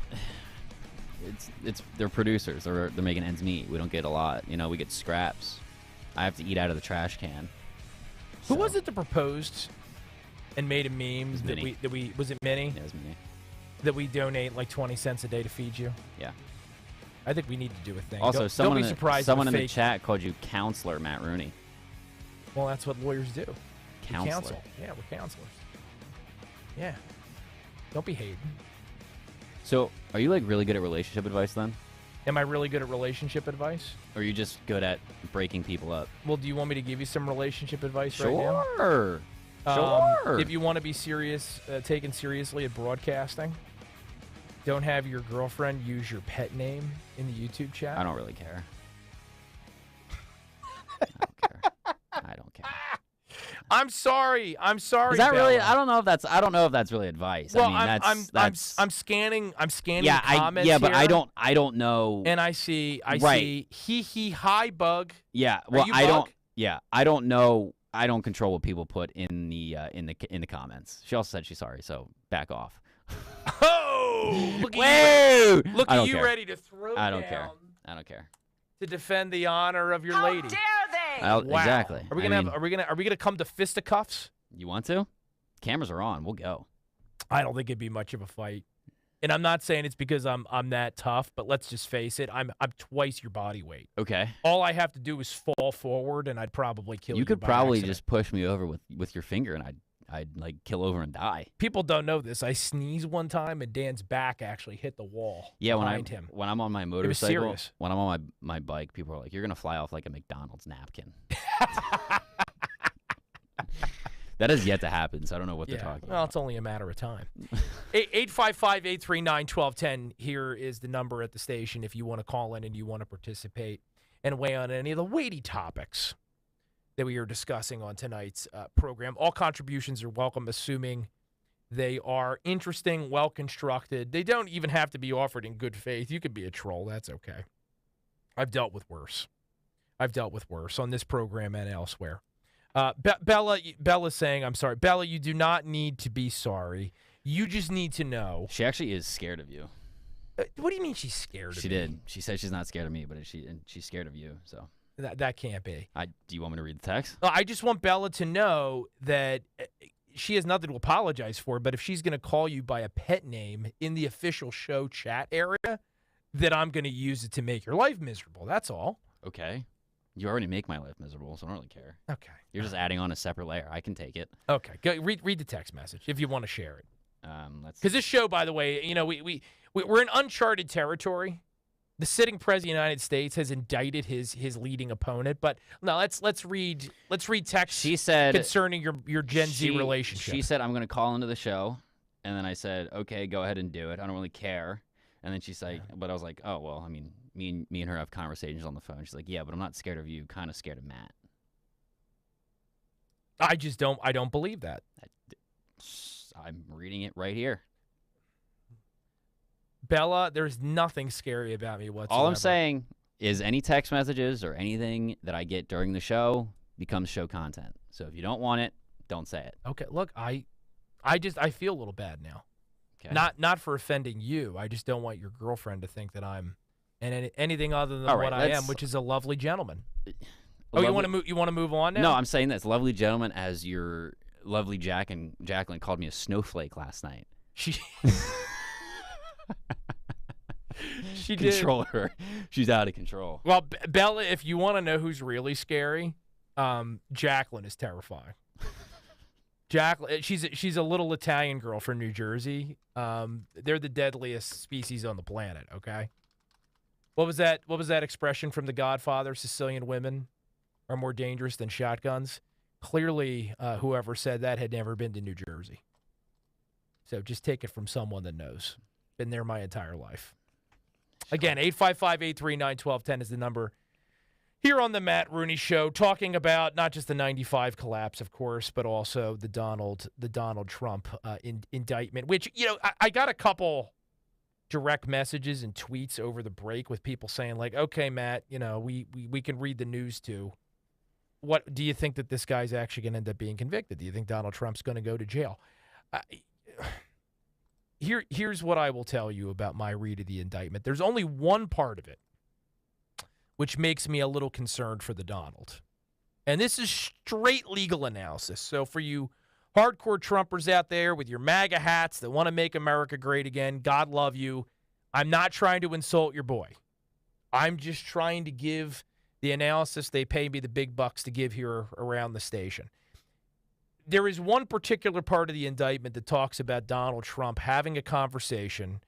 they're producers. They're making ends meet. We don't get a lot. We get scraps. I have to eat out of the trash can. Who was it that proposed and made a meme that we was it Minnie? Yeah, it was Minnie. That we donate like 20 cents a day to feed you? Yeah. I think we need to do a thing. Also, don't be surprised. Someone in the chat called you Counselor Matt Rooney. Well, that's what lawyers do. Counselor. Counsel. Yeah, we're counselors. Yeah. Don't be hating. So, are you like really good at relationship advice then? Am I really good at relationship advice? Or are you just good at breaking people up? Well, do you want me to give you some relationship advice right now? Sure. Sure. If you want to be serious, taken seriously at broadcasting, don't have your girlfriend use your pet name in the YouTube chat. I don't really care. I don't care. I'm sorry. Is that Bella. really? I don't know if that's really advice. Well, I mean, that's I'm scanning. Yeah, comments but here, I don't know. And I see hi bug. Yeah. Well, I don't. Yeah, I don't know. I don't control what people put in the comments. She also said she's sorry, so back off. Oh, look at you ready to throw down. I don't care. I don't care. To defend the honor of your lady. Wow. Exactly. Are we gonna gonna come to fisticuffs? You want to? Cameras are on. We'll go. I don't think it'd be much of a fight. And I'm not saying it's because I'm that tough, but let's just face it. I'm twice your body weight. Okay. All I have to do is fall forward, and I'd probably kill you. You could by probably accident. just push me over with your finger, and I'd like kill over and die. People don't know this. I sneezed one time, and Dan's back actually hit the wall. Yeah, behind him. When I'm on my motorcycle, It was serious. when I'm on my bike, people are like, "You're gonna fly off like a McDonald's napkin." That has yet to happen, so I don't know what they're talking about. Well, it's only a matter of time. 855-839-1210. Here is the number at the station if you want to call in and you want to participate and weigh on any of the weighty topics that we are discussing on tonight's program. All contributions are welcome, assuming they are interesting, well-constructed. They don't even have to be offered in good faith. You could be a troll. That's okay. I've dealt with worse. On this program and elsewhere. Bella's saying, I'm sorry. Bella, you do not need to be sorry. You just need to know. She actually is scared of you. What do you mean she's scared of me? She did. She said she's not scared of me, but she's scared of you. So that can't be. Do you want me to read the text? I just want Bella to know that she has nothing to apologize for, but if she's going to call you by a pet name in the official show chat area, that I'm going to use it to make your life miserable. That's all. Okay. You already make my life miserable, so I don't really care. Okay. You're just adding on a separate layer. I can take it. Okay. Go, read the text message if you want to share it. Because this show, by the way, we're in uncharted territory. The sitting president of the United States has indicted his leading opponent. But no, let's read text. She said concerning your Gen Z relationship. She said I'm going to call into the show, and then I said, okay, go ahead and do it. I don't really care. And then she's like, but I was like, oh well, I mean. Me and her have conversations on the phone. She's like, yeah, but I'm not scared of you. Kind of scared of Matt. I don't believe that. I'm reading it right here. Bella, there's nothing scary about me whatsoever. All I'm saying is any text messages or anything that I get during the show becomes show content. So if you don't want it, don't say it. Okay, look, I feel a little bad now. Okay. Not for offending you. I just don't want your girlfriend to think that I'm anything other than what I am, which is a lovely gentleman. You want to move on now? No, I'm saying that's lovely gentleman as your lovely Jacqueline called me a snowflake last night. She control her. She's out of control. Well, Bella, if you want to know who's really scary, Jacqueline is terrifying. Jacqueline, she's a little Italian girl from New Jersey. They're the deadliest species on the planet. Okay. What was that expression from The Godfather? Sicilian women are more dangerous than shotguns. Clearly, whoever said that had never been to New Jersey. So just take it from someone that knows. Been there my entire life. Again, 855-839-1210 is the number here on the Matt Rooney Show, talking about not just the 95 collapse, of course, but also the Donald Trump indictment, which, I got a couple direct messages and tweets over the break with people saying, like, okay, Matt, we can read the news too. What do you think that this guy's actually going to end up being convicted? Do you think Donald Trump's going to go to jail? Here's what I will tell you about my read of the indictment. There's only one part of it which makes me a little concerned for the Donald. And this is straight legal analysis. So for you hardcore Trumpers out there with your MAGA hats that want to make America great again, God love you. I'm not trying to insult your boy. I'm just trying to give the analysis they pay me the big bucks to give here around the station. There is one particular part of the indictment that talks about Donald Trump having a conversation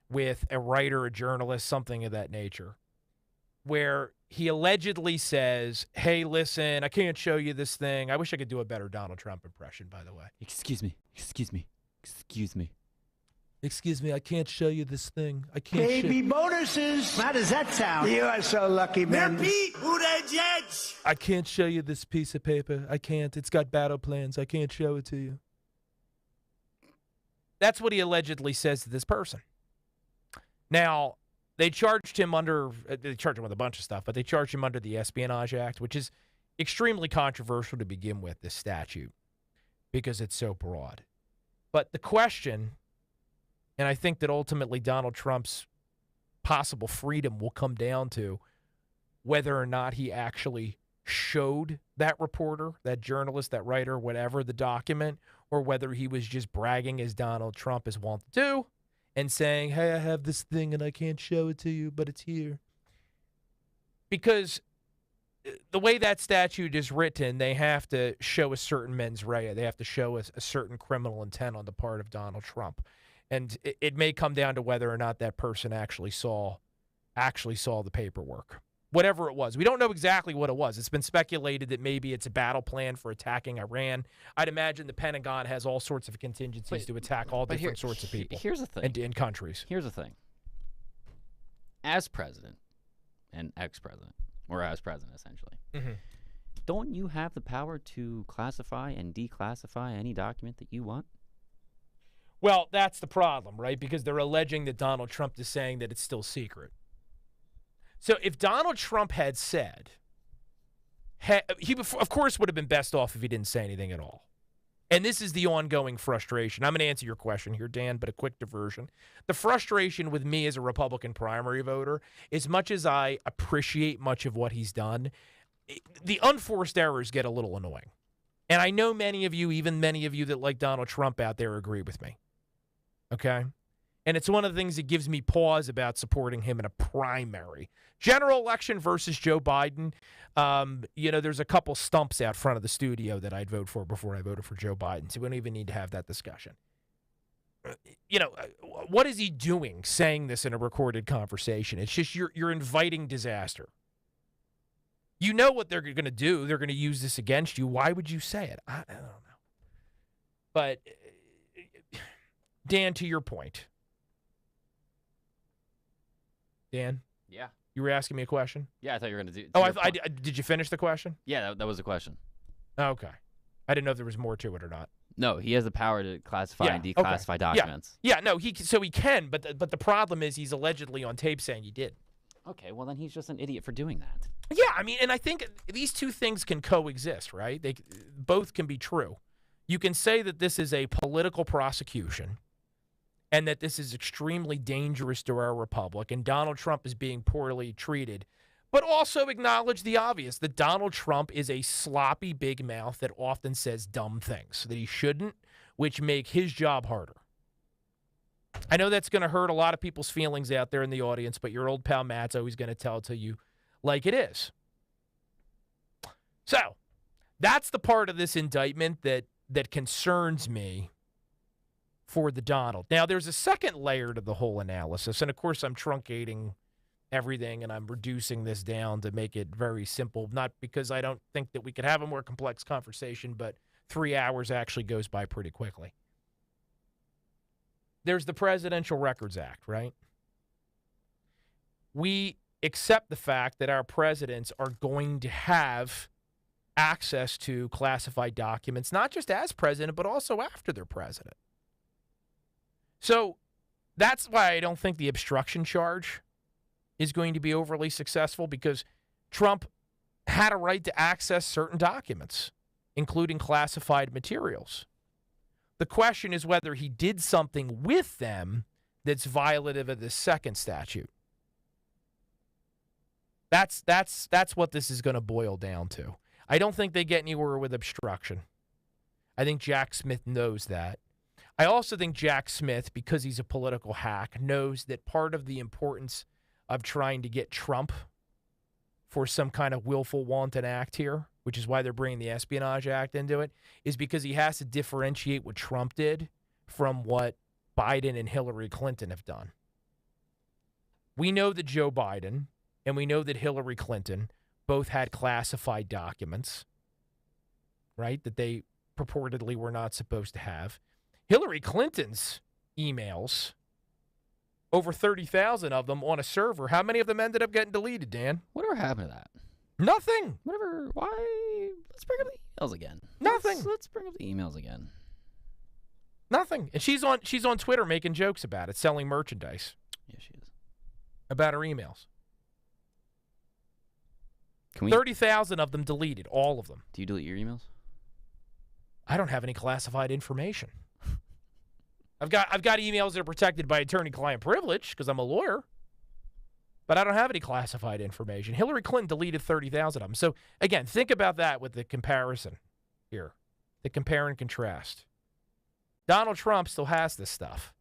with a writer, a journalist, something of that nature, where he allegedly says, hey, listen, I can't show you this thing. I wish I could do a better Donald Trump impression, by the way. Excuse me. Excuse me, I can't show you this thing. I can't Baby bonuses. How does that sound? You are so lucky, man. I can't show you this piece of paper. I can't. It's got battle plans. I can't show it to you. That's what he allegedly says to this person. Now, they charged him with a bunch of stuff, but they charged him under the Espionage Act, which is extremely controversial to begin with, this statute, because it's so broad. But the question, and I think that ultimately Donald Trump's possible freedom will come down to whether or not he actually showed that reporter, that journalist, that writer, whatever, the document, or whether he was just bragging as Donald Trump is wont to do and saying, hey, I have this thing and I can't show it to you, but it's here. Because the way that statute is written, they have to show a certain mens rea. They have to show a certain criminal intent on the part of Donald Trump. And it may come down to whether or not that person actually saw the paperwork. Whatever it was. We don't know exactly what it was. It's been speculated that maybe it's a battle plan for attacking Iran. I'd imagine the Pentagon has all sorts of contingencies to attack all different sorts of people. Here's the thing. And countries. Here's the thing. As president and ex-president, or as president essentially, don't you have the power to classify and declassify any document that you want? Well, that's the problem, right? Because they're alleging that Donald Trump is saying that it's still secret. So if Donald Trump had said, he of course would have been best off if he didn't say anything at all. And this is the ongoing frustration. I'm going to answer your question here, Dan, but a quick diversion. The frustration with me as a Republican primary voter, as much as I appreciate much of what he's done, the unforced errors get a little annoying. And I know many of you, even many of you that like Donald Trump out there, agree with me. Okay? And it's one of the things that gives me pause about supporting him in a primary. General election versus Joe Biden, there's a couple stumps out front of the studio that I'd vote for before I voted for Joe Biden, so we don't even need to have that discussion. What is he doing saying this in a recorded conversation? It's just you're inviting disaster. You know what they're going to do. They're going to use this against you. Why would you say it? I don't know. But, Dan, to your point. Dan? Yeah. You were asking me a question? Yeah, I thought you were going to do. Did you finish the question? Yeah, that was the question. Okay. I didn't know if there was more to it or not. No, he has the power to classify and declassify documents. Yeah, no, he can, but the problem is he's allegedly on tape saying he did. Okay, well then he's just an idiot for doing that. Yeah, I mean, and I think these two things can coexist, right? They both can be true. You can say that this is a political prosecution and that this is extremely dangerous to our republic and Donald Trump is being poorly treated, but also acknowledge the obvious, that Donald Trump is a sloppy big mouth that often says dumb things that he shouldn't, which make his job harder. I know that's going to hurt a lot of people's feelings out there in the audience, but your old pal Matt's always going to tell it to you like it is. So, that's the part of this indictment that concerns me for the Donald. Now, there's a second layer to the whole analysis, and of course I'm truncating everything and I'm reducing this down to make it very simple, not because I don't think that we could have a more complex conversation, but 3 hours actually goes by pretty quickly. There's the Presidential Records Act, right? we accept the fact that our presidents are going to have access to classified documents, not just as president, but also after they're president. So that's why I don't think the obstruction charge is going to be overly successful, because Trump had a right to access certain documents, including classified materials. The question is whether he did something with them that's violative of the second statute. That's what this is going to boil down to. I don't think they get anywhere with obstruction. I think Jack Smith knows that. I also think Jack Smith, because he's a political hack, knows that part of the importance of trying to get Trump for some kind of willful wanton act here, which is why they're bringing the Espionage Act into it, is because he has to differentiate what Trump did from what Biden and Hillary Clinton have done. We know that Joe Biden and we know that Hillary Clinton both had classified documents, right, that they purportedly were not supposed to have. Hillary Clinton's emails, over 30,000 of them on a server. How many of them ended up getting deleted, Dan? Whatever happened to that? Nothing. Whatever. Why? Let's bring up the emails again. Nothing. Let's bring up the emails again. Nothing. And she's on Twitter making jokes about it, selling merchandise. Yeah, she is. About her emails. 30,000 of them deleted, all of them. Do you delete your emails? I don't have any classified information. I've got emails that are protected by attorney-client privilege because I'm a lawyer, but I don't have any classified information. Hillary Clinton deleted 30,000 of them. So, again, think about that with the comparison here, the compare and contrast. Donald Trump still has this stuff.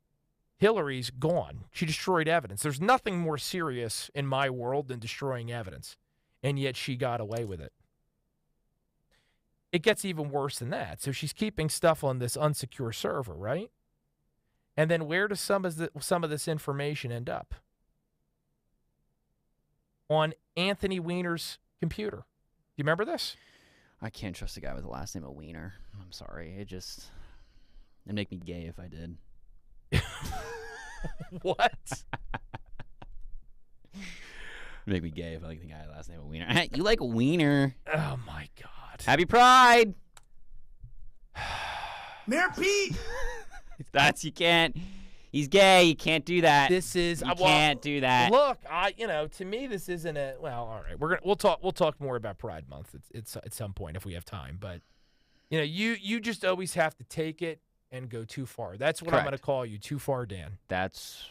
Hillary's gone. She destroyed evidence. There's nothing more serious in my world than destroying evidence, and yet she got away with it. It gets even worse than that. So she's keeping stuff on this unsecure server, right? And then where does some of this information end up? On Anthony Weiner's computer. Do you remember this? I can't trust a guy with the last name of Weiner. I'm sorry. It'd make me gay if I did. What? Make me gay if I like the guy with the last name of Weiner. Hey, you like Weiner? Oh, my God. Happy Pride! Mayor Pete! You can't. He's gay. You can't do that. This is. You can't do that. Look, to me, this isn't a. Well, all right. We'll talk more about Pride Month. It's at some point if we have time. But you just always have to take it and go too far. That's what I'm going to call you. Too far, Dan. That's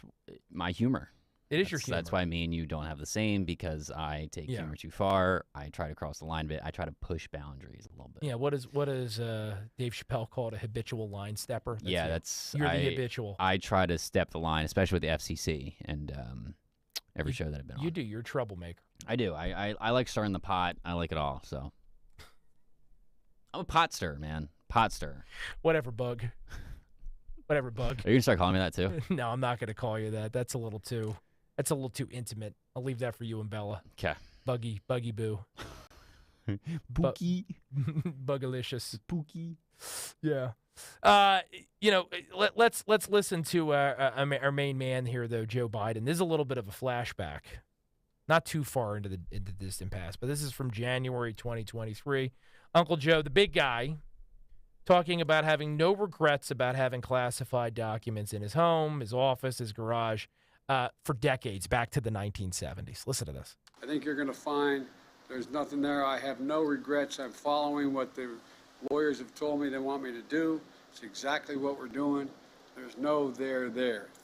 my humor. It is your humor. That's why me and you don't have the same, because I take humor too far. I try to cross the line a bit. I try to push boundaries a little bit. Yeah, what is Dave Chappelle called a habitual line stepper? You're the habitual. I try to step the line, especially with the FCC and every show that I've been on. You do. You're a troublemaker. I do. I like stirring the pot. I like it all. So I'm a pot stirrer, man. Pot stirrer. Whatever, bug. Whatever, bug. Are you gonna start calling me that too? No, I'm not gonna call you that. That's a little too intimate. I'll leave that for you and Bella. Okay. Buggy Boo. Bookie. Bugalicious. Bookie. Yeah. Let's listen to our main man here, though, Joe Biden. This is a little bit of a flashback. Not too far into the distant past, but this is from January 2023. Uncle Joe, the big guy, talking about having no regrets about having classified documents in his home, his office, his garage, for decades, back to the 1970s. Listen to this. I think you're going to find there's nothing there. I have no regrets. I'm following what the lawyers have told me they want me to do. It's exactly what we're doing. There's no there.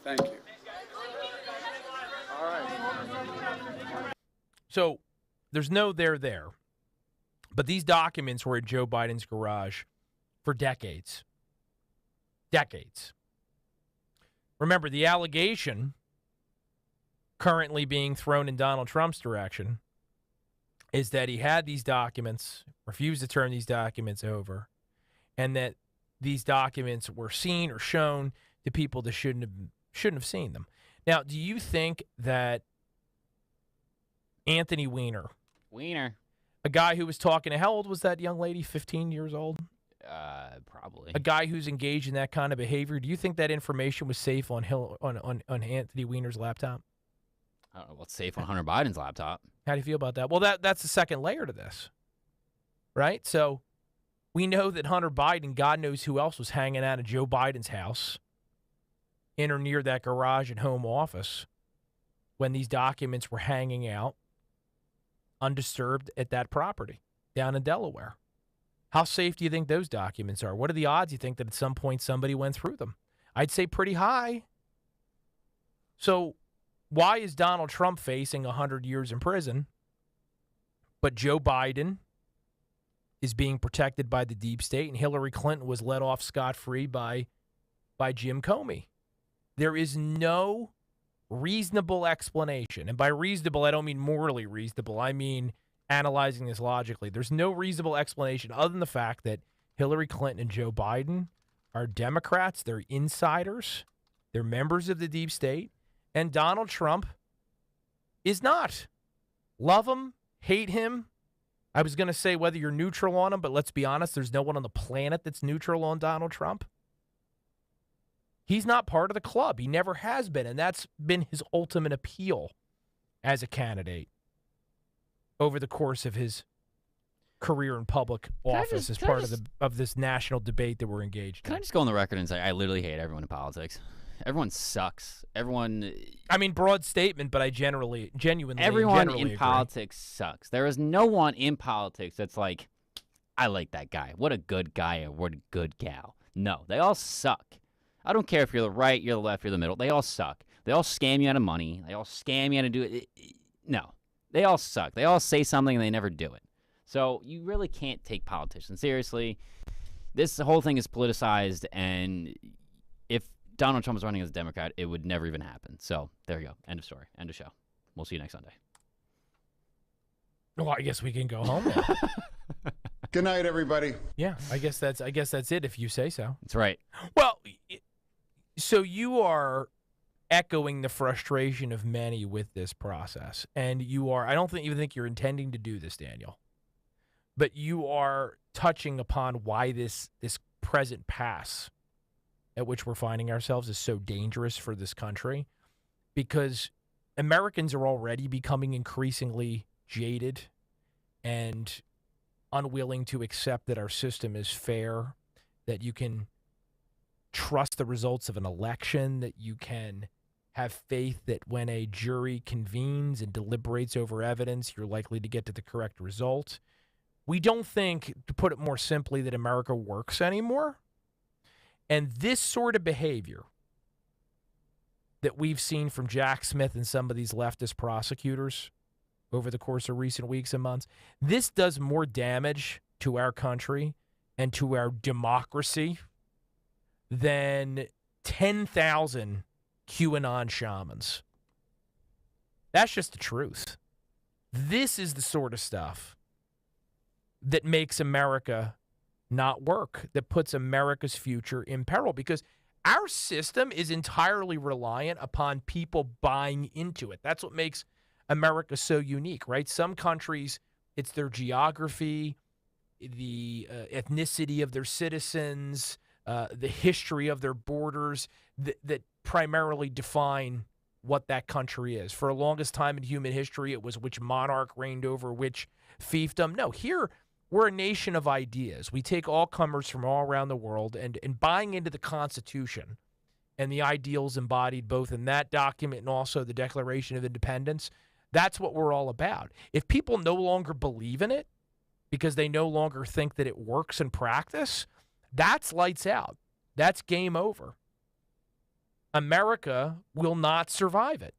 Thank you. All right. So there's no there. But these documents were in Joe Biden's garage for decades. Decades. Remember, the allegation currently being thrown in Donald Trump's direction is that he had these documents, refused to turn these documents over, and that these documents were seen or shown to people that shouldn't have seen them. Now, do you think that Anthony Weiner, a guy who was talking to, how old was that young lady? 15 years old? Probably. A guy who's engaged in that kind of behavior, do you think that information was safe on Anthony Weiner's laptop? I don't know what's safe on Hunter Biden's laptop. How do you feel about that? Well, that's the second layer to this, right? So we know that Hunter Biden, God knows who else, was hanging out at Joe Biden's house in or near that garage and home office when these documents were hanging out undisturbed at that property down in Delaware. How safe do you think those documents are? What are the odds you think that at some point somebody went through them? I'd say pretty high. So why is Donald Trump facing 100 years in prison, but Joe Biden is being protected by the deep state and Hillary Clinton was let off scot-free by Jim Comey? There is no reasonable explanation. And by reasonable, I don't mean morally reasonable. I mean analyzing this logically. There's no reasonable explanation other than the fact that Hillary Clinton and Joe Biden are Democrats. They're insiders. They're members of the deep state. And Donald Trump is not. Love him, hate him. I was going to say whether you're neutral on him, but let's be honest, there's no one on the planet that's neutral on Donald Trump. He's not part of the club. He never has been, and that's been his ultimate appeal as a candidate over the course of his career in public office as part of this national debate that we're engaged in. Can I just go on the record and say I literally hate everyone in politics? Everyone sucks. Everyone. I mean, broad statement, but I genuinely everyone in agree. politics sucks. There is no one in politics that's like, I like that guy. What a good guy or what a good gal. No, they all suck. I don't care if you're the right, you're the left, you're the middle. They all suck. They all scam you out of money. They all scam you out of do it. No, they all suck. They all say something and they never do it. So you really can't take politicians seriously. This whole thing is politicized, and if Donald Trump was running as a Democrat, it would never even happen. So there you go. End of story. End of show. We'll see you next Sunday. Well, I guess we can go home now. Good night, everybody. Yeah, I guess that's it if you say so. That's right. Well, so you are echoing the frustration of many with this process, and you are. I don't even think you're intending to do this, Daniel, but you are touching upon why this present pass at which we're finding ourselves is so dangerous for this country, because Americans are already becoming increasingly jaded and unwilling to accept that our system is fair, that you can trust the results of an election, that you can have faith that when a jury convenes and deliberates over evidence, you're likely to get to the correct result. We don't think, to put it more simply, that America works anymore. And this sort of behavior that we've seen from Jack Smith and some of these leftist prosecutors over the course of recent weeks and months, this does more damage to our country and to our democracy than 10,000 QAnon shamans. That's just the truth. This is the sort of stuff that makes America not work, that puts America's future in peril, because our system is entirely reliant upon people buying into it. That's what makes America so unique, right? Some countries, it's their geography, the ethnicity of their citizens, the history of their borders that primarily define what that country is. For the longest time in human history, it was which monarch reigned over which fiefdom. No, here we're a nation of ideas. We take all comers from all around the world, and buying into the Constitution and the ideals embodied both in that document and also the Declaration of Independence, that's what we're all about. If people no longer believe in it because they no longer think that it works in practice, that's lights out. That's game over. America will not survive it.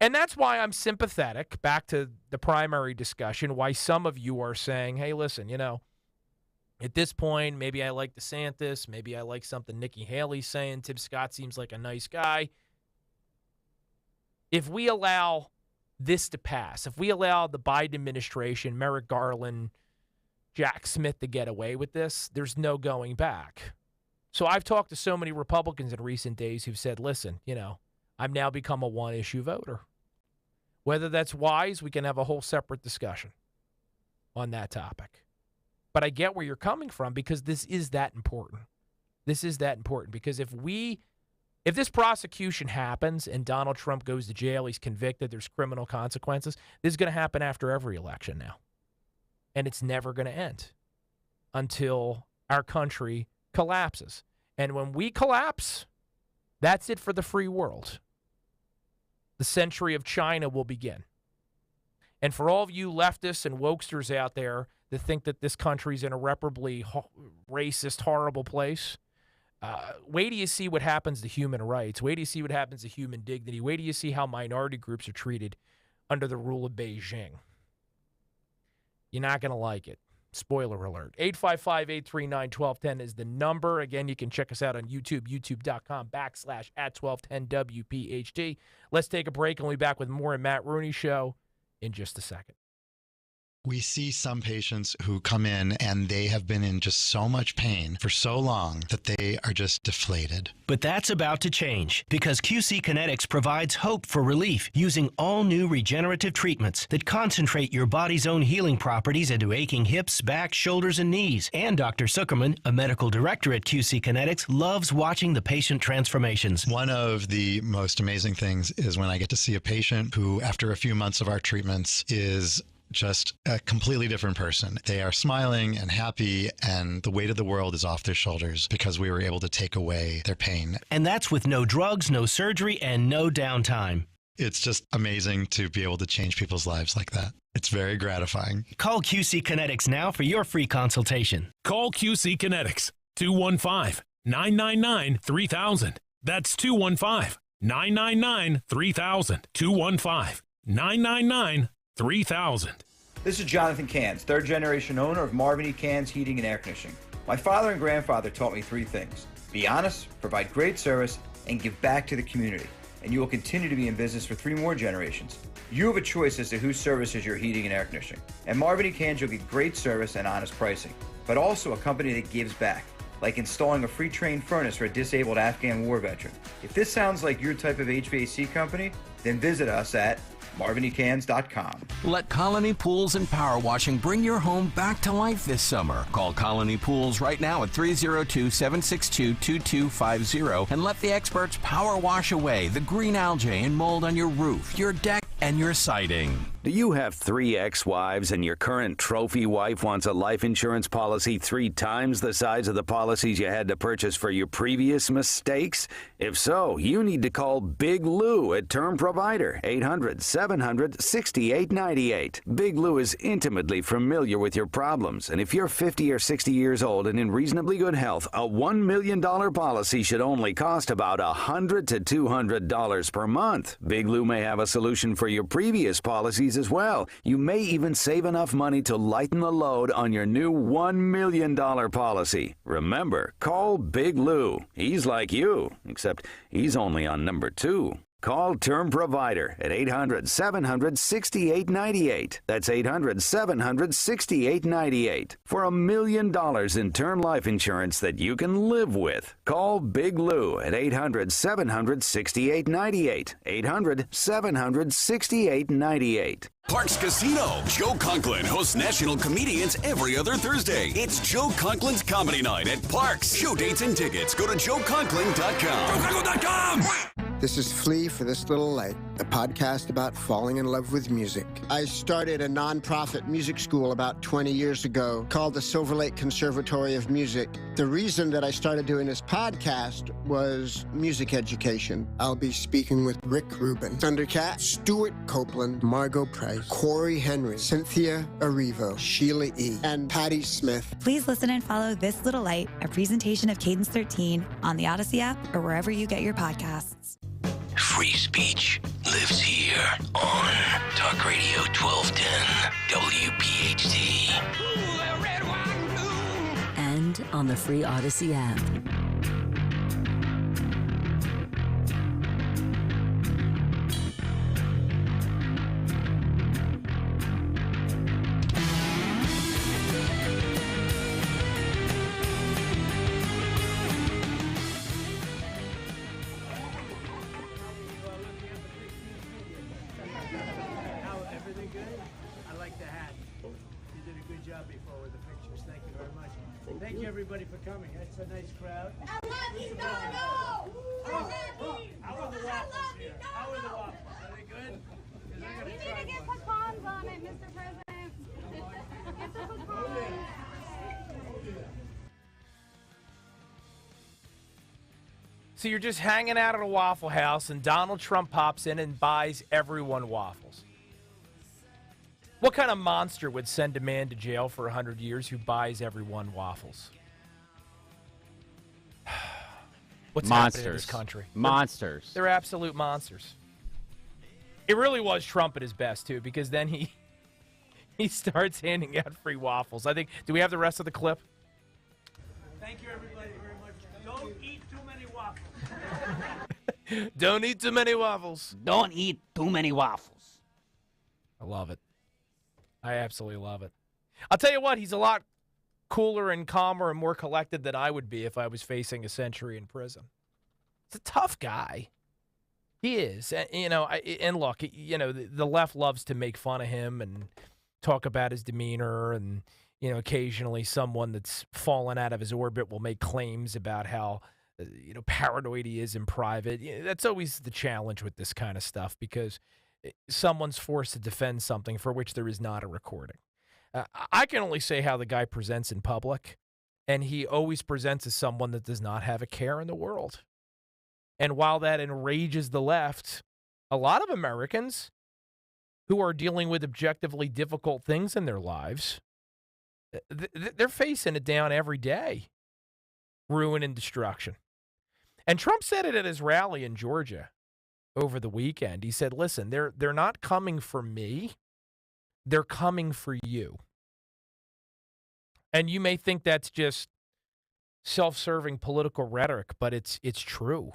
And that's why I'm sympathetic, back to the primary discussion, why some of you are saying, hey, listen, at this point, maybe I like DeSantis, maybe I like something Nikki Haley's saying, Tim Scott seems like a nice guy. If we allow this to pass, if we allow the Biden administration, Merrick Garland, Jack Smith to get away with this, there's no going back. So I've talked to so many Republicans in recent days who've said, listen, I've now become a one-issue voter. Whether that's wise, we can have a whole separate discussion on that topic. But I get where you're coming from, because this is that important. This is that important, because if we If this prosecution happens and Donald Trump goes to jail, he's convicted, there's criminal consequences, this is going to happen after every election now. And it's never going to end until our country collapses. And when we collapse, that's it for the free world. The century of China will begin. And for all of you leftists and wokesters out there that think that this country's an irreparably racist, horrible place, wait till you see what happens to human rights. Wait till you see what happens to human dignity. Wait till you see how minority groups are treated under the rule of Beijing. You're not going to like it. Spoiler alert. 855-839-1210 is the number. Again, you can check us out on YouTube, youtube.com/@1210WPHT. Let's take a break and we'll be back with more of Matt Rooney Show in just a second. We see some patients who come in and they have been in just so much pain for so long that they are just deflated. But that's about to change because QC Kinetics provides hope for relief using all new regenerative treatments that concentrate your body's own healing properties into aching hips, back, shoulders, and knees. And Dr. Zuckerman, a medical director at QC Kinetics, loves watching the patient transformations. One of the most amazing things is when I get to see a patient who, after a few months of our treatments, is just a completely different person. They are smiling and happy, and the weight of the world is off their shoulders because we were able to take away their pain. And that's with no drugs, no surgery, and no downtime. It's just amazing to be able to change people's lives like that. It's very gratifying. Call QC Kinetics now for your free consultation. Call QC Kinetics, 215-999-3000. That's 215-999-3000. 215-999-3000. This is Jonathan Cans, third-generation owner of Marvin E. Cans Heating and Air Conditioning. My father and grandfather taught me three things: be honest, provide great service, and give back to the community. And you will continue to be in business for 3 more generations. You have a choice as to who services your heating and air conditioning. At Marvin E. Cans, you'll get great service and honest pricing, but also a company that gives back, like installing a free train furnace for a disabled Afghan war veteran. If this sounds like your type of HVAC company, then visit us at MarvinECans.com. Let Colony Pools and Power Washing bring your home back to life this summer. Call Colony Pools right now at 302-762-2250 and let the experts power wash away the green algae and mold on your roof, your deck, and your siding. Do you have 3 ex-wives and your current trophy wife wants a life insurance policy 3 times the size of the policies you had to purchase for your previous mistakes? If so, you need to call Big Lou at Term Provider, 800-700-6898. Big Lou is intimately familiar with your problems, and if you're 50 or 60 years old and in reasonably good health, a $1 million policy should only cost about $100 to $200 per month. Big Lou may have a solution for your previous policies as well. You may even save enough money to lighten the load on your new $1 million policy. Remember, call Big Lou. He's like you, except he's only on number 2. Call Term Provider at 800-700-6898. That's 800-700-6898. For $1 million in term life insurance that you can live with. Call Big Lou at 800-700-6898. 800-700-6898. Parks Casino. Joe Conklin hosts national comedians every other Thursday. It's Joe Conklin's Comedy Night at Parks. Show dates and tickets. Go to joeconklin.com. JoeConklin.com! This is Flea for This Little Light, a podcast about falling in love with music. I started a nonprofit music school about 20 years ago called the Silver Lake Conservatory of Music. The reason that I started doing this podcast was music education. I'll be speaking with Rick Rubin, Thundercat, Stuart Copeland, Margot Price, Corey Henry, Cynthia Erivo, Sheila E., and Patti Smith. Please listen and follow This Little Light, a presentation of Cadence 13 on the Odyssey app or wherever you get your podcasts. Free speech lives here on Talk Radio 1210 WPHT. And on the free Odyssey app. Thank you, everybody, for coming. That's a nice crowd. I love you, So you're just hanging out at a Waffle House, and Donald Trump pops in and buys everyone waffles. What kind of monster would send a man to jail for 100 years who buys everyone waffles? What's happening in this country? Monsters. They're absolute monsters. It really was Trump at his best, too, because then he starts handing out free waffles. I think, do we have the rest of the clip? Thank you, everybody, very much. Don't eat too many waffles. Don't eat too many waffles. Don't eat too many waffles. I love it. I absolutely love it. I'll tell you what, he's a lot cooler and calmer and more collected than I would be if I was facing a century in prison. He's a tough guy. He is. And look, the left loves to make fun of him and talk about his demeanor, and occasionally someone that's fallen out of his orbit will make claims about how paranoid he is in private. That's always the challenge with this kind of stuff, because someone's forced to defend something for which there is not a recording. I can only say how the guy presents in public, and he always presents as someone that does not have a care in the world. And while that enrages the left, a lot of Americans who are dealing with objectively difficult things in their lives, they're facing it down every day. Ruin and destruction. And Trump said it at his rally in Georgia over the weekend. He said, listen, they're not coming for me. They're coming for you. And you may think that's just self-serving political rhetoric, but it's true.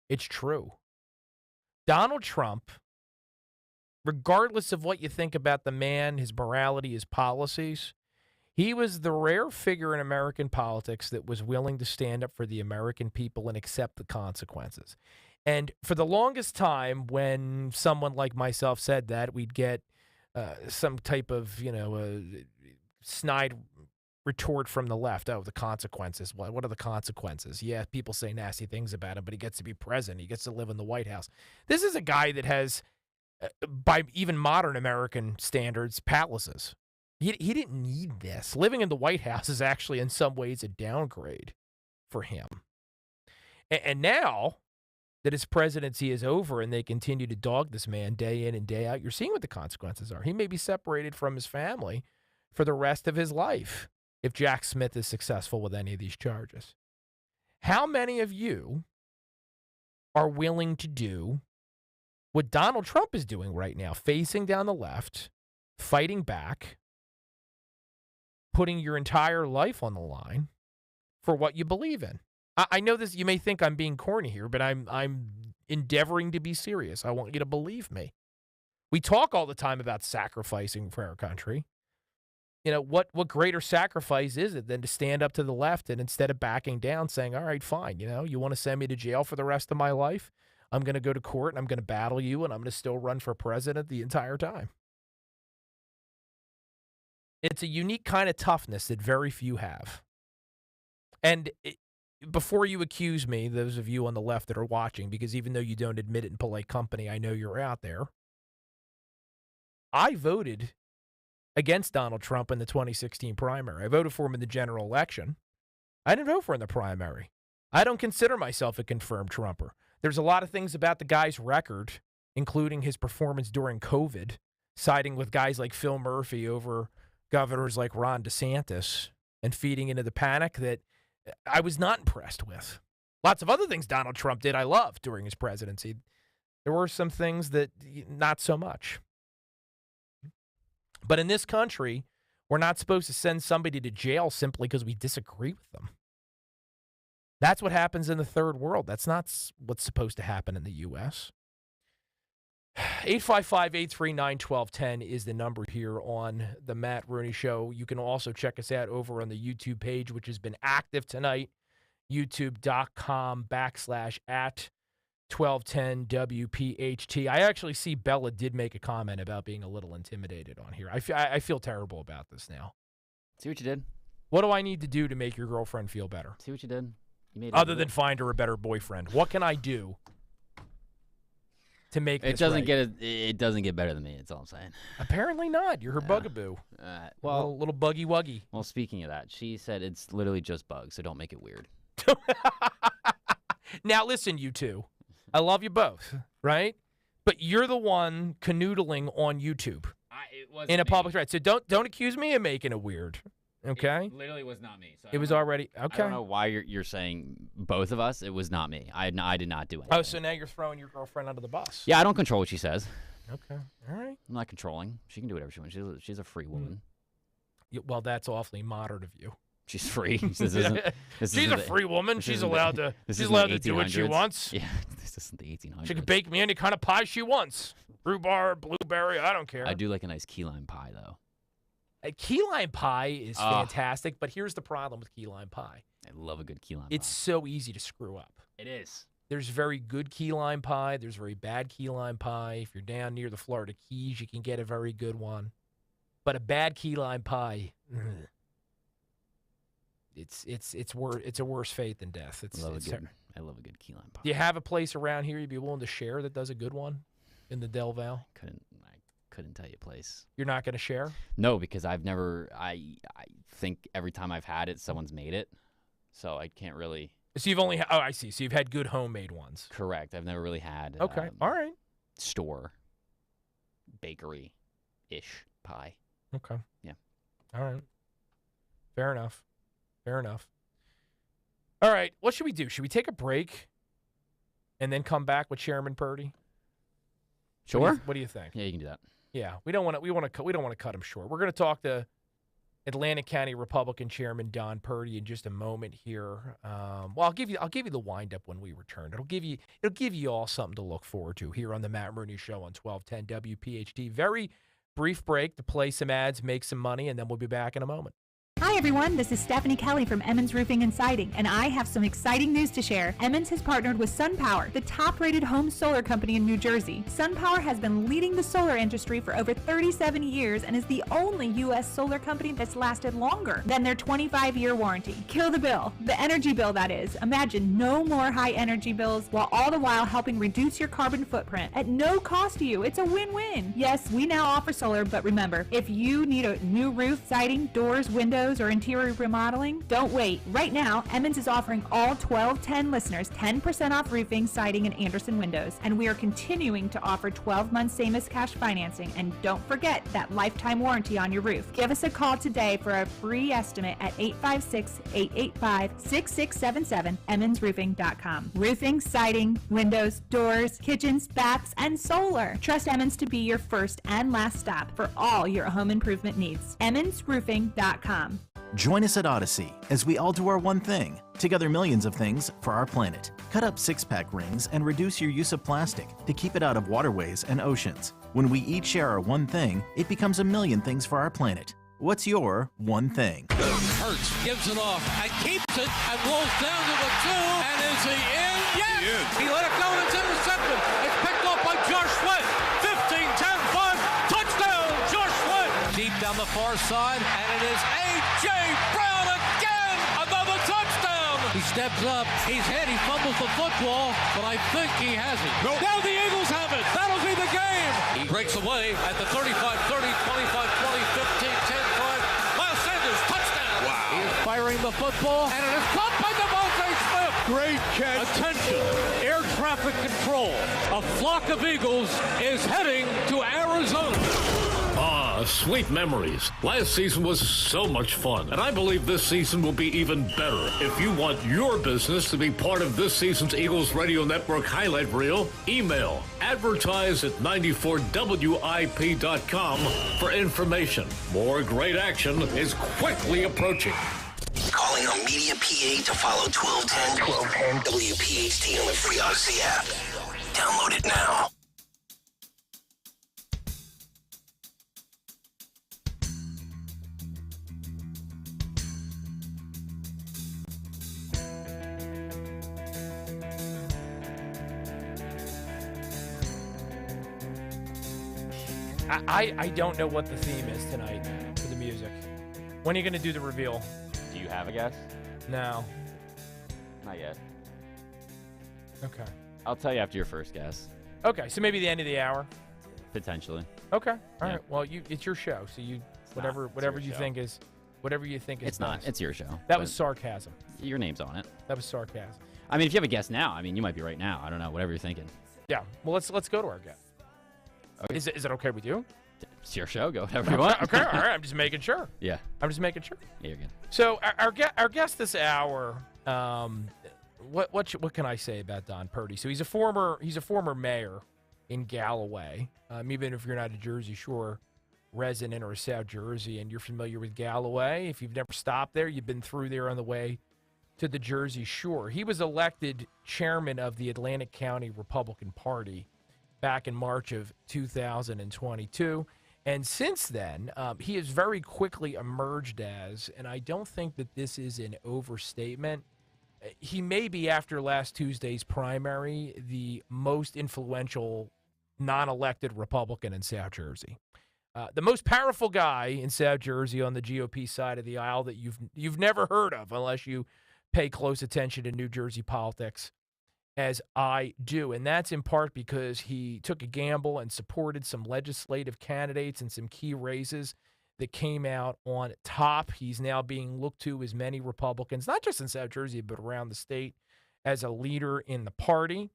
It's true. Donald Trump, regardless of what you think about the man, his morality, his policies, he was the rare figure in American politics that was willing to stand up for the American people and accept the consequences. And for the longest time, when someone like myself said that, we'd get some type of, snide retort from the left. Oh, the consequences. What are the consequences? Yeah, people say nasty things about him, but he gets to be president. He gets to live in the White House. This is a guy that has, by even modern American standards, palaces. He didn't need this. Living in the White House is actually in some ways a downgrade for him. And now that his presidency is over and they continue to dog this man day in and day out, you're seeing what the consequences are. He may be separated from his family for the rest of his life if Jack Smith is successful with any of these charges. How many of you are willing to do what Donald Trump is doing right now, facing down the left, fighting back, putting your entire life on the line for what you believe in? I know this, you may think I'm being corny here, but I'm endeavoring to be serious. I want you to believe me. We talk all the time about sacrificing for our country. What greater sacrifice is it than to stand up to the left and instead of backing down, saying, all right, fine, you want to send me to jail for the rest of my life? I'm going to go to court and I'm going to battle you and I'm going to still run for president the entire time. It's a unique kind of toughness that very few have. And before you accuse me, those of you on the left that are watching, because even though you don't admit it in polite company, I know you're out there. I voted against Donald Trump in the 2016 primary. I voted for him in the general election. I didn't vote for him in the primary. I don't consider myself a confirmed Trumper. There's a lot of things about the guy's record, including his performance during COVID, siding with guys like Phil Murphy over governors like Ron DeSantis and feeding into the panic, that I was not impressed with. Lots of other things Donald Trump did I loved during his presidency. There were some things that not so much. But in this country, we're not supposed to send somebody to jail simply because we disagree with them. That's what happens in the third world. That's not what's supposed to happen in the U.S. 855-839-1210 is the number here on the Matt Rooney Show. You can also check us out over on the YouTube page, which has been active tonight, youtube.com/@1210WPHT. I actually see Bella did make a comment about being a little intimidated on here. I feel terrible about this now. See what you did? What do I need to do to make your girlfriend feel better? See what you did? Other than find her a better boyfriend. What can I do to make this right? It doesn't get better than me, that's all I'm saying. Apparently not. You're her bugaboo. Little buggy wuggy. Well, speaking of that, she said it's literally just bugs, so don't make it weird. Now, listen, you two. I love you both, right? But you're the one canoodling on YouTube in a public thread. So don't accuse me of making it weird, okay? It literally was not me. So it was already okay. I don't know why you're saying both of us. It was not me. I did not do it. Oh, so now you're throwing your girlfriend under the bus. Yeah, I don't control what she says. Okay, all right. I'm not controlling. She can do whatever she wants. She's a free woman. Yeah, well, that's awfully modern of you. She's free. She's a free woman. She's allowed to do what she wants. Yeah, this isn't the 1800s. She can bake me any kind of pie she wants. Rhubarb, blueberry, I don't care. I do like a nice key lime pie, though. A key lime pie is fantastic, but here's the problem with key lime pie. I love a good key lime pie. It's so easy to screw up. It is. There's very good key lime pie. There's very bad key lime pie. If you're down near the Florida Keys, you can get a very good one. But a bad key lime pie, it's a worse fate than death. I love a good key lime pie. Do you have a place around here you'd be willing to share that does a good one in the Del Val? I couldn't tell you a place. You're not going to share? No, because I've never. I think every time I've had it, someone's made it, so I can't really. So you've only. I see. So you've had good homemade ones. Correct. I've never really had. Okay. All right. Store. Bakery-ish pie. Okay. Yeah. All right. Fair enough. All right. What should we do? Should we take a break and then come back with Chairman Purdy? Sure. What do you think? Yeah, you can do that. Yeah, we don't want to cut him short. We're going to talk to Atlantic County Republican Chairman Don Purdy in just a moment here. Well, I'll give you the wind up when we return. It'll give you all something to look forward to here on the Matt Rooney Show on 1210 WPHT. Very brief break to play some ads, make some money, and then we'll be back in a moment. Hi everyone, this is Stephanie Kelly from Emmons Roofing and Siding, and I have some exciting news to share. Emmons has partnered with SunPower, the top-rated home solar company in New Jersey. SunPower has been leading the solar industry for over 37 years and is the only U.S. solar company that's lasted longer than their 25-year warranty. Kill the bill. The energy bill, that is. Imagine no more high energy bills, while all the while helping reduce your carbon footprint at no cost to you. It's a win-win. Yes, we now offer solar, but remember, if you need a new roof, siding, doors, windows, or interior remodeling, don't wait. Right now, Emmons is offering all 1210 listeners 10% off roofing, siding, and Anderson windows. And we are continuing to offer 12-month same-as cash financing. And don't forget that lifetime warranty on your roof. Give us a call today for a free estimate at 856-885-6677, emmonsroofing.com. Roofing, siding, windows, doors, kitchens, baths, and solar. Trust Emmons to be your first and last stop for all your home improvement needs. emmonsroofing.com. Join us at Odyssey as we all do our one thing, together millions of things for our planet. Cut up six-pack rings and reduce your use of plastic to keep it out of waterways and oceans. When we each share our one thing, it becomes a million things for our planet. What's your one thing? Hurts, gives it off, and keeps it, and rolls down to the 2, and is he in? Yes! He let it go, and it's intercepted. It's picked off by Josh Sweat. 15, 10, 5, touchdown, Josh Sweat! Deep down the far side, and it is A.J. Brown again! Another touchdown! He steps up, he's hit, he fumbles the football, but I think he has it. Nope. Now the Eagles have it! That'll be the game! He breaks away at the 35, 30, 25, 20, 15, 10, 5. Miles Sanders, touchdown! Wow. He is firing the football, and it is caught by Devontae Smith! Great catch! Attention, air traffic control. A flock of Eagles is heading to Arizona. Sweet memories. Last season was so much fun, and I believe this season will be even better. If you want your business to be part of this season's Eagles Radio Network highlight reel, email advertise@94wip.com for information. More great action is quickly approaching. Calling on Media PA to follow 1210 WPHT on the free Odyssey app. Download it now. I don't know what the theme is tonight for the music. When are you going to do the reveal? Do you have a guess? No. Not yet. Okay. I'll tell you after your first guess. Okay, so maybe the end of the hour? Potentially. Okay. All right. Well, it's your show, so you whatever you think is It's nice. not. It's your show. That was sarcasm. Your name's on it. That was sarcasm. I mean, if you have a guest now, I mean, you might be right now. I don't know, whatever you're thinking. Yeah. Well, let's go to our guest. Okay. Is it okay with you? It's your show. Go whatever you want. Okay. All right. I'm just making sure. Yeah. I'm just making sure. Yeah, you're good. So our guest this hour, what can I say about Don Purdy? So he's a former mayor in Galloway. Even if you're not a Jersey Shore resident or a South Jersey and you're familiar with Galloway, if you've never stopped there, you've been through there on the way to the Jersey Shore. He was elected chairman of the Atlantic County Republican Party back in March of 2022. And since then, he has very quickly emerged as, and I don't think that this is an overstatement, he may be, after last Tuesday's primary, the most influential non-elected Republican in South Jersey. The most powerful guy in South Jersey on the GOP side of the aisle that you've never heard of unless you pay close attention to New Jersey politics, as I do. And that's in part because he took a gamble and supported some legislative candidates and some key races that came out on top. He's now being looked to as many Republicans, not just in South Jersey, but around the state, as a leader in the party.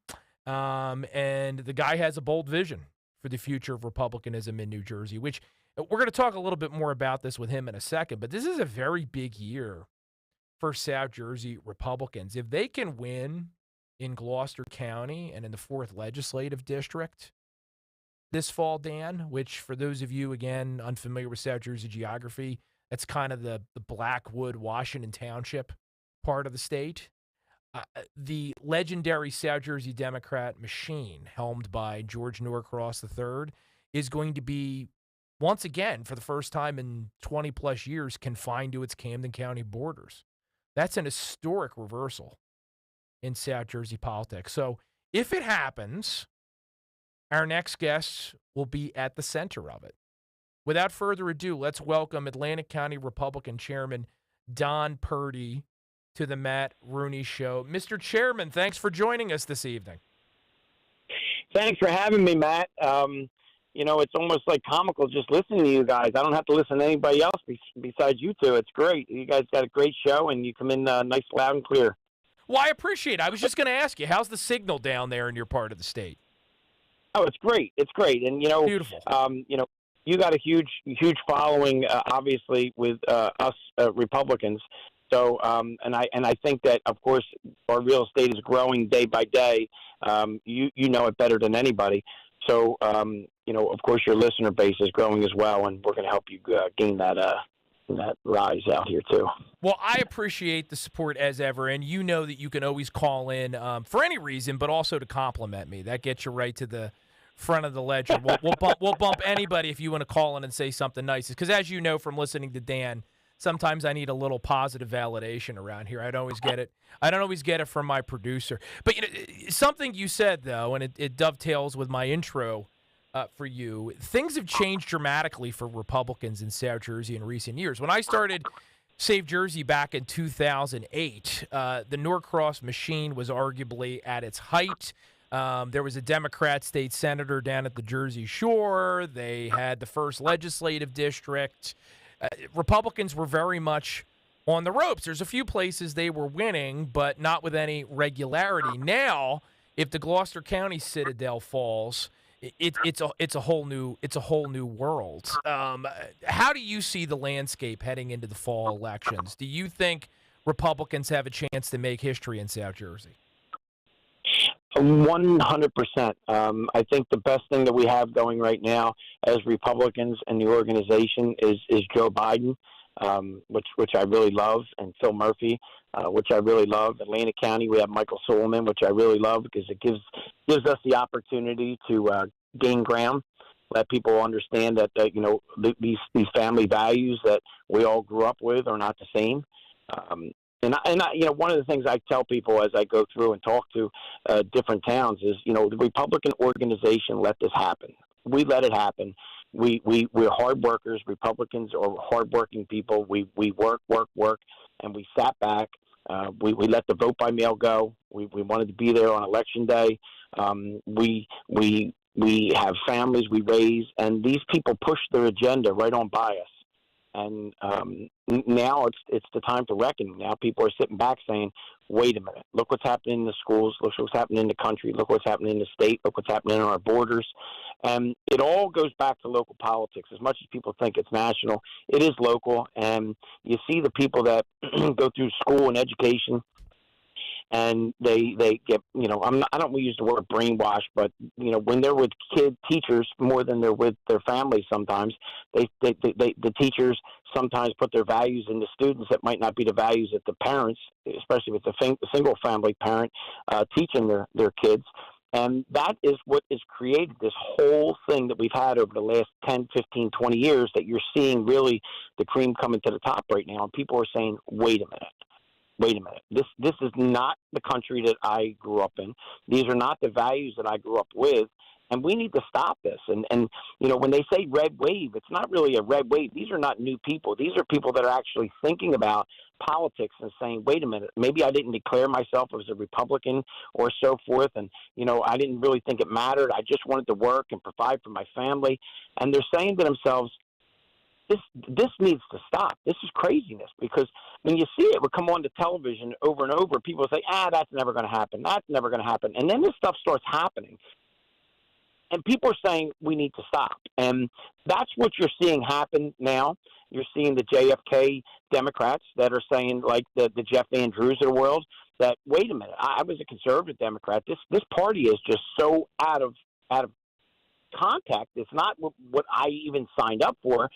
And the guy has a bold vision for the future of Republicanism in New Jersey, which we're going to talk a little bit more about this with him in a second. But this is a very big year for South Jersey Republicans. If they can win in Gloucester County and in the 4th Legislative District this fall, Dan, which for those of you, again, unfamiliar with South Jersey geography, that's kind of the Blackwood, Washington Township part of the state. The legendary South Jersey Democrat machine, helmed by George Norcross III, is going to be, once again, for the first time in 20-plus years, confined to its Camden County borders. That's an historic reversal in South Jersey politics. So if it happens, our next guest will be at the center of it. Without further ado, let's welcome Atlantic County Republican Chairman Don Purdy to the Matt Rooney Show. Mr. Chairman, thanks for joining us this evening. Thanks for having me, Matt. It's almost like comical just listening to you guys. I don't have to listen to anybody else besides you two. It's great. You guys got a great show, and you come in nice, loud, and clear. Well, I appreciate it. I was just going to ask you, how's the signal down there in your part of the state? Oh, it's great. It's great. And, beautiful. You got a huge following, obviously, with us Republicans. So, and I think that, of course, our real estate is growing day by day. You know it better than anybody. So, of course, your listener base is growing as well, and we're going to help you gain that rise out here, too. Well, I appreciate the support as ever, and you know that you can always call in for any reason, but also to compliment me. That gets you right to the front of the ledger. We'll bump anybody if you want to call in and say something nice. Because as you know from listening to Dan, sometimes I need a little positive validation around here. I don't always get it from my producer. But something you said, though, and it dovetails with my intro for you. Things have changed dramatically for Republicans in South Jersey in recent years. When I started Save Jersey back in 2008, the Norcross machine was arguably at its height. There was a Democrat state senator down at the Jersey Shore. They had the 1st Legislative District. Republicans were very much on the ropes. There's a few places they were winning, but not with any regularity. Now, if the Gloucester County Citadel falls, it's a whole new world. How do you see the landscape heading into the fall elections? Do you think Republicans have a chance to make history in South Jersey? 100%. I think the best thing that we have going right now as Republicans and the organization is Joe Biden, which I really love, and Phil Murphy, which I really love. Atlantic County, we have Michael Solomon, which I really love because it gives us the opportunity to gain ground, let people understand that these family values that we all grew up with are not the same. And one of the things I tell people as I go through and talk to different towns is, the Republican organization let this happen. We let it happen. We're hard workers. Republicans are hardworking people. We work, and we sat back. We let the vote by mail go. We wanted to be there on election day. We have families we raise, and these people push their agenda right on by us. And now it's the time to reckon. Now people are sitting back saying, wait a minute, look what's happening in the schools, look what's happening in the country, look what's happening in the state, look what's happening on our borders. And it all goes back to local politics. As much as people think it's national, it is local. And you see the people that go through school and education, and they get, I don't want to use the word brainwash, but when they're with teachers more than they're with their families, sometimes the teachers sometimes put their values in the students that might not be the values that the parents, especially with the single family parent, teaching their kids. And that is what has created this whole thing that we've had over the last 10, 15, 20 years, that you're seeing really the cream coming to the top right now. And people are saying, wait a minute, this is not the country that I grew up in. These are not the values that I grew up with, and we need to stop this. And when they say red wave, it's not really a red wave. These are not new people. These are people that are actually thinking about politics and saying, wait a minute, maybe I didn't declare myself as a Republican or so forth, and I didn't really think it mattered. I just wanted to work and provide for my family. And they're saying to themselves, this needs to stop. This is craziness, because when you see it would come on to television over and over, people say, that's never going to happen. That's never going to happen. And then this stuff starts happening. And people are saying we need to stop. And that's what you're seeing happen now. You're seeing the JFK Democrats that are saying, like the Jeff Van Drews of the world, that, wait a minute, I was a conservative Democrat. This party is just so out of contact. It's not what I even signed up for.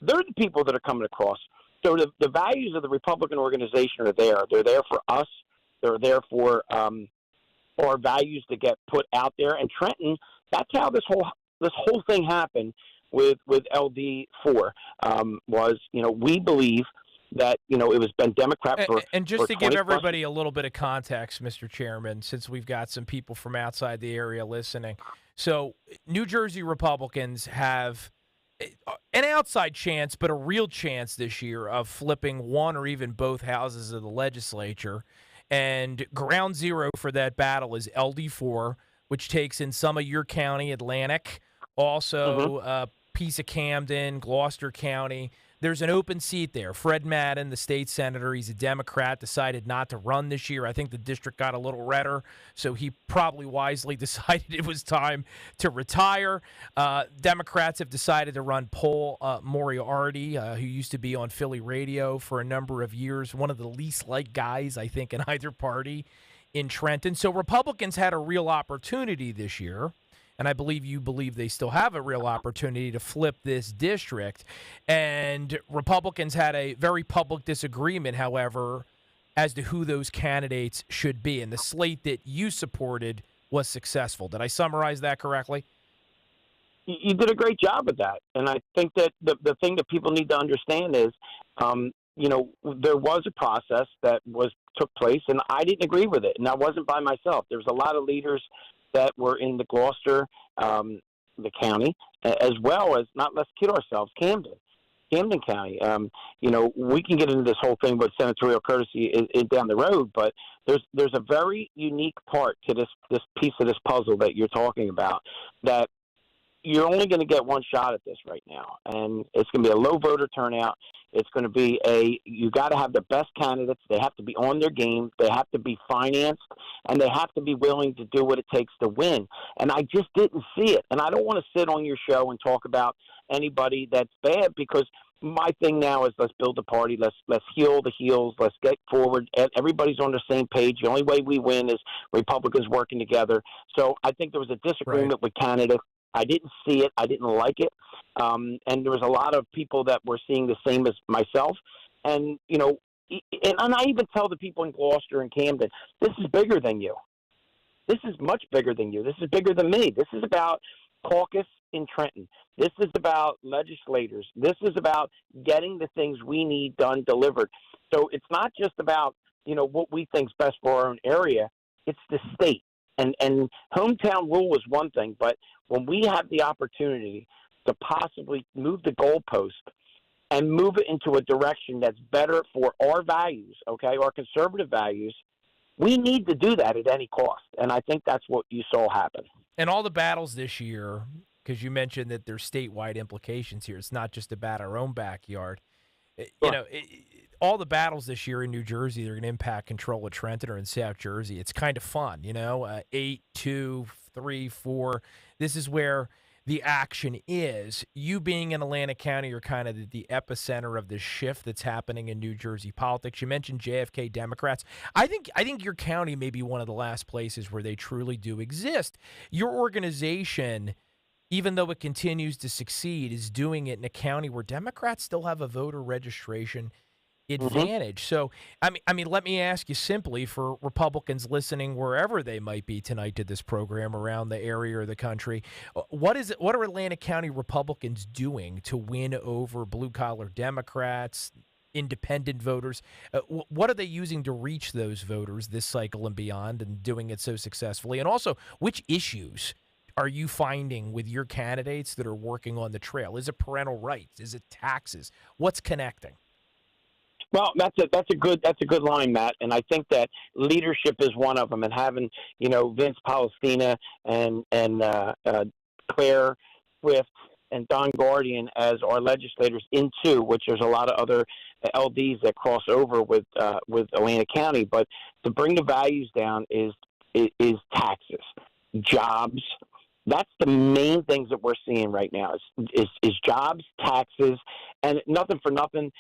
They're the people that are coming across. So the values of the Republican organization are there. They're there for us. They're there for our values to get put out there. And Trenton, that's how this whole thing happened with LD4. Was we believe that it was been Democrat for and just for to give 20+ everybody a little bit of context, Mr. Chairman, since we've got some people from outside the area listening. So New Jersey Republicans have an outside chance, but a real chance this year of flipping one or even both houses of the legislature. And ground zero for that battle is LD4, which takes in some of your county, Atlantic, also a piece of Camden, Gloucester County. There's an open seat there. Fred Madden, the state senator, he's a Democrat, decided not to run this year. I think the district got a little redder, so he probably wisely decided it was time to retire. Democrats have decided to run Paul Moriarty, who used to be on Philly radio for a number of years, one of the least liked guys, I think, in either party in Trenton. So Republicans had a real opportunity this year, and I believe you believe they still have a real opportunity to flip this district. And Republicans had a very public disagreement, however, as to who those candidates should be. And the slate that you supported was successful. Did I summarize that correctly? You did a great job with that. And I think that the thing that people need to understand is, there was a process that took place, and I didn't agree with it. And I wasn't by myself. There was a lot of leaders that were in the Gloucester, the county, as well as, let's kid ourselves, Camden County. We can get into this whole thing with senatorial courtesy is down the road, but there's a very unique part to this piece of this puzzle that you're talking about, that you're only going to get one shot at this right now, and it's going to be a low voter turnout. It's going to be you got to have the best candidates. They have to be on their game. They have to be financed, and they have to be willing to do what it takes to win. And I just didn't see it. And I don't want to sit on your show and talk about anybody that's bad, because my thing now is let's build a party. Let's heal the heels. Let's get forward. Everybody's on the same page. The only way we win is Republicans working together. So I think there was a disagreement with candidates. I didn't see it. I didn't like it. And there was a lot of people that were seeing the same as myself. And, and I even tell the people in Gloucester and Camden, this is bigger than you. This is much bigger than you. This is bigger than me. This is about caucus in Trenton. This is about legislators. This is about getting the things we need done, delivered. So it's not just about, what we think is best for our own area. It's the state. And hometown rule is one thing, but when we have the opportunity to possibly move the goalpost and move it into a direction that's better for our values, okay, our conservative values, we need to do that at any cost. And I think that's what you saw happen. And all the battles this year, because you mentioned that there's statewide implications here. It's not just about our own backyard. Sure. You know, all the battles this year in New Jersey, they're going to impact control of Trenton or in South Jersey. It's kind of fun, 8, 2, 3, 4. This is where the action is. You being in Atlantic County, you're kind of the epicenter of this shift that's happening in New Jersey politics. You mentioned JFK Democrats. I think your county may be one of the last places where they truly do exist. Your organization, even though it continues to succeed, is doing it in a county where Democrats still have a voter registration advantage. So, I mean, let me ask you simply, for Republicans listening wherever they might be tonight to this program around the area or the country, what are Atlantic County Republicans doing to win over blue-collar Democrats, independent voters? What are they using to reach those voters this cycle and beyond, and doing it so successfully? And also, which issues are you finding with your candidates that are working on the trail? Is it parental rights? Is it taxes? What's connecting? Well, that's a good line, Matt. And I think that leadership is one of them. And having Vince Palestina and Claire Swift and Don Guardian as our legislators into, which there's a lot of other LDs that cross over with Atlantic County. But to bring the values down is taxes, jobs. That's the main things that we're seeing right now is jobs, taxes, and nothing for nothing.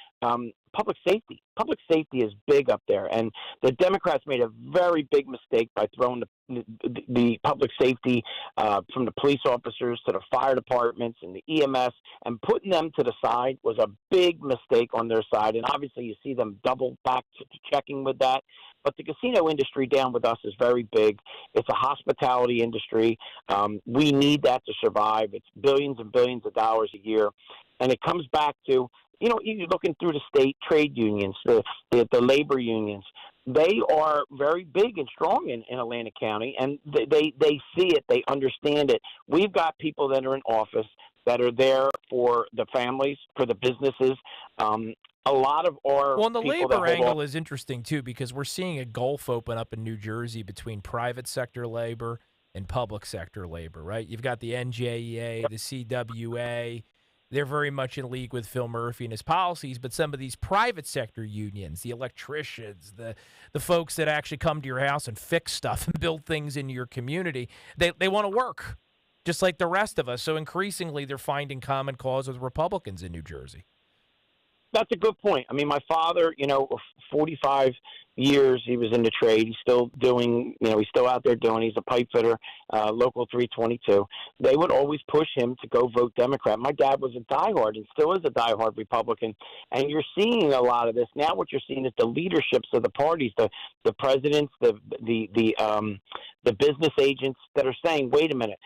Public safety. Public safety is big up there, and the Democrats made a very big mistake by throwing the public safety from the police officers to the fire departments and the EMS, and putting them to the side was a big mistake on their side. And obviously, you see them double back checking with that. But the casino industry down with us is very big. It's a hospitality industry. We need that to survive. It's billions and billions of dollars a year, and it comes back to, you're looking through the state trade unions, the labor unions. They are very big and strong in Atlantic County, and they see it. They understand it. We've got people that are in office that are there for the families, for the businesses. A lot of our the labor angle is interesting, too, because we're seeing a gulf open up in New Jersey between private sector labor and public sector labor, right? You've got the NJEA, the CWA. They're very much in league with Phil Murphy and his policies, but some of these private sector unions, the electricians, the folks that actually come to your house and fix stuff and build things in your community, they want to work just like the rest of us. So increasingly, they're finding common cause with Republicans in New Jersey. That's a good point. I mean, my father, 45 years he was in the trade. He's still doing, he's still out there doing. He's a pipe fitter, local 322. They would always push him to go vote Democrat. My dad was a diehard and still is a diehard Republican. And you're seeing a lot of this now. What you're seeing is the leaderships of the parties, the presidents, the business agents that are saying, wait a minute.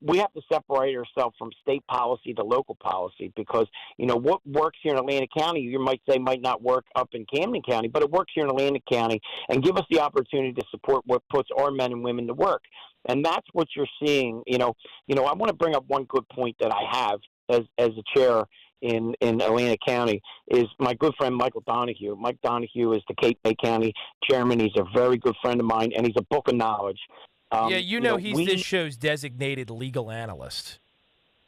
We have to separate ourselves from state policy to local policy because, what works here in Atlantic County, you might say might not work up in Camden County, but it works here in Atlantic County, and give us the opportunity to support what puts our men and women to work. And that's what you're seeing. I want to bring up one good point that I have as a chair in Atlantic County is my good friend Michael Donahue. Mike Donahue is the Cape May County chairman. He's a very good friend of mine, and he's a book of knowledge. He's this show's designated legal analyst.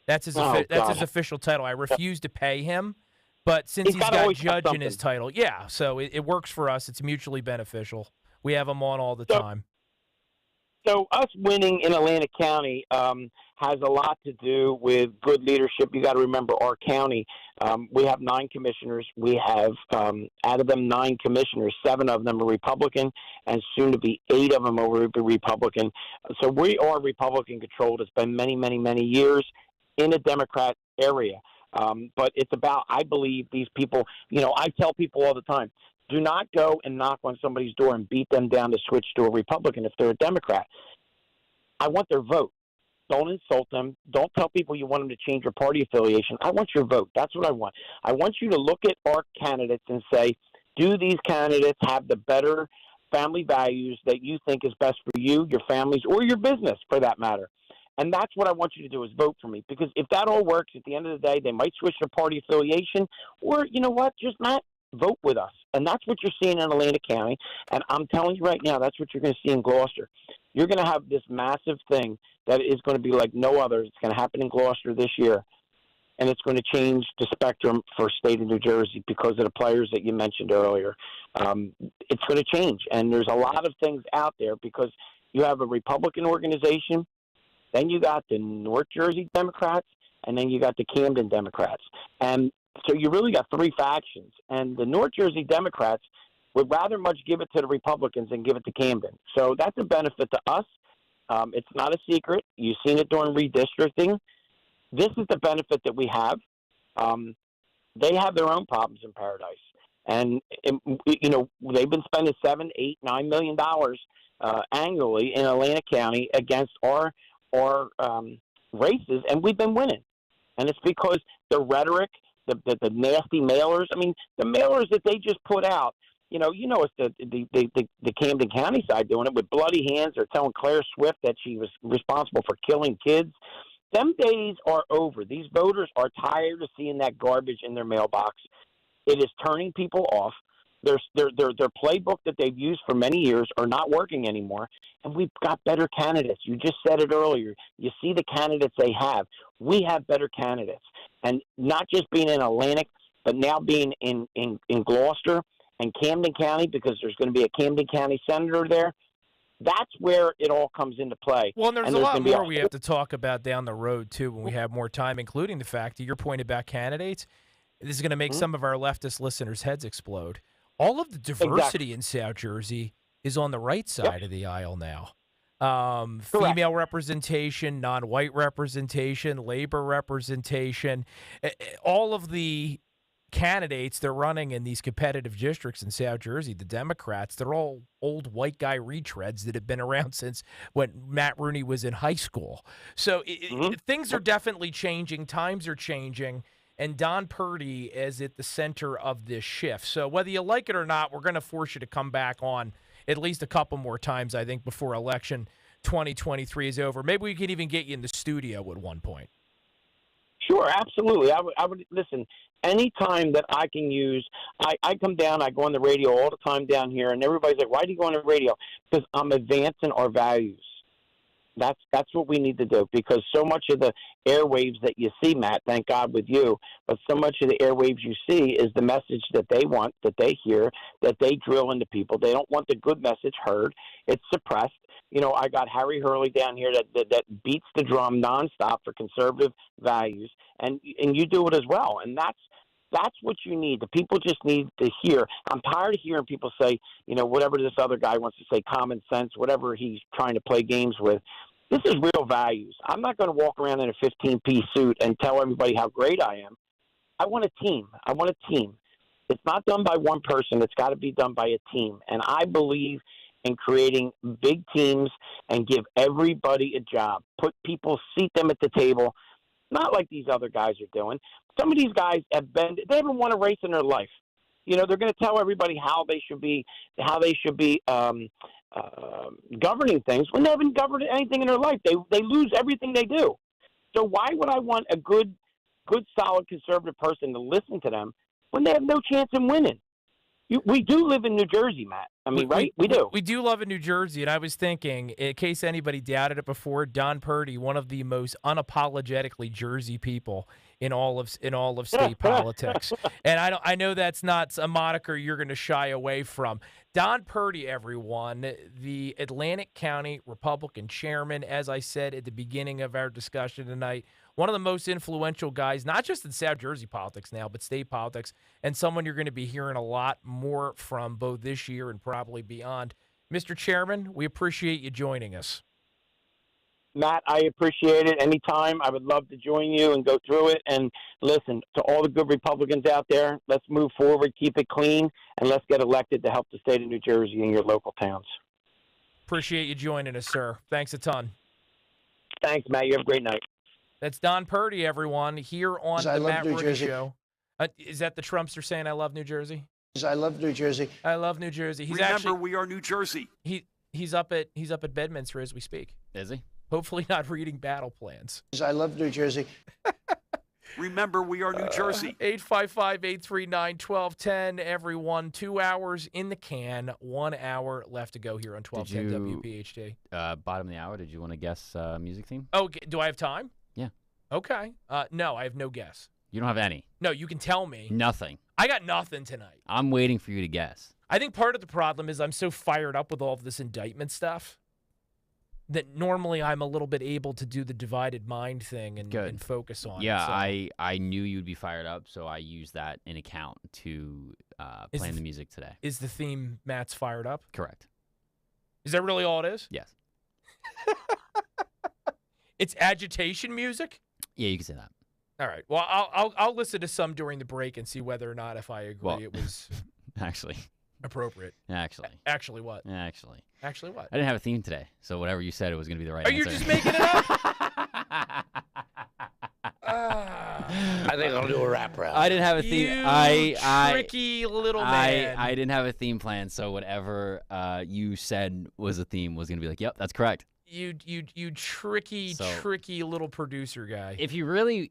That's his official title. I refuse to pay him, but since he's got judge in his title, so it works for us. It's mutually beneficial. We have him on all the time. So us winning in Atlantic County has a lot to do with good leadership. You got to remember our county. We have 9 commissioners. We have, out of them 9 commissioners, 7 of them are Republican, and soon to be 8 of them are Republican. So we are Republican controlled. It's been many, many, many years in a Democrat area. But it's about, I believe, these people. I tell people all the time, do not go and knock on somebody's door and beat them down to switch to a Republican if they're a Democrat. I want their vote. Don't insult them. Don't tell people you want them to change your party affiliation. I want your vote. That's what I want. I want you to look at our candidates and say, do these candidates have the better family values that you think is best for you, your families, or your business for that matter? And that's what I want you to do is vote for me. Because if that all works, at the end of the day, they might switch their party affiliation. Or, you know what, just not vote with us. And that's what you're seeing in Atlantic County. And I'm telling you right now, that's what you're going to see in Gloucester. You're going to have this massive thing that is going to be like no other. It's going to happen in Gloucester this year. And it's going to change the spectrum for state of New Jersey because of the players that you mentioned earlier. It's going to change. And there's a lot of things out there because you have a Republican organization, then you got the North Jersey Democrats, and then you got the Camden Democrats. And so you really got three factions. And the North Jersey Democrats would rather much give it to the Republicans than give it to Camden. So that's a benefit to us. It's not a secret. You've seen it during redistricting. This is the benefit that we have. They have their own problems in Paradise. And, they've been spending $7, $8, $9 million annually in Atlantic County against our races, and we've been winning. And it's because the rhetoric, the nasty mailers. I mean, the mailers that they just put out. It's the Camden County side doing it with bloody hands. They're telling Claire Swift that she was responsible for killing kids. Them days are over. These voters are tired of seeing that garbage in their mailbox. It is turning people off. Their playbook that they've used for many years are not working anymore, and we've got better candidates. You just said it earlier. You see the candidates they have. We have better candidates, and not just being in Atlantic, but now being in Gloucester and Camden County, because there's going to be a Camden County senator there. That's where it all comes into play. Well, and there's a lot more we have to talk about down the road, too, when we have more time, including the fact that your point about candidates, this is going to make some of our leftist listeners' heads explode. All of the diversity in South Jersey is on the right side of the aisle now. Female representation, non-white representation, labor representation, all of the candidates they're running in these competitive districts in South Jersey, the Democrats, they're all old white guy retreads that have been around since when Matt Rooney was in high school. So things are definitely changing. Times are changing. And Don Purdy is at the center of this shift. So whether you like it or not, we're going to force you to come back on at least a couple more times, I think, before election 2023 is over. Maybe we could even get you in the studio at one point. Sure, absolutely. I would listen. Any time that I can use, I come down, I go on the radio all the time down here, and everybody's like, why do you go on the radio? Because I'm advancing our values. That's what we need to do, because so much of the airwaves that you see, Matt, thank God with you, but so much of the airwaves you see is the message that they want, that they hear, that they drill into people. They don't want the good message heard. It's suppressed. I got Harry Hurley down here that beats the drum nonstop for conservative values, and you do it as well. And that's what you need. The people just need to hear. I'm tired of hearing people say, whatever this other guy wants to say, common sense, whatever he's trying to play games with. This is real values. I'm not going to walk around in a 15-piece suit and tell everybody how great I am. I want a team. It's not done by one person. It's got to be done by a team. And I believe in creating big teams and give everybody a job. Seat them at the table, not like these other guys are doing. Some of these guys they haven't won a race in their life. They're going to tell everybody how they should be governing things when they haven't governed anything in their life. They lose everything they do. So why would I want a good, solid conservative person to listen to them when they have no chance in winning? We do live in New Jersey, Matt. I mean, right? We do. We do live in New Jersey, and I was thinking, in case anybody doubted it before, Don Purdy, one of the most unapologetically Jersey people in all of state politics. And I know that's not a moniker you're going to shy away from. Don Purdy, everyone, the Atlantic County Republican chairman, as I said at the beginning of our discussion tonight, one of the most influential guys, not just in South Jersey politics now, but state politics, and someone you're going to be hearing a lot more from both this year and probably beyond. Mr. Chairman, we appreciate you joining us. Matt, I appreciate it. Anytime, I would love to join you and go through it. And listen, to all the good Republicans out there, let's move forward, keep it clean, and let's get elected to help the state of New Jersey and your local towns. Appreciate you joining us, sir. Thanks a ton. Thanks, Matt. You have a great night. That's Don Purdy, everyone, here on the Matt Rooney Show. Is that the Trumpster saying, I love New Jersey? I love New Jersey. I love New Jersey. We are New Jersey. He's up at Bedminster as we speak. Is he? Hopefully not reading battle plans. I love New Jersey. Remember, we are New Jersey. 855-839-1210, everyone. 2 hours in the can, 1 hour left to go here on 1210 WPHT. Bottom of the hour, did you want to guess music theme? Oh, do I have time? Yeah. Okay. No, I have no guess. You don't have any? No, you can tell me. Nothing. I got nothing tonight. I'm waiting for you to guess. I think part of the problem is I'm so fired up with all of this indictment stuff that normally I'm a little bit able to do the divided mind thing and focus on it. Yeah, So. I knew you'd be fired up, so I used that in account to plan the music today. Is the theme Matt's fired up? Correct. Is that really all it is? Yes. It's agitation music? Yeah, you can say that. All right. Well, I'll listen to some during the break and see whether or not if I agree it was actually appropriate. Actually what? Actually what? I didn't have a theme today, so whatever you said, it was going to be the right answer. Are you just making it up? I think I'll do a wrap around. I didn't have a theme. You tricky little man. I didn't have a theme plan, so whatever you said was a theme was going to be like, yep, that's correct. You tricky little producer guy. If you really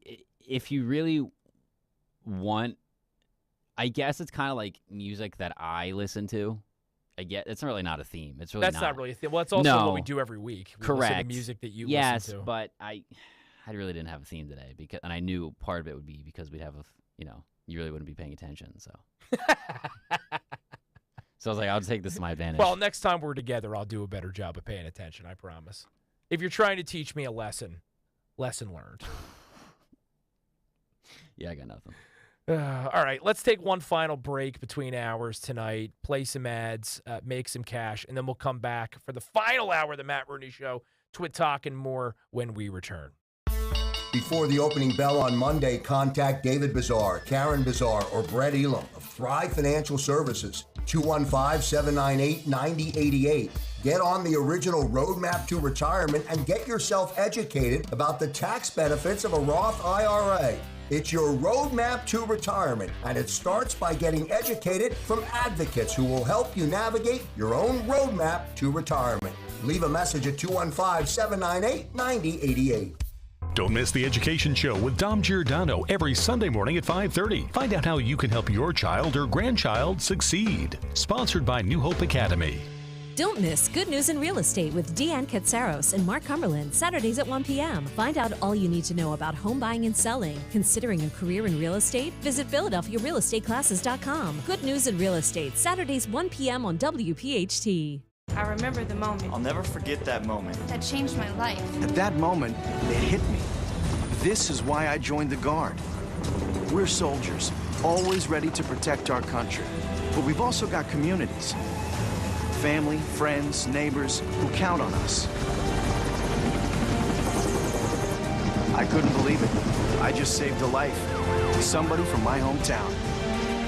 want, I guess it's kind of like music that I listen to. I get it's really not a theme. It's really not really a theme. Well, it's also what we do every week. We Correct. Listen to music that you listen to. Yes, but I really didn't have a theme today and I knew part of it would be because we'd have you really wouldn't be paying attention. So, so I was like, I'll take this to my advantage. Well, next time we're together, I'll do a better job of paying attention. I promise. If you're trying to teach me a lesson learned. Yeah, I got nothing. All right, let's take one final break between hours tonight, play some ads, make some cash, and then we'll come back for the final hour of the Matt Rooney Show, Twit Talk, and more when we return. Before the opening bell on Monday, contact David Bazar, Karen Bazar, or Brett Elam of Thrive Financial Services, 215-798-9088. Get on the original Roadmap to Retirement and get yourself educated about the tax benefits of a Roth IRA. It's your roadmap to retirement, and it starts by getting educated from advocates who will help you navigate your own roadmap to retirement. Leave a message at 215-798-9088. Don't miss The Education Show with Dom Giordano every Sunday morning at 5:30. Find out how you can help your child or grandchild succeed. Sponsored by New Hope Academy. Don't miss Good News in Real Estate with Deanne Katsaros and Mark Cumberland, Saturdays at 1 p.m. Find out all you need to know about home buying and selling. Considering a career in real estate? Visit PhiladelphiaRealEstateClasses.com. Good News in Real Estate, Saturdays 1 p.m. on WPHT. I remember the moment. I'll never forget that moment. That changed my life. At that moment, it hit me. This is why I joined the Guard. We're soldiers, always ready to protect our country. But we've also got communities. Family, friends, neighbors who count on us. I couldn't believe it. I just saved a life. Somebody from my hometown.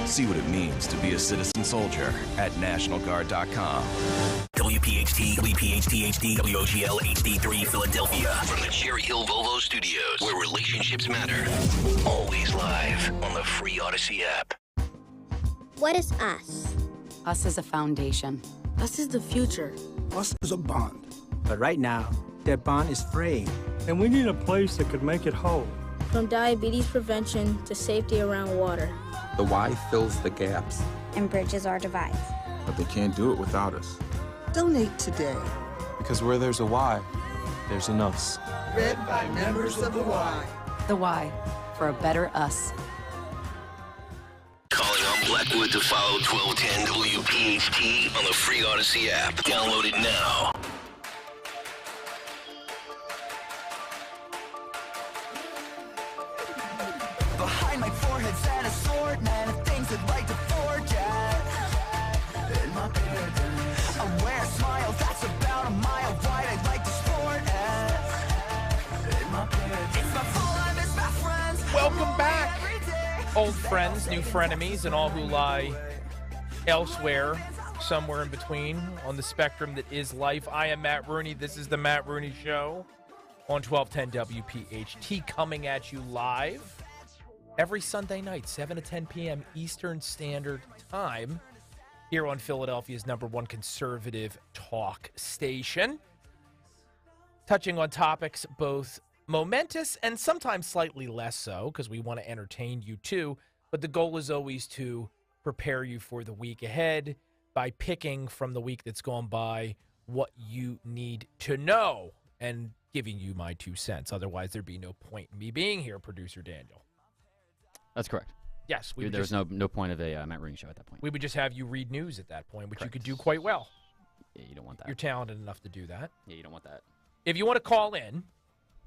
See what it means to be a citizen soldier at NationalGuard.com. WPHT, WPHT HD, WOGL HD3 Philadelphia. From the Cherry Hill Volvo Studios, where relationships matter. Always live on the free Odyssey app. What is us? Us is a foundation. Us is the future. Us is a bond. But right now, that bond is fraying. And we need a place that could make it whole. From diabetes prevention to safety around water. The why fills the gaps. And bridges our divides. But they can't do it without us. Donate today. Because where there's a why, there's an us. Read by members of the Y. The Y, for a better us. Calling on Blackwood to follow 1210 WPHT on the free Odyssey app. Download it now. Behind my forehead's an assortment of things I'd like to forget. In my paradise, I wear a smile that's about a mile wide. I'd like to sport it. In my paradise, it's my fault I miss my friends. Welcome back, old friends, new frenemies, and all who lie elsewhere, somewhere in between on the spectrum that is life. I am Matt Rooney. This is the Matt Rooney Show on 1210 WPHT, coming at you live every Sunday night, 7 to 10 p.m. Eastern Standard Time, here on Philadelphia's #1 conservative talk station. Touching on topics both momentous and sometimes slightly less so because we want to entertain you too. But the goal is always to prepare you for the week ahead by picking from the week that's gone by what you need to know and giving you my 2 cents. Otherwise, there'd be no point in me being here, Producer Daniel. That's correct. Yes. There's no point of a Matt Rooney show at that point. We would just have you read news at that point, which Correct. you could do quite well. Yeah, you don't want that. You're talented enough to do that. Yeah, you don't want that. If you want to call in,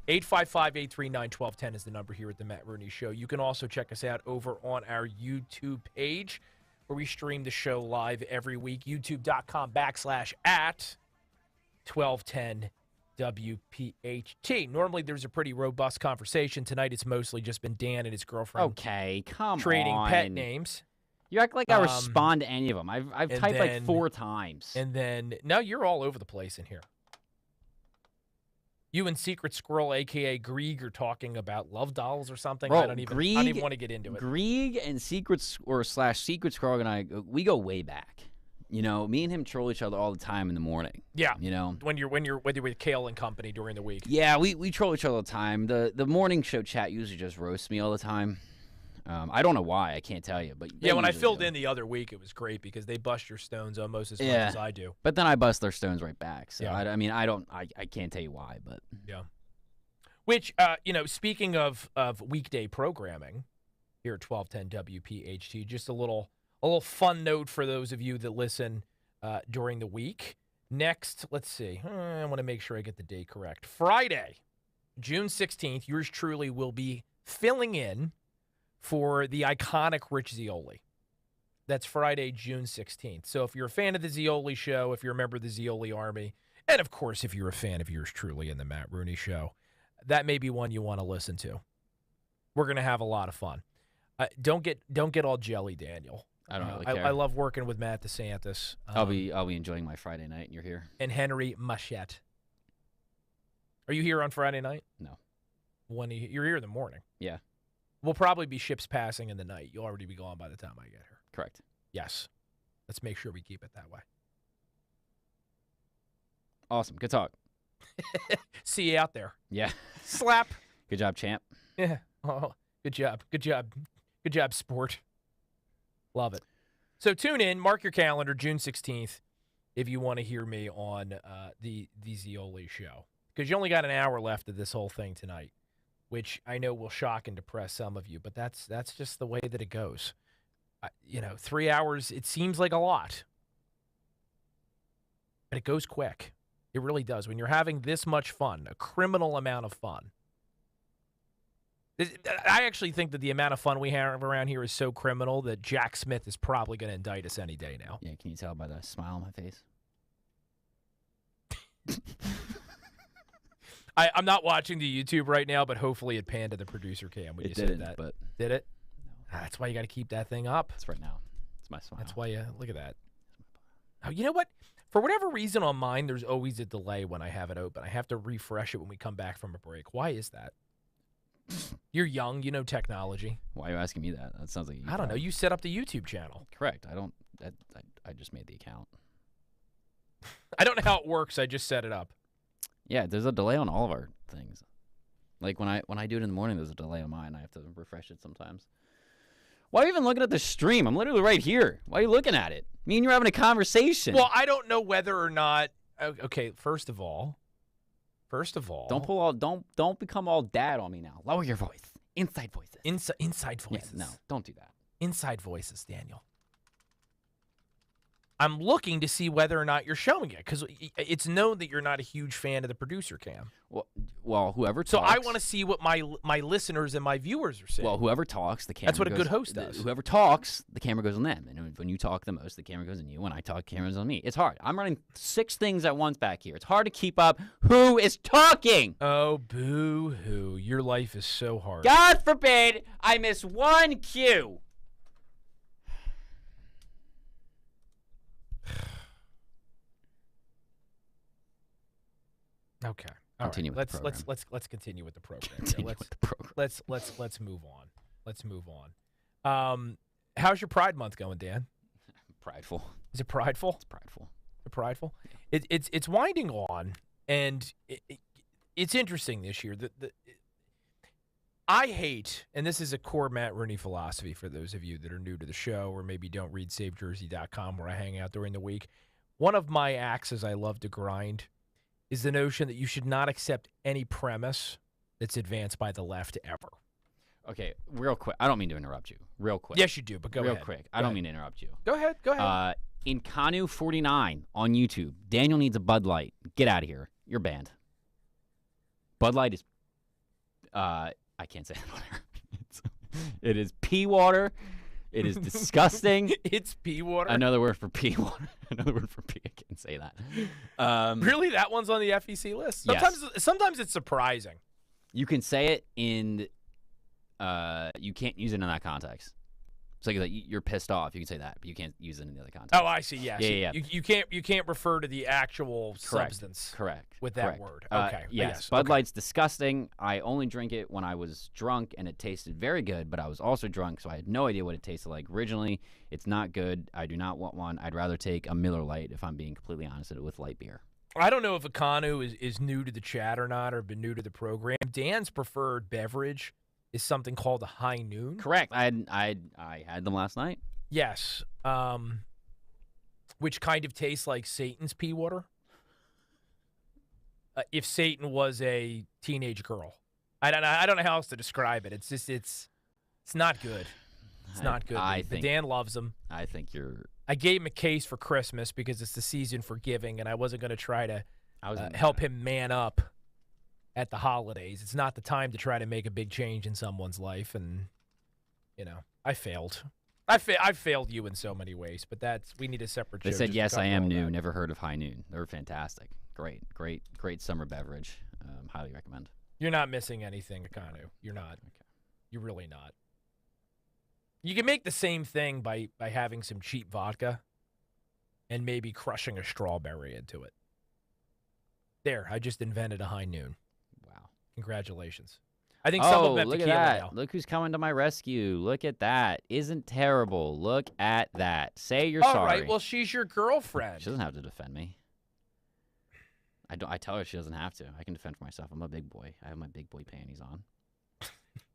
855-839-1210 is the number here at the Matt Rooney Show. You can also check us out over on our YouTube page where we stream the show live every week, youtube.com/@1210 WPHT. Normally there's a pretty robust conversation. Tonight it's mostly just been Dan and his girlfriend. Okay, come trading on. pet names. You act like I respond to any of them. I've typed then, like 4 times. And then, no, you're all over the place in here. You and Secret Squirrel, a.k.a. Grieg, are talking about love dolls or something. Bro, I don't even want to get into it. Grieg and Secret Squirrel and I, we go way back. You know, me and him troll each other all the time in the morning. Yeah. You know, when you're with Kale and company during the week. Yeah, we troll each other all the time. The morning show chat usually just roasts me all the time. I don't know why. I can't tell you. But yeah, when I filled in the other week, it was great because they bust your stones almost as much as I do. But then I bust their stones right back. So Yeah. I can't tell you why. But yeah. Which speaking of weekday programming here at 1210 WPHT, just a little fun note for those of you that listen during the week. Next, let's see. I want to make sure I get the date correct. Friday, June 16th, yours truly will be filling in for the iconic Rich Zeoli. That's Friday, June 16th. So if you're a fan of the Zeoli Show, if you're a member of the Zeoli Army, and of course if you're a fan of yours truly in the Matt Rooney Show, that may be one you want to listen to. We're going to have a lot of fun. Don't get all jelly, Daniel. I don't really care. I love working with Matt DeSantis. I'll be enjoying my Friday night, and you're here. And Henry Machette. Are you here on Friday night? No. You're here in the morning. Yeah. We'll probably be ships passing in the night. You'll already be gone by the time I get here. Correct. Yes. Let's make sure we keep it that way. Awesome. Good talk. See you out there. Yeah. Slap. Good job, champ. Yeah. Oh, good job. Good job. Good job, sport. Love it. So tune in. Mark your calendar, June 16th, if you want to hear me on the Zeoli Show. Because you only got an hour left of this whole thing tonight, which I know will shock and depress some of you, but that's just the way that it goes. 3 hours, it seems like a lot, but it goes quick. It really does. When you're having this much fun, a criminal amount of fun. I actually think that the amount of fun we have around here is so criminal that Jack Smith is probably going to indict us any day now. Yeah, can you tell by the smile on my face? I'm not watching the YouTube right now, but hopefully it panned to the producer cam when you said that. But did it? No. That's why you got to keep that thing up. It's right now. It's my smile. That's why you look at that. Oh, you know what? For whatever reason on mine, there's always a delay when I have it open. I have to refresh it when we come back from a break. Why is that? You're young, you know technology. Why are you asking me that? That sounds like I don't know. You set up the YouTube channel. Correct. I just made the account. I don't know how it works. I just set it up. Yeah, there's a delay on all of our things. Like when I do it in the morning, there's a delay on mine. I have to refresh it sometimes. Why are you even looking at the stream? I'm literally right here. Why are you looking at it? Me and you're having a conversation. Well, I don't know whether or not. Okay, first of all, don't become all dad on me now. Lower your voice. Inside voices. Inside voices. Yeah, no, don't do that. Inside voices, Daniel. I'm looking to see whether or not you're showing it because it's known that you're not a huge fan of the producer cam. Well, whoever talks. So I want to see what my listeners and my viewers are saying. Well, whoever talks, the camera. That's what a good host does. Whoever talks, the camera goes on them, and when you talk the most, the camera goes on you. When I talk, the camera goes on me. It's hard. I'm running 6 things at once back here. It's hard to keep up. Who is talking? Oh, boo-hoo! Your life is so hard. God forbid I miss one cue. Okay. Continue with the program. Let's continue with the program. Let's move on. Let's move on. How's your Pride Month going, Dan? Prideful. Is it prideful? It's prideful. Prideful. It's winding on, and it's interesting this year. I hate, and this is a core Matt Rooney philosophy for those of you that are new to the show or maybe don't read SaveJersey.com where I hang out during the week. One of my axes I love to grind is the notion that you should not accept any premise that's advanced by the left ever. Okay, real quick. I don't mean to interrupt you. Real quick. Yes, you do, but go ahead. Real quick. I don't mean to interrupt you. Go ahead. Go ahead. Incanu49 on YouTube. Daniel needs a Bud Light. Get out of here. You're banned. Bud Light is... I can't say that. It is pea water. It is disgusting. It's pea water? Another word for pea water. Another word for pea. I can't say that. Really? That one's on the FEC list? Sometimes it's surprising. You can say it in... you can't use it in that context. So like you're pissed off. You can say that, but you can't use it in the other context. Oh, I see. Yes. Yeah. You can't refer to the actual substance. Correct. With that word. Okay. Yes. Bud Light's disgusting. I only drink it when I was drunk, and it tasted very good. But I was also drunk, so I had no idea what it tasted like. Originally, it's not good. I do not want one. I'd rather take a Miller Lite, if I'm being completely honest, with light beer. I don't know if Akanu is new to the chat or not, or been new to the program. Dan's preferred beverage is something called a High Noon. Correct. I had them last night. Yes. Which kind of tastes like Satan's pea water. If Satan was a teenage girl. I don't know how else to describe it. It's just it's not good. It's not good. But Dan loves them. I think I gave him a case for Christmas because it's the season for giving, and I wasn't going to try to help him man up at the holidays. It's not the time to try to make a big change in someone's life, and I failed. I failed you in so many ways, but we need a separate show. They said yes, I am new. Never heard of High Noon. They're fantastic. Great summer beverage. Highly recommend. You're not missing anything, Akanu. You're not. Okay. You're really not. You can make the same thing by having some cheap vodka and maybe crushing a strawberry into it. There, I just invented a High Noon. Congratulations. I think some of them have look tequila at that. now. Look who's coming to my rescue. Look at that. Isn't terrible. Look at that. Say you're All sorry. All right, well, she's your girlfriend. She doesn't have to defend me. I tell her she doesn't have to. I can defend for myself. I'm a big boy. I have my big boy panties on.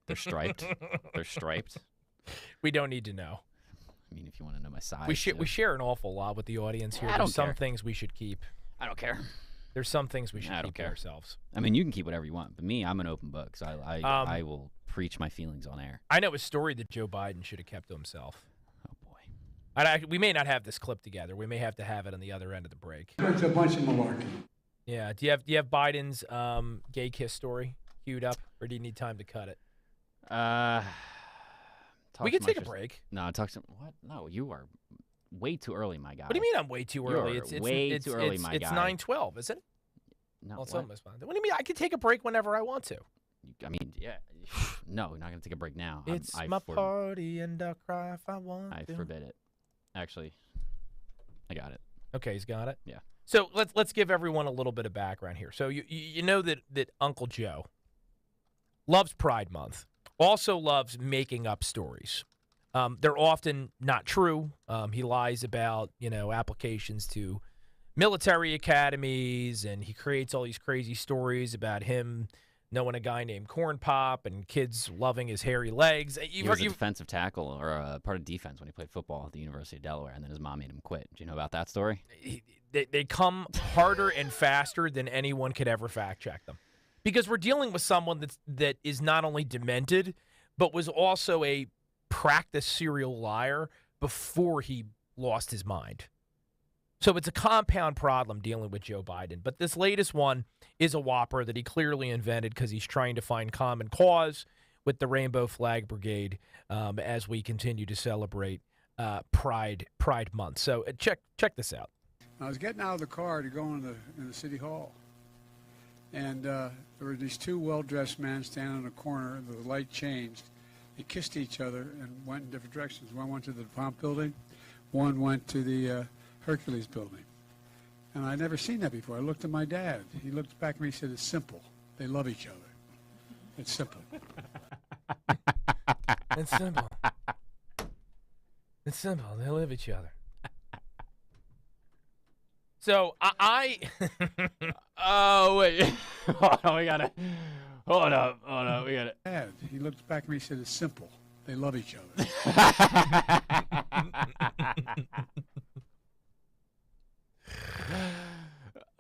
They're striped. They're striped. We don't need to know. I mean, if you want to know my size. We share an awful lot with the audience here. There's some things we should keep. I don't care. There's some things we should keep to ourselves. I mean, you can keep whatever you want, but me, I'm an open book, so I will preach my feelings on air. I know a story that Joe Biden should have kept to himself. Oh, boy. We may not have this clip together. We may have to have it on the other end of the break. It's a bunch of malarkey. Yeah. Do you have Biden's gay kiss story queued up, or do you need time to cut it? We can take a break. No, what? No, you are way too early, my guy. What do you mean I'm way too early? It's way too early, my guy. It's 9:12, isn't it? No, well, it's almost fine. What do you mean? I can take a break whenever I want to. I mean, yeah. No, you're not going to take a break now. It's my party and I'll cry if I want to. I forbid it. Actually, I got it. Okay, he's got it? Yeah. So let's give everyone a little bit of background here. So you know that Uncle Joe loves Pride Month, also loves making up stories. They're often not true. He lies about, applications to military academies, and he creates all these crazy stories about him knowing a guy named Corn Pop and kids loving his hairy legs. He was a defensive tackle or a part of defense when he played football at the University of Delaware, and then his mom made him quit. Do you know about that story? They come harder and faster than anyone could ever fact check them, because we're dealing with someone that is not only demented, but was also a practice serial liar before he lost his mind. So it's a compound problem dealing with Joe Biden. But this latest one is a whopper that he clearly invented because he's trying to find common cause with the Rainbow Flag Brigade as we continue to celebrate Pride Month. So check this out. I was getting out of the car to go in the city hall, and there were these two well-dressed men standing in a corner. The light changed. They kissed each other and went in different directions. One went to the DuPont building, one went to the Hercules building. And I'd never seen that before. I looked at my dad. He looked back at me and said, "It's simple. They love each other. It's simple." It's simple. It's simple. They love each other. So I Oh, wait. Hold on, we gotta. Hold up, we gotta. Dad, he looked back at me and said, it's simple. They love each other.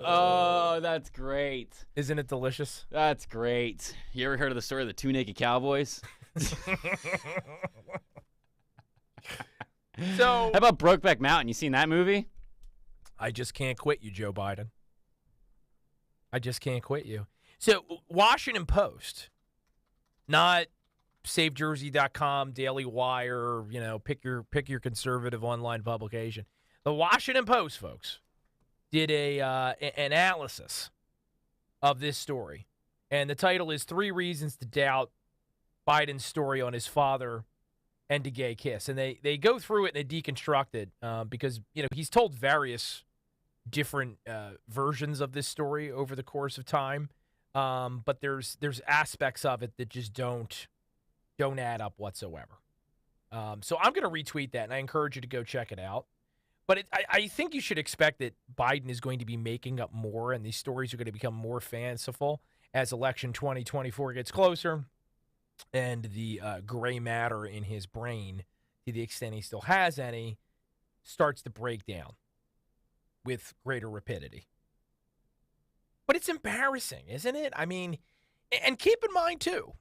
Oh, that's great. Isn't it delicious? That's great. You ever heard of the story of the two naked cowboys? So, how about Brokeback Mountain? You seen that movie? I just can't quit you, Joe Biden. I just can't quit you. So, Washington Post, not SaveJersey.com, Daily Wire, pick your conservative online publication. The Washington Post, folks, did an analysis of this story. And the title is 3 Reasons to Doubt Biden's Story on His Father and a Gay Kiss. And they go through it and they deconstruct it because, he's told various different versions of this story over the course of time. But there's aspects of it that just don't add up whatsoever. So I'm going to retweet that, and I encourage you to go check it out. But I think you should expect that Biden is going to be making up more, and these stories are going to become more fanciful as election 2024 gets closer, and the gray matter in his brain, to the extent he still has any, starts to break down with greater rapidity. But it's embarrassing, isn't it? I mean, and keep in mind, too,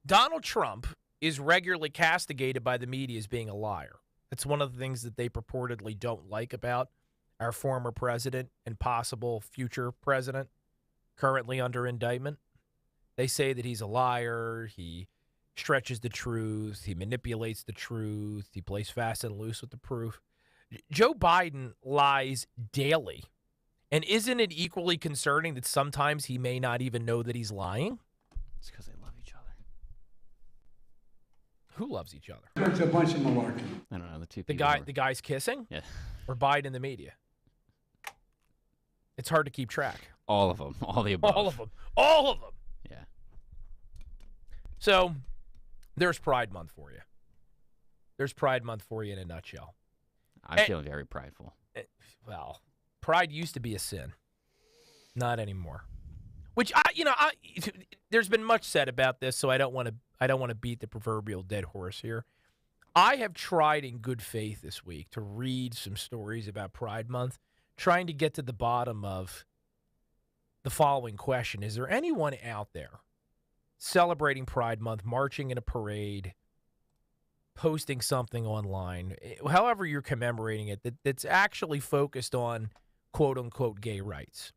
Donald Trump is regularly castigated by the media as being a liar. It's one of the things that they purportedly don't like about our former president and possible future president currently under indictment. They say that he's a liar, he stretches the truth, he manipulates the truth, he plays fast and loose with the proof. Joe Biden lies daily. And isn't it equally concerning that sometimes he may not even know that he's lying? It's because they love each other. Who loves each other? It's a bunch of malarkey. I don't know. The two The people. the guys kissing? Yeah. Or Biden in the media? It's hard to keep track. All of them. All the above. All of them. All of them. Yeah. So, there's Pride Month for you. There's Pride Month for you in a nutshell. I feel very prideful. Well, pride used to be a sin. Not anymore. Which there's been much said about this, so I don't want to beat the proverbial dead horse here. I have tried in good faith this week to read some stories about Pride Month, trying to get to the bottom of the following question. Is there anyone out there celebrating Pride Month, marching in a parade, posting something online, however you're commemorating it, that's actually focused on quote-unquote gay rights?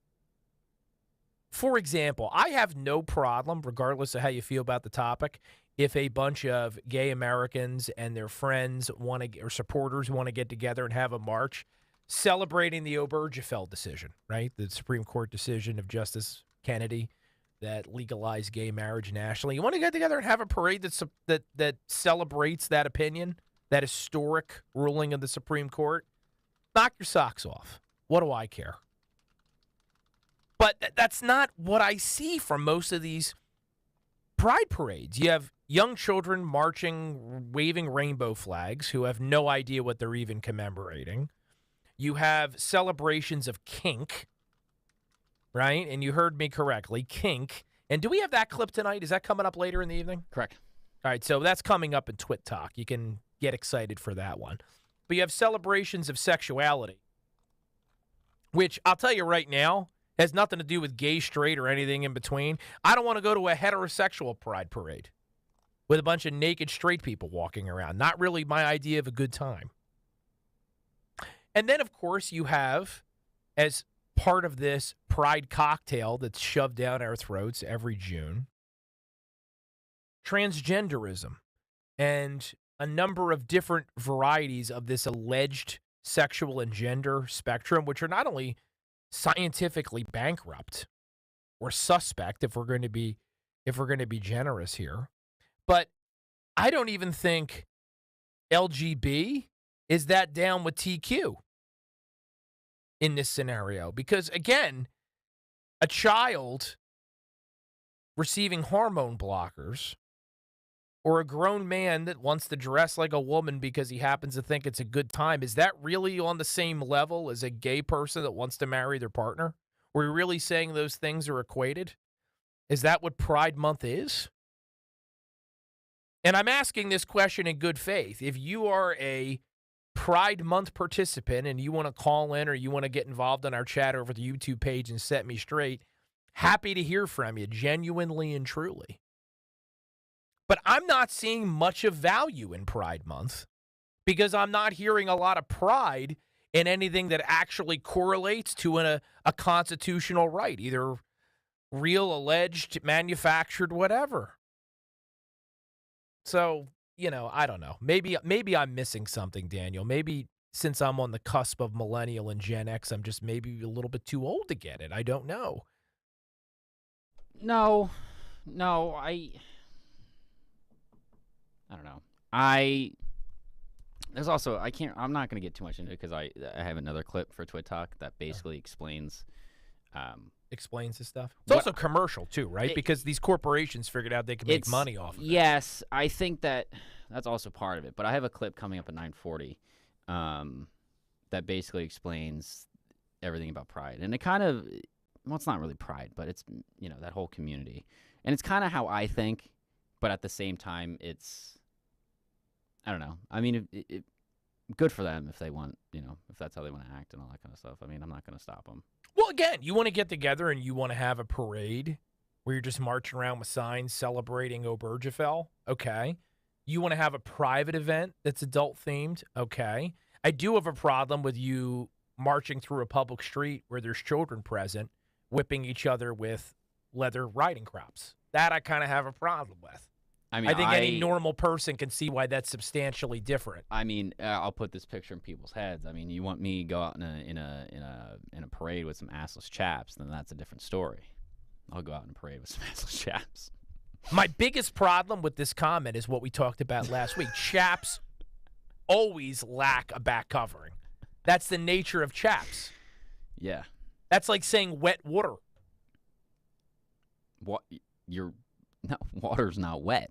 For example, I have no problem, regardless of how you feel about the topic, if a bunch of gay Americans and their friends or supporters want to get together and have a march celebrating the Obergefell decision, right? The Supreme Court decision of Justice Kennedy that legalized gay marriage nationally. You want to get together and have a parade that celebrates that opinion, that historic ruling of the Supreme Court? Knock your socks off. What do I care? But that's not what I see from most of these pride parades. You have young children marching, waving rainbow flags who have no idea what they're even commemorating. You have celebrations of kink, right? And you heard me correctly, kink. And do we have that clip tonight? Is that coming up later in the evening? Correct. All right, so that's coming up in Twit Talk. You can get excited for that one. But you have celebrations of sexuality, which I'll tell you right now, has nothing to do with gay, straight, or anything in between. I don't want to go to a heterosexual pride parade with a bunch of naked straight people walking around. Not really my idea of a good time. And then, of course, you have, as part of this pride cocktail that's shoved down our throats every June, transgenderism and a number of different varieties of this alleged sexual and gender spectrum, which are not only scientifically bankrupt or suspect, if we're going to be generous here, but I don't even think LGB is that down with TQ in this scenario, because again, a child receiving hormone blockers or a grown man that wants to dress like a woman because he happens to think it's a good time, is that really on the same level as a gay person that wants to marry their partner? Are we really saying those things are equated? Is that what Pride Month is? And I'm asking this question in good faith. If you are a Pride Month participant and you want to call in or you want to get involved in our chat over the YouTube page and set me straight, happy to hear from you, genuinely and truly. But I'm not seeing much of value in Pride Month because I'm not hearing a lot of pride in anything that actually correlates to a constitutional right, either real, alleged, manufactured, whatever. So, I don't know. Maybe I'm missing something, Daniel. Maybe since I'm on the cusp of millennial and Gen X, I'm just maybe a little bit too old to get it. I don't know. No, I don't know. There's also, I'm not going to get too much into it because I have another clip for Twit Talk that basically explains the stuff. It's also commercial too, right? Because these corporations figured out they could make money off of it. Yes, I think that's also part of it. But I have a clip coming up at 9:40 that basically explains everything about Pride. And it kind of, well, it's not really Pride, but it's, that whole community. And it's kind of how I think, but at the same time, it's, I don't know. I mean, good for them if they want, if that's how they want to act and all that kind of stuff. I mean, I'm not going to stop them. Well, again, you want to get together and you want to have a parade where you're just marching around with signs celebrating Obergefell. Okay. You want to have a private event that's adult-themed. Okay. I do have a problem with you marching through a public street where there's children present, whipping each other with leather riding crops. That I kind of have a problem with. I think any normal person can see why that's substantially different. I mean, I'll put this picture in people's heads. I mean, you want me to go out in a parade with some assless chaps, then that's a different story. I'll go out in a parade with some assless chaps. My biggest problem with this comment is what we talked about last week. Chaps always lack a back covering. That's the nature of chaps. Yeah. That's like saying wet water. What? No, water's not wet.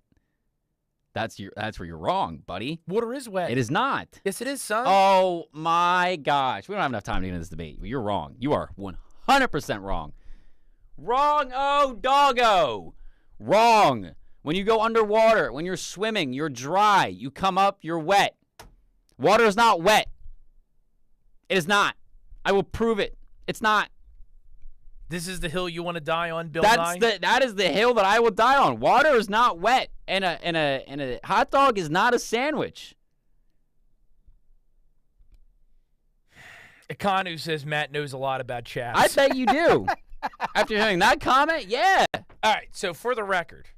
That's where you're wrong, buddy. Water is wet. It is not. Yes, it is, son. Oh, my gosh. We don't have enough time to get into this debate. You're wrong. You are 100% wrong. Wrong, oh, doggo. Wrong. When you go underwater, when you're swimming, you're dry. You come up, you're wet. Water is not wet. It is not. I will prove it. It's not. This is the hill you want to die on, Bill Nye? That is the hill that I will die on. Water is not wet, and a hot dog is not a sandwich. Ikanu says Matt knows a lot about chaps. I bet you do. After hearing that comment, yeah. All right, so for the record,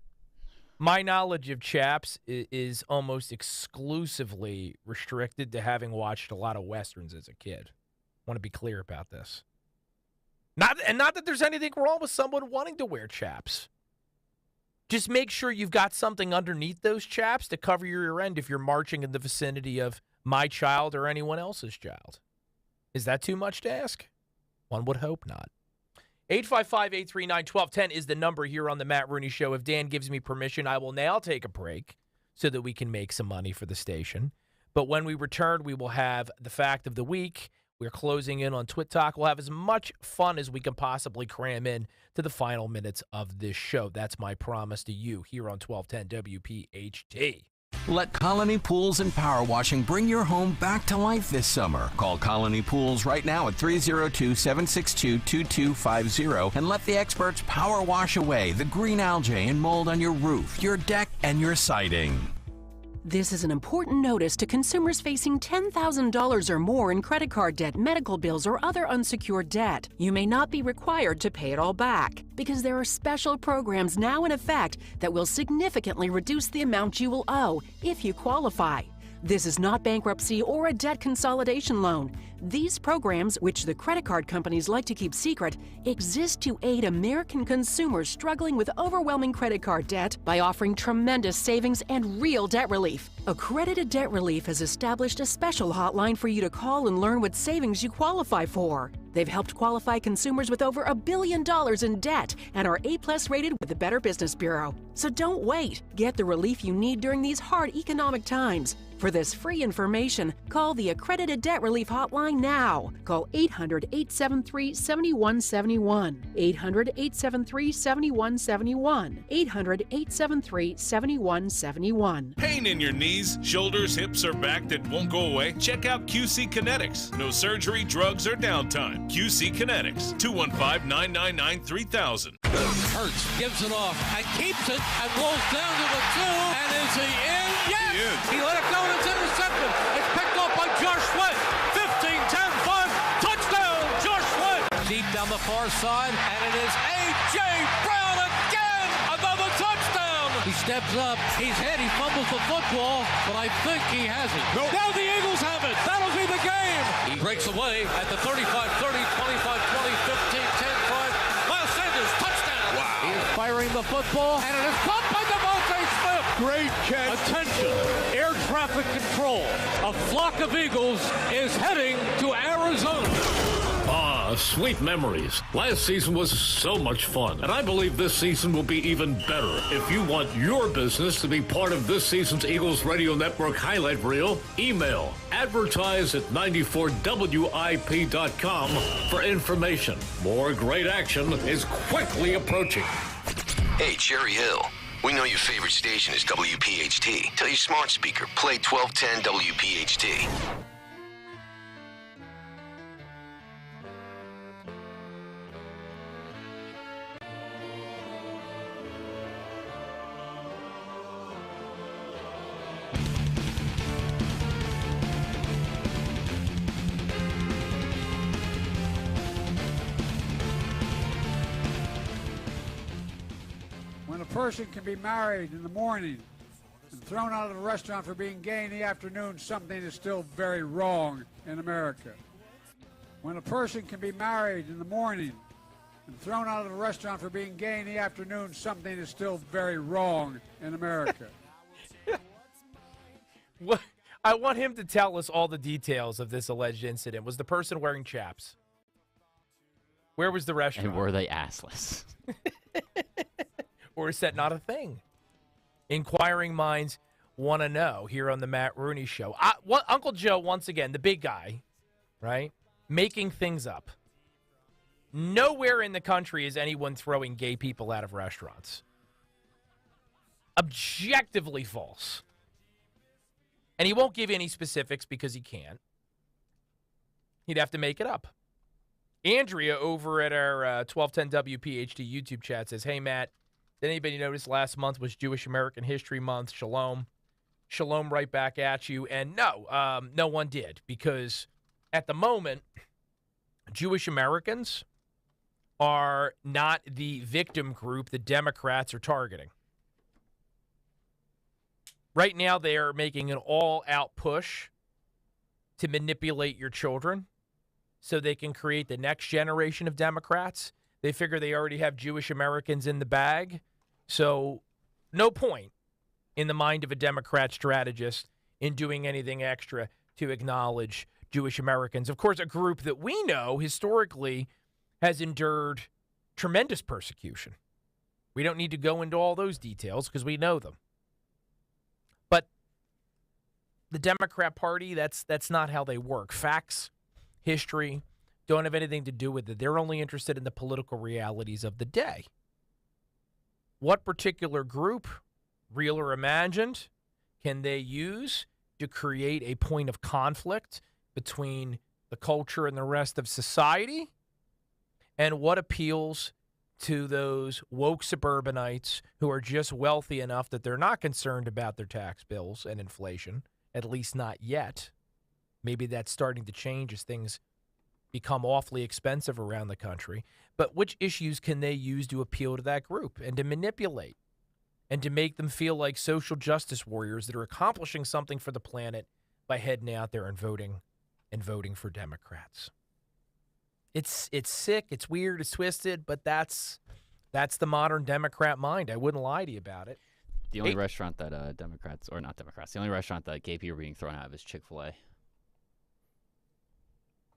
my knowledge of chaps is almost exclusively restricted to having watched a lot of Westerns as a kid. I want to be clear about this. Not that there's anything wrong with someone wanting to wear chaps. Just make sure you've got something underneath those chaps to cover your rear end if you're marching in the vicinity of my child or anyone else's child. Is that too much to ask? One would hope not. 855-839-1210 is the number here on the Matt Rooney Show. If Dan gives me permission, I will now take a break so that we can make some money for the station. But when we return, we will have the fact of the week. We're closing in on Twit Talk. We'll have as much fun as we can possibly cram in to the final minutes of this show. That's my promise to you here on 1210 WPHT. Let Colony Pools and Power Washing bring your home back to life this summer. Call Colony Pools right now at 302-762-2250 and let the experts power wash away the green algae and mold on your roof, your deck, and your siding. This is an important notice to consumers facing $10,000 or more in credit card debt, medical bills, or other unsecured debt. You may not be required to pay it all back because there are special programs now in effect that will significantly reduce the amount you will owe if you qualify. This is not bankruptcy or a debt consolidation loan. These programs, which the credit card companies like to keep secret, exist to aid American consumers struggling with overwhelming credit card debt by offering tremendous savings and real debt relief. Accredited Debt Relief has established a special hotline for you to call and learn what savings you qualify for. They've helped qualify consumers with over $1 billion in debt and are A+ rated with the Better Business Bureau. So don't wait. Get the relief you need during these hard economic times. For this free information, call the Accredited Debt Relief Hotline now. Call 800-873-7171. 800-873-7171. 800-873-7171. Pain in your knees, shoulders, hips, or back that won't go away? Check out QC Kinetics. No surgery, drugs, or downtime. QC Kinetics. 215-999-3000. Hurts, gives it off, and keeps it, and rolls down to the 2, and is he in? Yes! He let it go, and it's intercepted. It's picked off by Josh Sweat. 15, 10, 5, touchdown, Josh Sweat! Deep down the far side, and it is A.J. Brown again! Another touchdown! He steps up, he's hit, he fumbles the football, but I think he has it. Nope. Now the Eagles have it! That'll be the game! He breaks away at the 35, 30, 25, 20, 15, 10, 5. Miles Sanders, touchdown! Wow. He is firing the football, and it is caught by Devontae Smith! Great catch! Attention, air traffic control. A flock of eagles is heading to Arizona. Ah, sweet memories. Last season was so much fun, and I believe this season will be even better. If you want your business to be part of this season's Eagles Radio Network highlight reel, email advertise@94wip.com for information. More great action is quickly approaching. Hey, Cherry Hill. We know your favorite station is WPHT. Tell your smart speaker, play 1210 WPHT. When a person can be married in the morning and thrown out of the restaurant for being gay in the afternoon, something is still very wrong in America. When a person can be married in the morning and thrown out of the restaurant for being gay in the afternoon, something is still very wrong in America. What? I want him to tell us all the details of this alleged incident. Was the person wearing chaps? Where was the restaurant? And were they assless? Or is that not a thing? Inquiring minds want to know here on the Matt Rooney Show. Uncle Joe, once again, the big guy, right? Making things up. Nowhere in the country is anyone throwing gay people out of restaurants. Objectively false. And he won't give any specifics because he can't. He'd have to make it up. Andrea over at our 1210 WPHT YouTube chat says, hey, Matt, did anybody notice last month was Jewish American History Month? Shalom. Shalom right back at you. And no, no one did, because at the moment, Jewish Americans are not the victim group the Democrats are targeting. Right now, they are making an all-out push to manipulate your children so they can create the next generation of Democrats. They figure they already have Jewish Americans in the bag. So no point in the mind of a Democrat strategist in doing anything extra to acknowledge Jewish Americans. Of course, a group that we know historically has endured tremendous persecution. We don't need to go into all those details because we know them. But the Democrat Party, that's not how they work. Facts, history, don't have anything to do with it. They're only interested in the political realities of the day. What particular group, real or imagined, can they use to create a point of conflict between the culture and the rest of society? And what appeals to those woke suburbanites who are just wealthy enough that they're not concerned about their tax bills and inflation, at least not yet. Maybe that's starting to change as things become awfully expensive around the country. But which issues can they use to appeal to that group and to manipulate and to make them feel like social justice warriors that are accomplishing something for the planet by heading out there and voting for Democrats? It's sick, it's weird, it's twisted, but that's the modern Democrat mind. I wouldn't lie to you about it. The only restaurant that Democrats, or not Democrats, the only restaurant that gay people are being thrown out of is Chick-fil-A.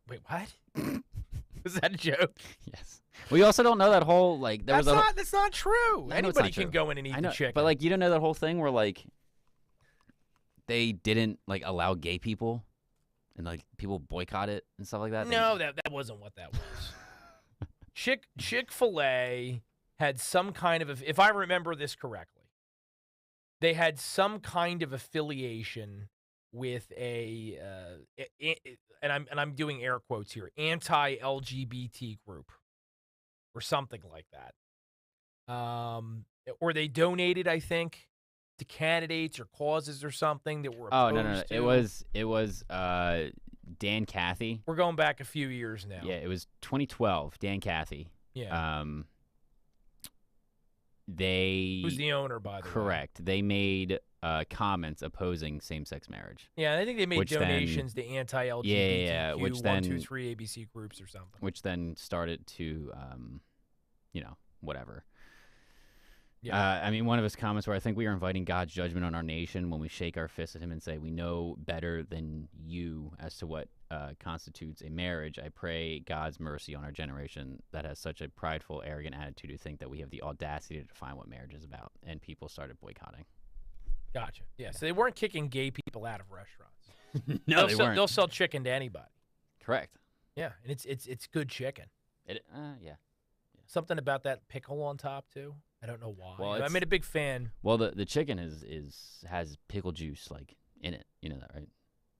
Wait, what? Was that a joke? Yes. We also don't know that whole That's not true. No, it's Anybody not can true. go in and eat I know, the chicken. but you don't know that whole thing where they didn't allow gay people and people boycott it and stuff like that. No, that wasn't what that was. Chick-fil-A had some kind of, if I remember this correctly, they had some kind of affiliation with and I'm doing air quotes here, anti-LGBT group or something like that. Or they donated, I think, to candidates or causes or something that were opposed no. to. It was Dan Cathy. We're going back a few years now. Yeah, it was 2012. Dan Cathy. Yeah. Who's the owner, by the way? Correct. They made comments opposing same-sex marriage. Yeah, I think they made donations to anti-LGBTQ, which 1, 2, 3 ABC groups or something. Which then started to, whatever. Yeah. One of his comments were, I think we are inviting God's judgment on our nation when we shake our fist at him and say, we know better than you as to what constitutes a marriage. I pray God's mercy on our generation that has such a prideful, arrogant attitude to think that we have the audacity to define what marriage is about. And people started boycotting. Gotcha. Yeah, so they weren't kicking gay people out of restaurants. No, they weren't. They'll sell chicken to anybody. Correct. Yeah, and it's good chicken. Yeah. Something about that pickle on top too. I don't know why. Well, I'm a big fan. Well, the chicken has pickle juice in it. You know that, right?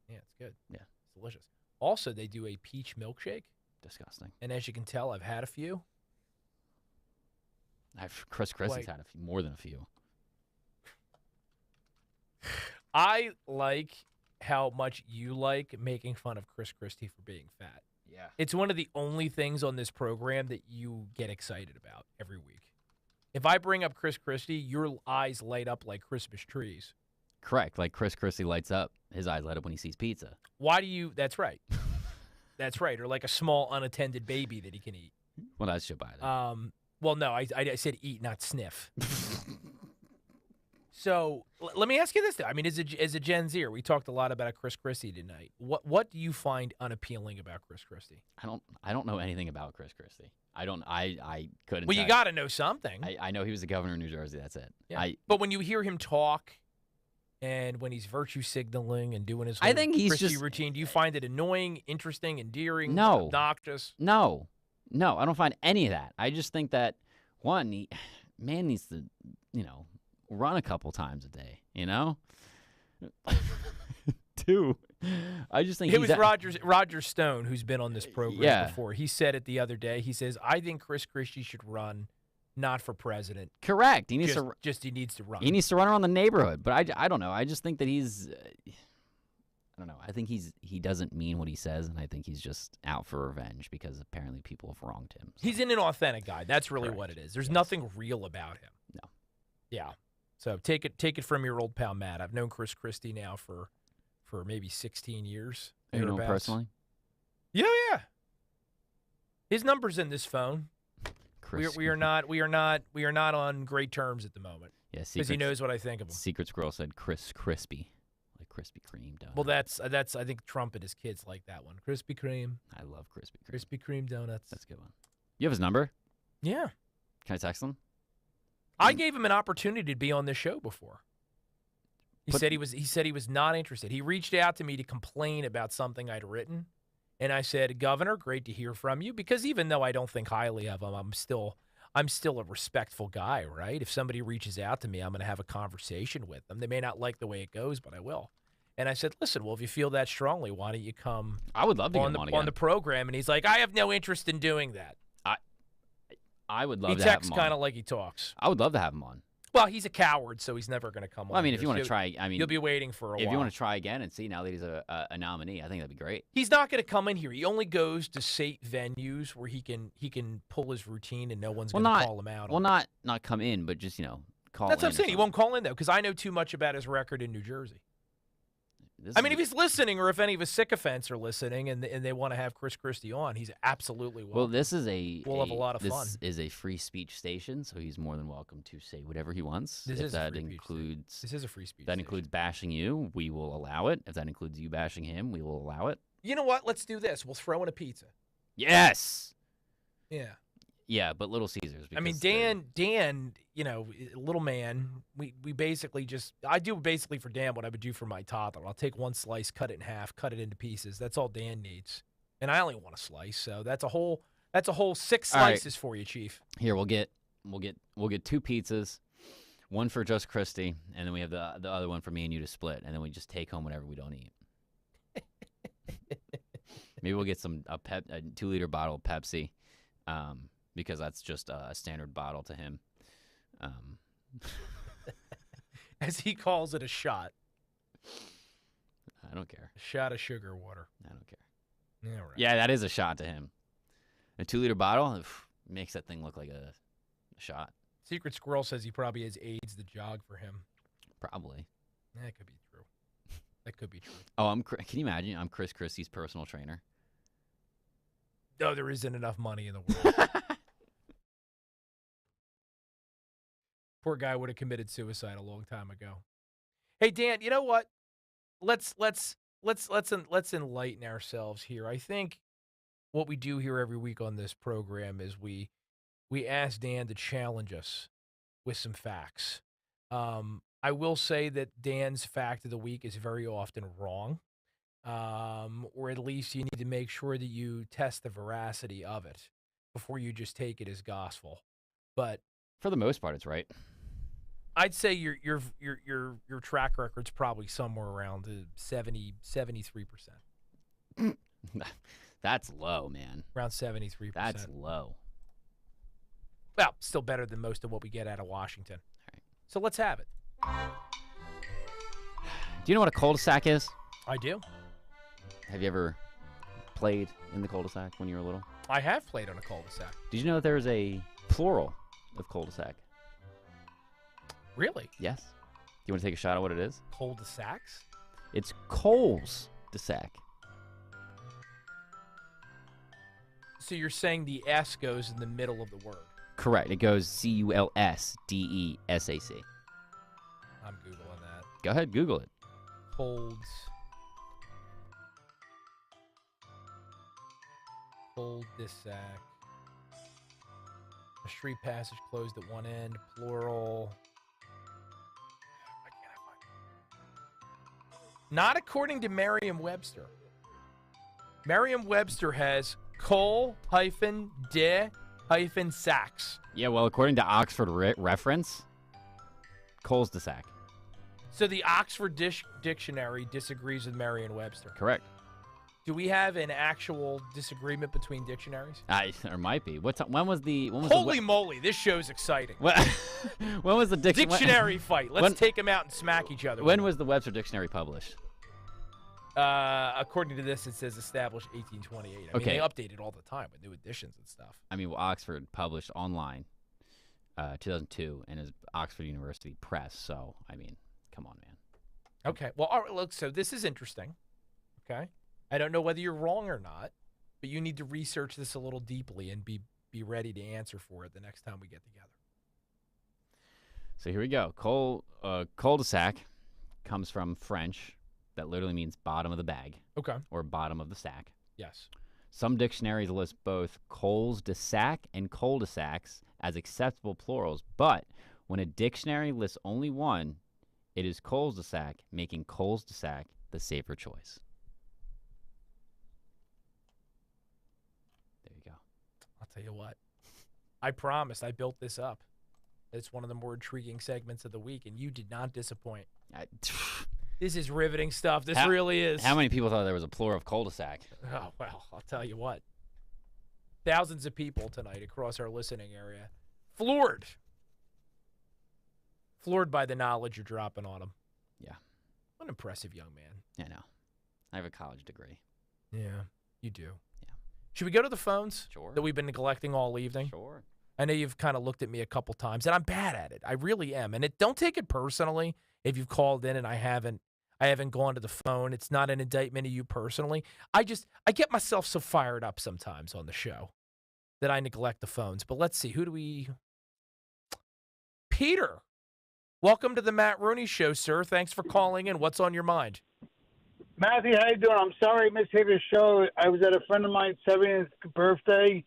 Yeah, it's good. Yeah, it's delicious. Also, they do a peach milkshake. Disgusting. And as you can tell, I've had a few. Chris Christie's had more than a few. I like how much you like making fun of Chris Christie for being fat. Yeah. It's one of the only things on this program that you get excited about every week. If I bring up Chris Christie, your eyes light up like Christmas trees. Correct. Like Chris Christie lights up. His eyes light up when he sees pizza. Why do you? That's right. That's right. Or like a small unattended baby that he can eat. Well, that's should buy that. Well, no, I said eat, not sniff. So let me ask you this, though. I mean, as a Gen Zer, we talked a lot about Chris Christie tonight. What do you find unappealing about Chris Christie? I don't know anything about Chris Christie. I couldn't. Well, you got to know something. I know he was the governor of New Jersey. That's it. Yeah. But when you hear him talk, and when he's virtue signaling and doing his whole I think he's Christie just routine, do you find it annoying, interesting, endearing, No. obnoxious? No, I don't find any of that. I just think that one, man needs to, run a couple times a day. Two, I just think it was Roger Stone who's been on this program before. He said it the other day. He says, "I think Chris Christie should run, not for president." Correct. He needs he needs to run. He needs to run around the neighborhood. But I don't know. I just think that he's. I don't know. I think he doesn't mean what he says, and I think he's just out for revenge because apparently people have wronged him. So. He's an inauthentic guy. That's really what it is. There's nothing real about him. No. Yeah. So take it from your old pal Matt. I've known Chris Christie now for maybe 16 years. You know him personally? Yeah. His number's in this phone. We are not on great terms at the moment. Yeah, because he knows what I think of him. Secret Squirrel said Chris Crispy, like Krispy Kreme donuts. Well, that's I think Trump and his kids like that one. Krispy Kreme. I love Krispy Kreme. Krispy Kreme donuts. That's a good one. You have his number? Yeah. Can I text him? I gave him an opportunity to be on this show before. He said he was not interested. He reached out to me to complain about something I'd written, and I said, "Governor, great to hear from you." Because even though I don't think highly of him, I'm still a respectful guy, right? If somebody reaches out to me, I'm going to have a conversation with them. They may not like the way it goes, but I will. And I said, "Listen, well, if you feel that strongly, why don't you come?" I would love to get him on the program. And he's like, "I have no interest in doing that." I would love to have him on. He texts kind of like he talks. I would love to have him on. Well, he's a coward, so he's never going to come on. Well, I mean, here. if you want to try, you'll be waiting for a while. If you want to try again and see now that he's a nominee, I think that'd be great. He's not going to come in here. He only goes to safe venues where he can pull his routine and no one's going to call him out. Well, not come in, but just call. That's what I'm saying. He won't call in though because I know too much about his record in New Jersey. If he's listening, or if any of his sycophants are listening, and they want to have Chris Christie on, he's absolutely welcome. Well, this is we'll have a lot of fun. This is a free speech station, so he's more than welcome to say whatever he wants. This is a free speech. That includes bashing you, we will allow it. If that includes you bashing him, we will allow it. You know what? Let's do this. We'll throw in a pizza. Yes. Yeah. Yeah, but Little Caesars. I mean, Dan, little man, we basically I do basically for Dan what I would do for my toddler. I'll take one slice, cut it in half, cut it into pieces. That's all Dan needs. And I only want a slice, so that's a whole 6 slices for you, Chief. Here, we'll get 2 pizzas, one for just Christie, and then we have the other one for me and you to split, and then we just take home whatever we don't eat. Maybe we'll get a 2-liter bottle of Pepsi. Because that's just a standard bottle to him. As he calls it, a shot. I don't care. A shot of sugar water. I don't care. Yeah, right. Yeah, that is a shot to him. A 2-liter bottle makes that thing look like a shot. Secret Squirrel says he probably has AIDS to jog for him. Probably. That could be true. That could be true. Oh, can you imagine? I'm Chris Christie's personal trainer. No, there isn't enough money in the world. Poor guy would have committed suicide a long time ago. Hey, Dan, you know what? Let's enlighten ourselves here. I think what we do here every week on this program is we ask Dan to challenge us with some facts. I will say that Dan's fact of the week is very often wrong, or at least you need to make sure that you test the veracity of it before you just take it as gospel. But for the most part, it's right. I'd say your track record's probably somewhere around 73%. That's low, man. Around 73%. That's low. Well, still better than most of what we get out of Washington. All right. So let's have it. Do you know what a cul-de-sac is? I do. Have you ever played in the cul-de-sac when you were little? I have played on a cul-de-sac. Did you know that there's a plural of cul-de-sac? Really? Yes. Do you want to take a shot at what it is? Cul-de-sacs? It's coals-de-sac. So you're saying the S goes in the middle of the word? Correct. It goes C-U-L-S-D-E-S-A-C. I'm Googling that. Go ahead, Google it. Cul-de-sac. A street passage closed at one end, plural. Why can't I find it? Not according to Merriam-Webster. Merriam-Webster has cul-de-sacs. Yeah, well, according to Oxford Reference, coals-de-sac. So the Oxford Dictionary disagrees with Merriam-Webster. Correct. Do we have an actual disagreement between dictionaries? There might be. When was the moly, this show's exciting. When was the dictionary fight? Let's take them out and smack each other. When was the Webster Dictionary published? According to this, it says established 1828. I mean, they update it all the time with new editions and stuff. I mean, well, Oxford published online 2002 and is Oxford University Press. So, I mean, come on, man. Okay. Well, all right, look, so this is interesting. Okay. I don't know whether you're wrong or not, but you need to research this a little deeply and be ready to answer for it the next time we get together. So here we go. Cul-de-sac comes from French. That literally means bottom of the bag. Okay. Or bottom of the sack. Yes. Some dictionaries list both coals-de-sac and cul-de-sacs as acceptable plurals, but when a dictionary lists only one, it is coals-de-sac, making coals-de-sac the safer choice. There you go. I'll tell you what. I promised I built this up. It's one of the more intriguing segments of the week, and you did not disappoint. This is riveting stuff. This really is. How many people thought there was a plural of cul-de-sac? Oh, well, I'll tell you what. Thousands of people tonight across our listening area. Floored by the knowledge you're dropping on them. Yeah. What an impressive young man. I know. I have a college degree. Yeah, you do. Yeah. Should we go to the phones? Sure. That we've been neglecting all evening? Sure. I know you've kind of looked at me a couple times, and I'm bad at it. I really am. And don't take it personally if you've called in and I haven't gone to the phone. It's not an indictment of you personally. I get myself so fired up sometimes on the show that I neglect the phones. But let's see. Peter, welcome to the Matt Rooney Show, sir. Thanks for calling in. What's on your mind? Matthew, how you doing? I'm sorry I missed the show. I was at a friend of mine's 70th birthday,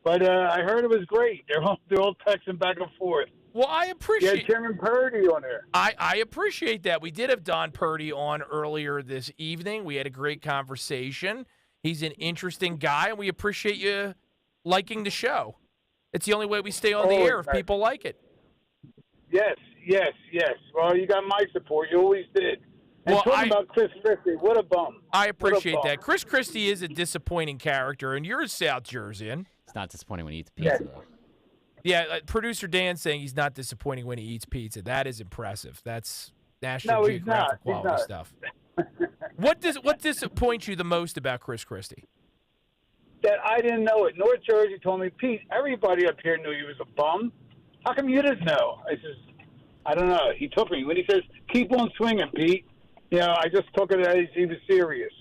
but I heard it was great. They're all texting back and forth. Well, I appreciate. You had Chairman Purdy on there. I appreciate that. We did have Don Purdy on earlier this evening. We had a great conversation. He's an interesting guy, and we appreciate you liking the show. It's the only way we stay on the air if people like it. Yes. Well, you got my support. You always did. And talking about Chris Christie, what a bum. I appreciate that. Chris Christie is a disappointing character, and you're a South Jerseyan. It's not disappointing when he eats pizza, though. Yeah, producer Dan saying he's not disappointing when he eats pizza. That is impressive. That's National Geographic quality stuff. What disappoints you the most about Chris Christie? That I didn't know it. North Jersey told me, Pete, everybody up here knew he was a bum. How come you didn't know? I says, I don't know. He took me. When he says, keep on swinging, Pete, I just took it as he was serious.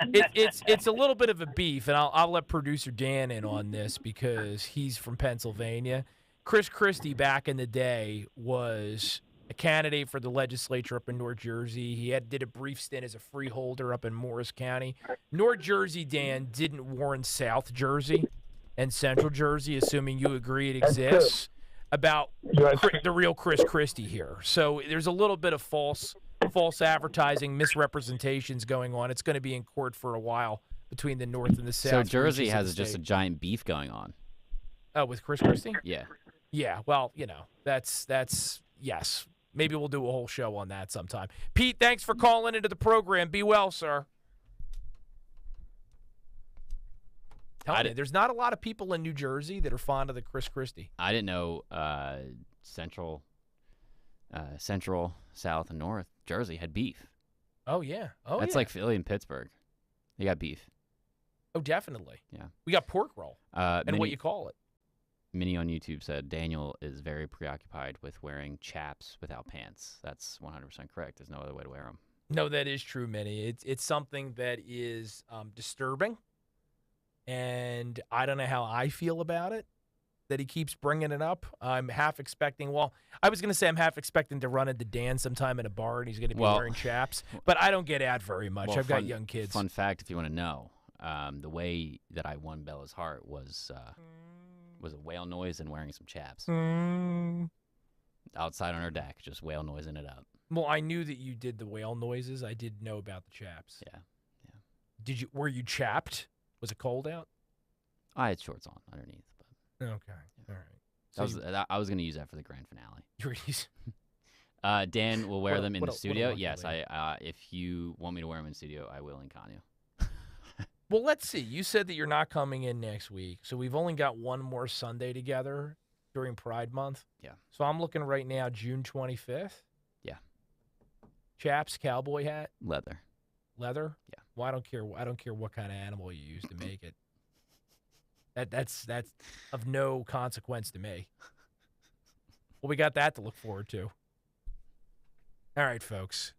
It's a little bit of a beef, and I'll let producer Dan in on this because he's from Pennsylvania. Chris Christie back in the day was a candidate for the legislature up in North Jersey. He did a brief stint as a freeholder up in Morris County. North Jersey, Dan, didn't warn South Jersey and Central Jersey, assuming you agree it exists, about the real Chris Christie here. So there's a little bit of false advertising, misrepresentations going on. It's going to be in court for a while between the North and the South. So Jersey has just a giant beef going on. Oh, with Chris Christie? Yeah. Yeah, well, that's yes. Maybe we'll do a whole show on that sometime. Pete, thanks for calling into the program. Be well, sir. Tell me, there's not a lot of people in New Jersey that are fond of the Chris Christie. I didn't know Central, South, and North Jersey had beef. Oh, yeah. That's like Philly and Pittsburgh. They got beef. Oh, definitely. Yeah. We got pork roll. And what you call it. Minnie on YouTube said Daniel is very preoccupied with wearing chaps without pants. That's 100% correct. There's no other way to wear them. No, that is true, Minnie. It's something that is disturbing, and I don't know how I feel about it, that he keeps bringing it up. I'm half expecting to run into Dan sometime in a bar, and he's going to be wearing chaps, but I don't get out very much. I've got young kids. Fun fact, if you want to know, the way that I won Bella's heart was a whale noise and wearing some chaps. Outside on her deck, just whale noising it up. Well, I knew that you did the whale noises. I didn't know about the chaps. Yeah. Were you chapped? Was it cold out? I had shorts on underneath. But okay. Yeah. All right. So I was going to use that for the grand finale. You were using... Dan will wear them in the studio. Yes, if you want me to wear them in the studio, I will in Canio. Well, let's see. You said that you're not coming in next week, so we've only got one more Sunday together during Pride Month. Yeah. So I'm looking right now, June 25th. Yeah. Chaps, cowboy hat. Leather. Leather? Yeah. Well, I don't care what kind of animal you use to make it. That's of no consequence to me. Well, we got that to look forward to. All right, folks.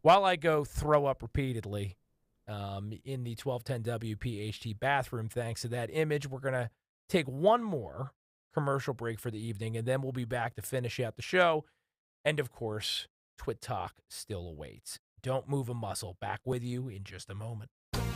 While I go throw up repeatedly in the 1210 WPHT bathroom, thanks to that image, we're going to take one more commercial break for the evening, and then we'll be back to finish out the show. And, of course, Twit Talk still awaits. Don't move a muscle. Back with you in just a moment.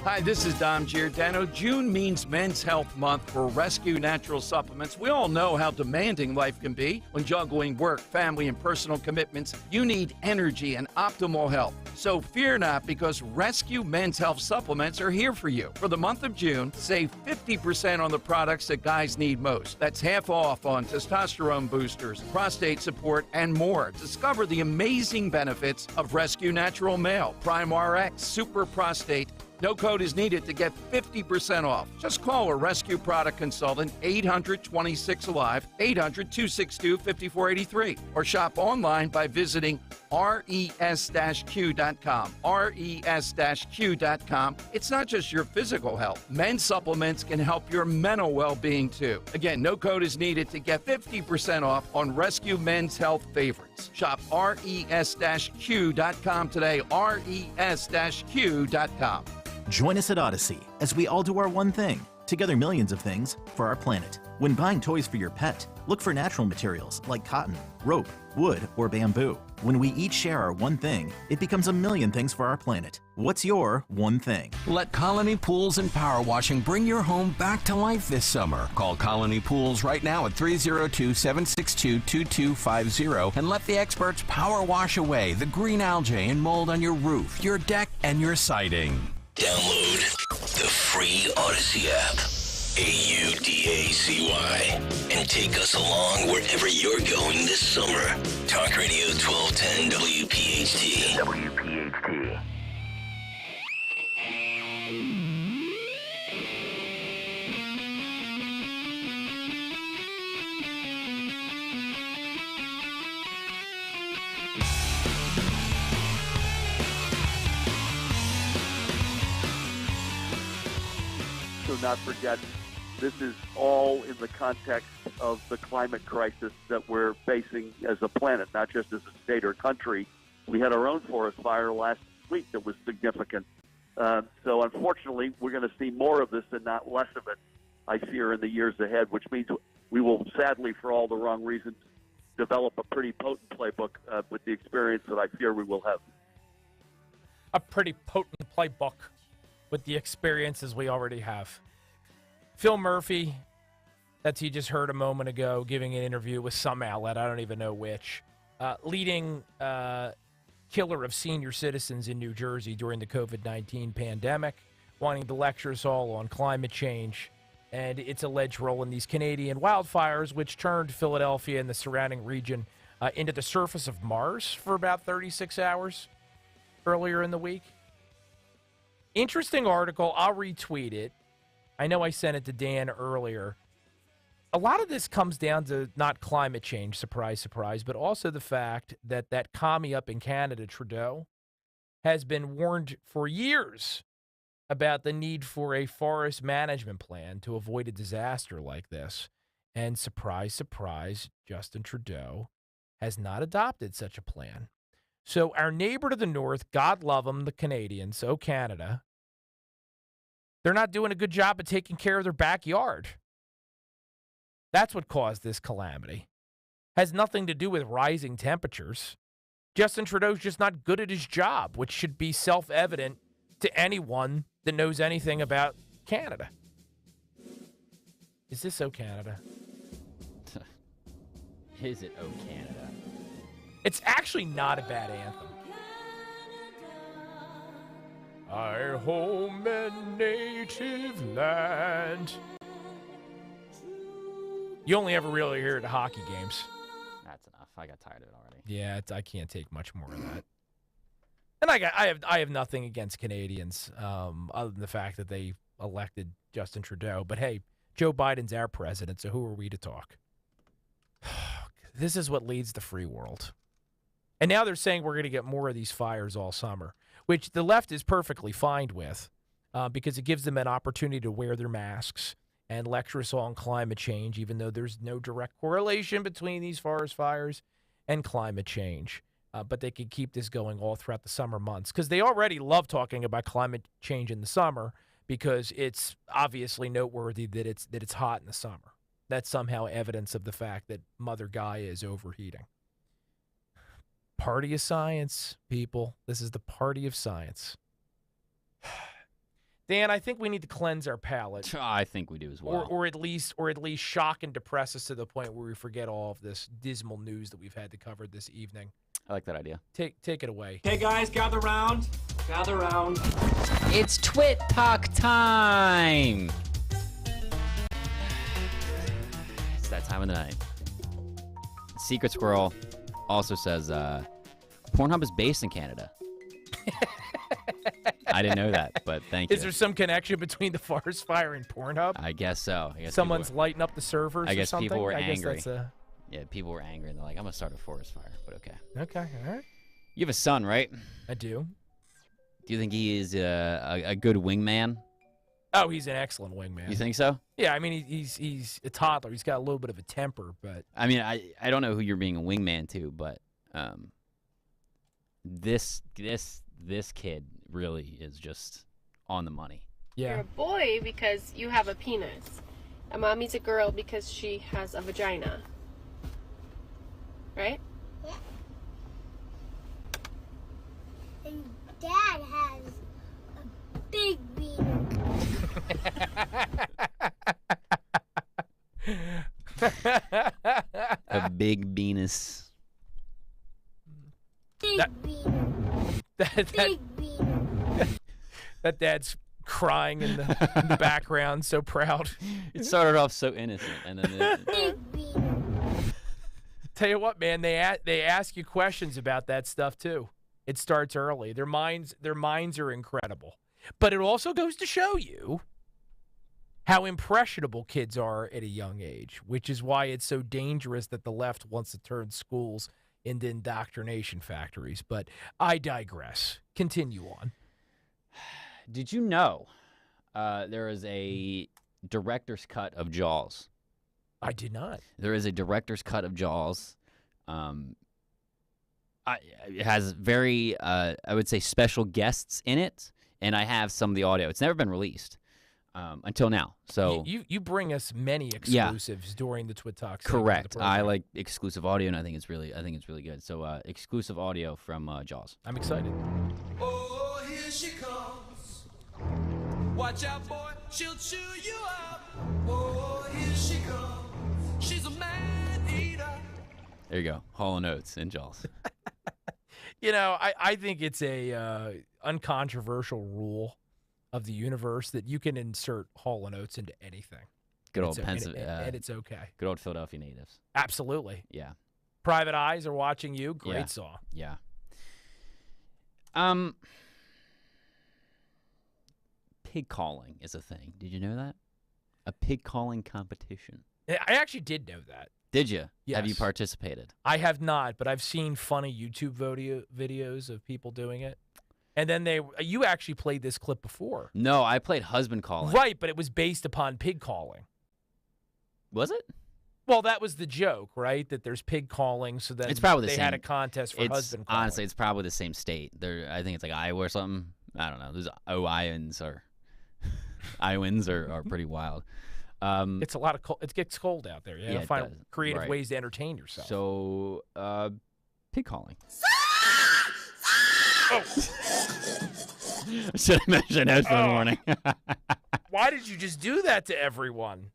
Hi, this is Dom Giordano. June means Men's Health Month for Rescue Natural Supplements. We all know how demanding life can be. When juggling work, family, and personal commitments, you need energy and optimal health. So fear not, because Rescue Men's Health Supplements are here for you. For the month of June, save 50% on the products that guys need most. That's half off on testosterone boosters, prostate support, and more. Discover the amazing benefits of Rescue Natural Male, Prime RX, Super Prostate. No code is needed to get 50% off. Just call a Rescue Product Consultant, 800-26-ALIVE, 800-262-5483, or shop online by visiting res-q.com. res-q.com. It's not just your physical health. Men's supplements can help your mental well-being, too. Again, no code is needed to get 50% off on Rescue Men's Health favorites. Shop res-q.com today, res-q.com. Join us at Odyssey as we all do our one thing, together millions of things for our planet. When buying toys for your pet, look for natural materials like cotton, rope, wood, or bamboo. When we each share our one thing, it becomes a million things for our planet. What's your one thing? Let Colony Pools and Power Washing bring your home back to life this summer. Call Colony Pools right now at 302-762-2250 and let the experts power wash away the green algae and mold on your roof, your deck, and your siding. Download the free Odyssey app, AUDACY, and take us along wherever you're going this summer. Talk Radio 1210 WPHT. WPHT. So not forget, this is all in the context of the climate crisis that we're facing as a planet, not just as a state or country. We had our own forest fire last week that was significant. So unfortunately, we're going to see more of this and not less of it, I fear, in the years ahead, which means we will sadly, for all the wrong reasons, develop a pretty potent playbook with the experience that I fear we will have. A pretty potent playbook with the experiences we already have. Phil Murphy, that you just heard a moment ago, giving an interview with some outlet, I don't even know which, leading killer of senior citizens in New Jersey during the COVID-19 pandemic, wanting to lecture us all on climate change and its alleged role in these Canadian wildfires, which turned Philadelphia and the surrounding region into the surface of Mars for about 36 hours earlier in the week. Interesting article. I'll retweet it. I know I sent it to Dan earlier. A lot of this comes down to not climate change, surprise, surprise, but also the fact that that commie up in Canada, Trudeau, has been warned for years about the need for a forest management plan to avoid a disaster like this. And surprise, surprise, Justin Trudeau has not adopted such a plan. So our neighbor to the north, God love them, the Canadians, Canada, they're not doing a good job of taking care of their backyard. That's what caused this calamity. Has nothing to do with rising temperatures. Justin Trudeau's just not good at his job, which should be self-evident to anyone that knows anything about Canada. Is this Canada? Is it Canada? It's actually not a bad anthem. Our home and native land. You only ever really hear it at hockey games. That's enough. I got tired of it already. Yeah, I can't take much more of that. And I have nothing against Canadians, other than the fact that they elected Justin Trudeau. But hey, Joe Biden's our president, so who are we to talk? This is what leads the free world. And now they're saying we're going to get more of these fires all summer, which the left is perfectly fine with, because it gives them an opportunity to wear their masks and lecture us all on climate change, even though there's no direct correlation between these forest fires and climate change. But they could keep this going all throughout the summer months, because they already love talking about climate change in the summer, because it's obviously noteworthy that it's hot in the summer. That's somehow evidence of the fact that Mother Gaia is overheating. Party of science, people. This is the party of science. Dan, I think we need to cleanse our palate. I think we do as well. Or at least shock and depress us to the point where we forget all of this dismal news that we've had to cover this evening. I like that idea. Take it away. Hey guys, gather round. Gather round. It's Twit Talk time. It's that time of the night. Secret Squirrel also says Pornhub is based in Canada. I didn't know that, but thank you. Is there some connection between the forest fire and Pornhub? I guess so. Someone's lighting up the servers. I guess or something? people were angry. Guess that's Yeah, people were angry, and they're like, "I'm gonna start a forest fire." But okay. Okay, all right. You have a son, right? I do. Do you think he is a good wingman? Oh, he's an excellent wingman. You think so? Yeah, I mean, he's a toddler. He's got a little bit of a temper, but I mean, I don't know who you're being a wingman to, but this kid really is just on the money. Yeah. You're a boy because you have a penis. A mommy's a girl because she has a vagina. Right? Yeah. And Dad has a big beaner. A big penis. Big beaner. Big beaner. That dad's crying in the background, so proud. It started off so innocent, and then Big beaner. Tell you what, man, they ask you questions about that stuff too. It starts early. Their minds are incredible, but it also goes to show you how impressionable kids are at a young age, which is why it's so dangerous that the left wants to turn schools into indoctrination factories. But I digress. Continue on. Did you know there is a director's cut of Jaws? I did not. There is a director's cut of Jaws. It has very, I would say, special guests in it, and I have some of the audio. It's never been released until now. So you bring us many exclusives during the Twit Talk. Correct. I like exclusive audio, and I think it's really good. So exclusive audio from Jaws. I'm excited. Oh, here she comes. Watch out, boy, she'll chew you up. Oh, here she comes. She's a man eater. There you go. Hall & Oates and Jaws. You know, I think it's a uncontroversial rule of the universe that you can insert Hall & Oates into anything. Good old Pennsylvania. And it's okay. Good old Philadelphia natives. Absolutely. Yeah. Private Eyes Are Watching You. Great song. Yeah. Pig calling is a thing. Did you know that? A pig calling competition. I actually did know that. Did you? Yes. Have you participated? I have not, but I've seen funny YouTube videos of people doing it. And then you actually played this clip before. No, I played husband calling. Right, but it was based upon pig calling. Was it? Well, that was the joke, right? That there's pig calling, so then it's probably they had a contest for husband calling. Honestly, it's probably the same state. I think it's like Iowa or something. I don't know. There's Iowans or Iowans are pretty wild. It's a lot of cold. It gets cold out there. You gotta find creative ways to entertain yourself. So, pig calling. Oh. Should have mentioned that for the morning. Why did you just do that to everyone?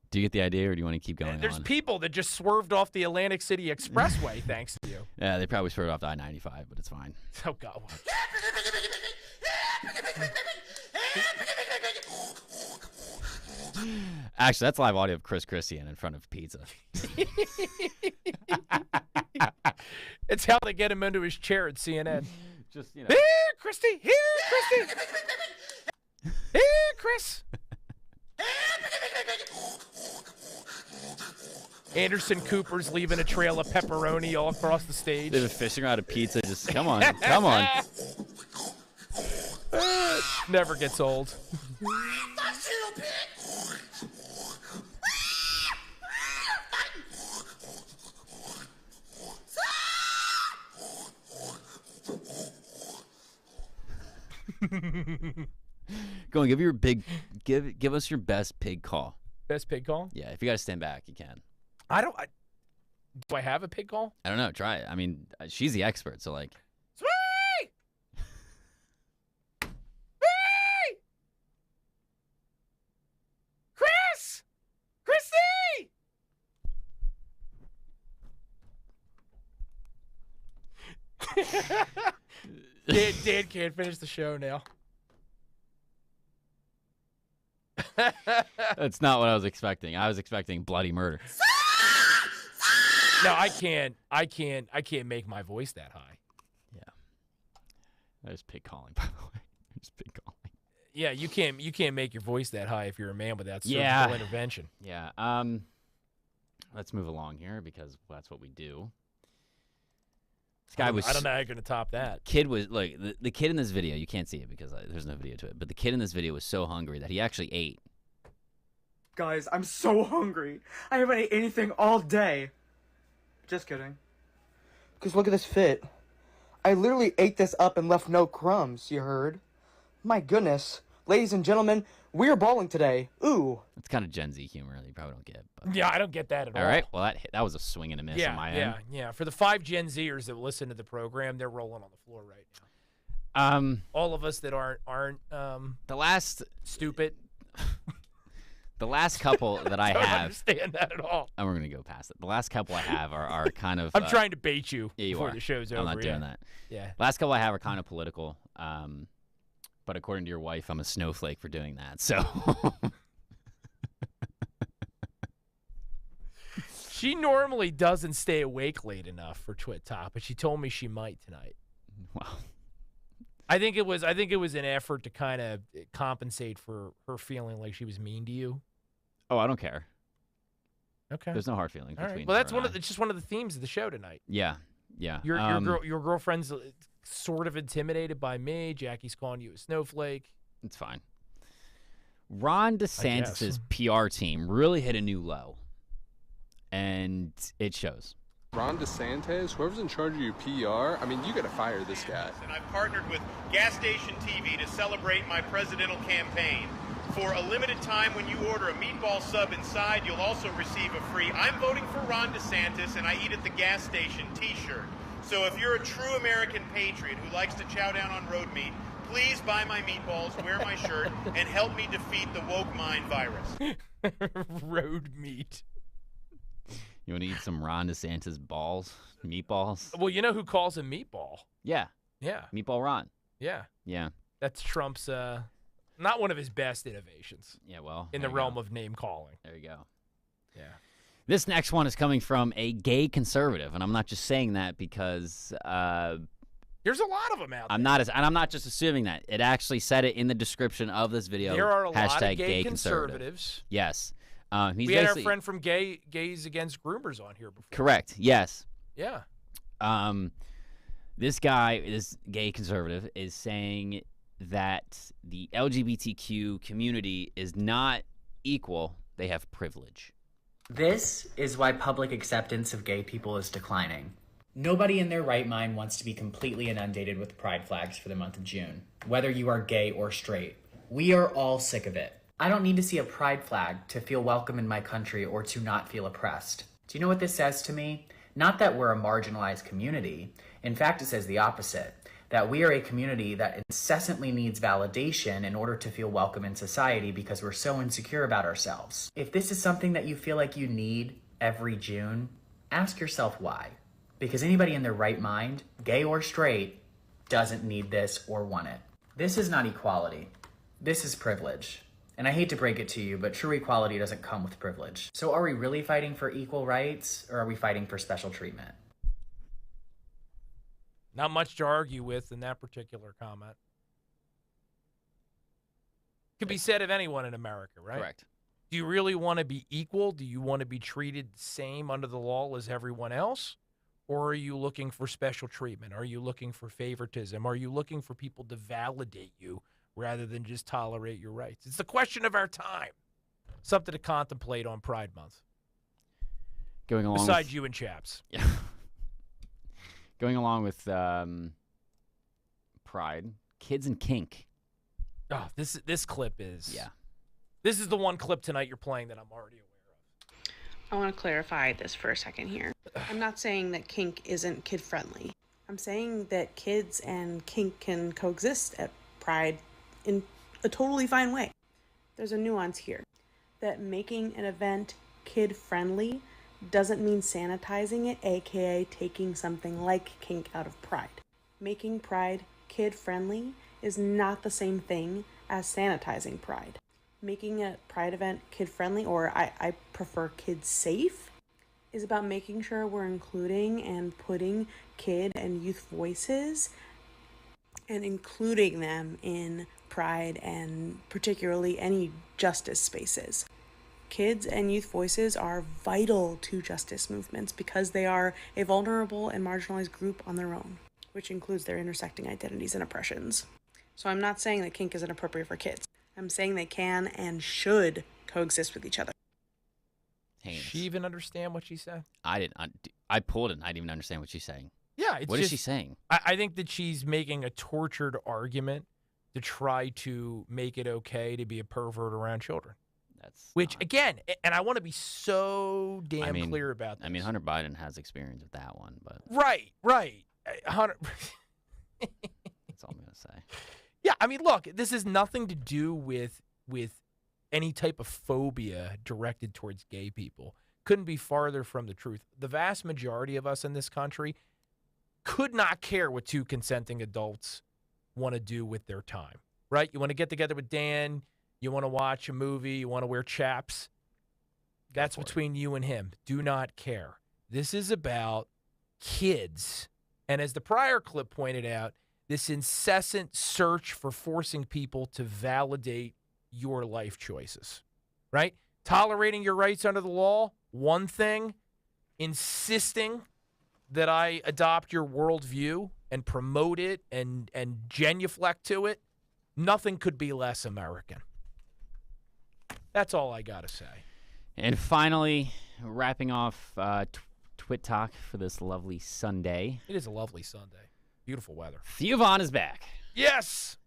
Do you get the idea, or do you want to keep going There's on? people that just swerved off the Atlantic City Expressway thanks to you. Yeah, they probably swerved off the I-95, but it's fine. Oh, God. Actually, that's live audio of Chris Christie in front of pizza. It's how they get him into his chair at CNN. Just, you know. Here, Christy! Here, Christy! Here, Chris! Anderson Cooper's leaving a trail of pepperoni all across the stage. They've been fishing around a pizza. Just come on, come on. Never gets old. Go on, give us your best pig call. Best pig call? Yeah, if you got to stand back, you can. Do I have a pig call? I don't know. Try it. I mean, she's the expert, so like. Sweet! Sweet! Chris! Christy! Dan can't finish the show now. That's not what I was expecting. I was expecting bloody murder. No, I can't make my voice that high. Yeah. There's pig calling, by the way. There's pig calling. Yeah, you can't make your voice that high if you're a man without surgical intervention. Yeah. Let's move along here because that's what we do. This guy was. I don't know how you're gonna top that. Kid was like the kid in this video. You can't see it because there's no video to it. But the kid in this video was so hungry that he actually ate. Guys, I'm so hungry. I haven't ate anything all day. Just kidding. Because look at this fit. I literally ate this up and left no crumbs, you heard? My goodness. Ladies and gentlemen, we're balling today. Ooh. It's kind of Gen Z humor that you probably don't get. But. Yeah, I don't get that at all. All right. Well, that was a swing and a miss on my end. Yeah. For the 5 Gen Zers that listen to the program, they're rolling on the floor right now. All of us that aren't the last stupid. The last couple that I don't have. Understand that at all. And we're gonna go past it. The last couple I have are kind of. I'm trying to bait you. Yeah, you before are. the show's over. I'm not doing that. Yeah. Last couple I have are kind of political. But according to your wife, I'm a snowflake for doing that. So. She normally doesn't stay awake late enough for Twit Top, but she told me she might tonight. Wow. I think it was an effort to kind of compensate for her feeling like she was mean to you. Oh, I don't care. Okay. There's no hard feelings All between. right. Well, that's her and I. it's just one of the themes of the show tonight. Yeah. Your girlfriend's sort of intimidated by me. Jackie's calling you a snowflake. It's fine. Ron DeSantis' PR team really hit a new low, and it shows. Ron DeSantis, whoever's in charge of your PR, I mean, you got to fire this guy. And I've partnered with Gas Station TV to celebrate my presidential campaign. For a limited time, when you order a meatball sub inside, you'll also receive a free I'm voting for Ron DeSantis and I eat at the gas station t-shirt. So if you're a true American patriot who likes to chow down on road meat, please buy my meatballs, wear my shirt, and help me defeat the woke mind virus. Road meat. You want to eat some Ron DeSantis meatballs? Well, you know who calls him meatball? Yeah. Yeah. Meatball Ron. Yeah. Yeah. That's Trump's, not one of his best innovations. Yeah, well. In the realm of name calling. There you go. Yeah. This next one is coming from a gay conservative, and I'm not just saying that because there's a lot of them out there. I'm not just assuming that. It actually said it in the description of this video. There are a lot of gay conservatives. Yes. We had our friend from Gays Against Groomers on here before. Correct. Yes. Yeah. This guy, this gay conservative, is saying that the LGBTQ community is not equal. They have privilege. This is why public acceptance of gay people is declining. Nobody in their right mind wants to be completely inundated with pride flags for the month of June, whether you are gay or straight. We are all sick of it. I don't need to see a pride flag to feel welcome in my country or to not feel oppressed. Do you know what this says to me? Not that we're a marginalized community. In fact, it says the opposite. That we are a community that incessantly needs validation in order to feel welcome in society because we're so insecure about ourselves. If this is something that you feel like you need every June, ask yourself why. Because anybody in their right mind, gay or straight, doesn't need this or want it. This is not equality. This is privilege. And I hate to break it to you, but true equality doesn't come with privilege. So are we really fighting for equal rights, or are we fighting for special treatment? Not much to argue with in that particular comment. Could be said of anyone in America, right? Correct. Do you really want to be equal? Do you want to be treated the same under the law as everyone else? Or are you looking for special treatment? Are you looking for favoritism? Are you looking for people to validate you rather than just tolerate your rights? It's the question of our time. Something to contemplate on Pride Month. Going along besides with, you and Chaps. Yeah. Going along with Pride, kids and kink. Oh, this clip is... Yeah. This is the one clip tonight you're playing that I'm already aware of. I want to clarify this for a second here. I'm not saying that kink isn't kid-friendly. I'm saying that kids and kink can coexist at Pride in a totally fine way. There's a nuance here. That making an event kid-friendly doesn't mean sanitizing it, aka taking something like kink out of Pride. Making Pride kid-friendly is not the same thing as sanitizing Pride. Making a Pride event kid-friendly, or I prefer kid-safe, is about making sure we're including and putting kid and youth voices and including them in Pride and particularly any justice spaces. Kids and youth voices are vital to justice movements because they are a vulnerable and marginalized group on their own, which includes their intersecting identities and oppressions. So I'm not saying that kink isn't appropriate for kids. I'm saying they can and should coexist with each other. Did she even understand what she said? I didn't. I pulled it and I didn't even understand what she's saying. Yeah. What is she saying? I think that she's making a tortured argument to try to make it okay to be a pervert around children. Again, and I want to be so damn clear about this. I mean, Hunter Biden has experience with that one, but Right. Hunter. that's all I'm going to say. Yeah, I mean, look, this has nothing to do with any type of phobia directed towards gay people. Couldn't be farther from the truth. The vast majority of us in this country could not care what two consenting adults want to do with their time, right? You want to get together with Dan, you want to watch a movie, you want to wear chaps. That's between you and him. Do not care. This is about kids. And as the prior clip pointed out, this incessant search for forcing people to validate your life choices, right? Tolerating your rights under the law, one thing. Insisting that I adopt your worldview and promote it and genuflect to it, nothing could be less American. That's all I got to say. And finally, wrapping off Twit Talk for this lovely Sunday. It is a lovely Sunday. Beautiful weather. Theo Vaughn is back. Yes!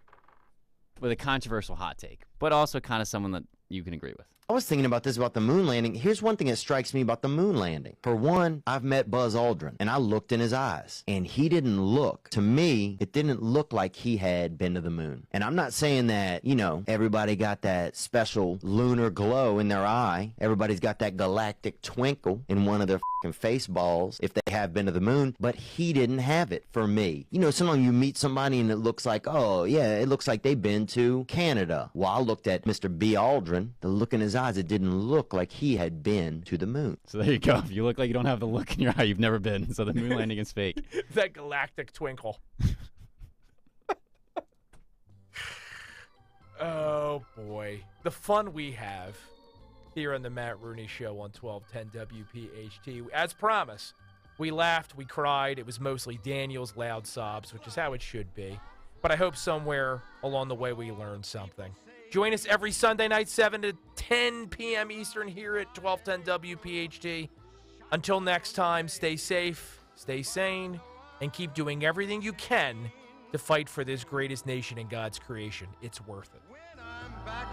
With a controversial hot take, but also kind of someone that you can agree with. I was thinking about this about the moon landing. Here's one thing that strikes me about the moon landing. For one, I've met Buzz Aldrin, and I looked in his eyes, and he didn't look. To me, it didn't look like he had been to the moon. And I'm not saying that, everybody got that special lunar glow in their eye. Everybody's got that galactic twinkle in one of their fucking face balls if they have been to the moon, but he didn't have it for me. Sometimes you meet somebody and it looks like, oh, yeah, it looks like they've been to Canada. Well, I looked at Mr. B. Aldrin, the look in his eyes, it didn't look like he had been to the moon. So there you go. If you look like you don't have the look in your eye, you've never been. So the moon landing is fake. That galactic twinkle. Oh, boy. The fun we have here on the Matt Rooney Show on 1210 WPHT. As promised, we laughed, we cried. It was mostly Daniel's loud sobs, which is how it should be. But I hope somewhere along the way we learned something. Join us every Sunday night, 7 to 10 p.m. Eastern here at 1210 WPHT. Until next time, stay safe, stay sane, and keep doing everything you can to fight for this greatest nation in God's creation. It's worth it. Back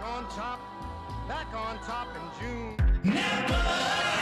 on top in June. Never!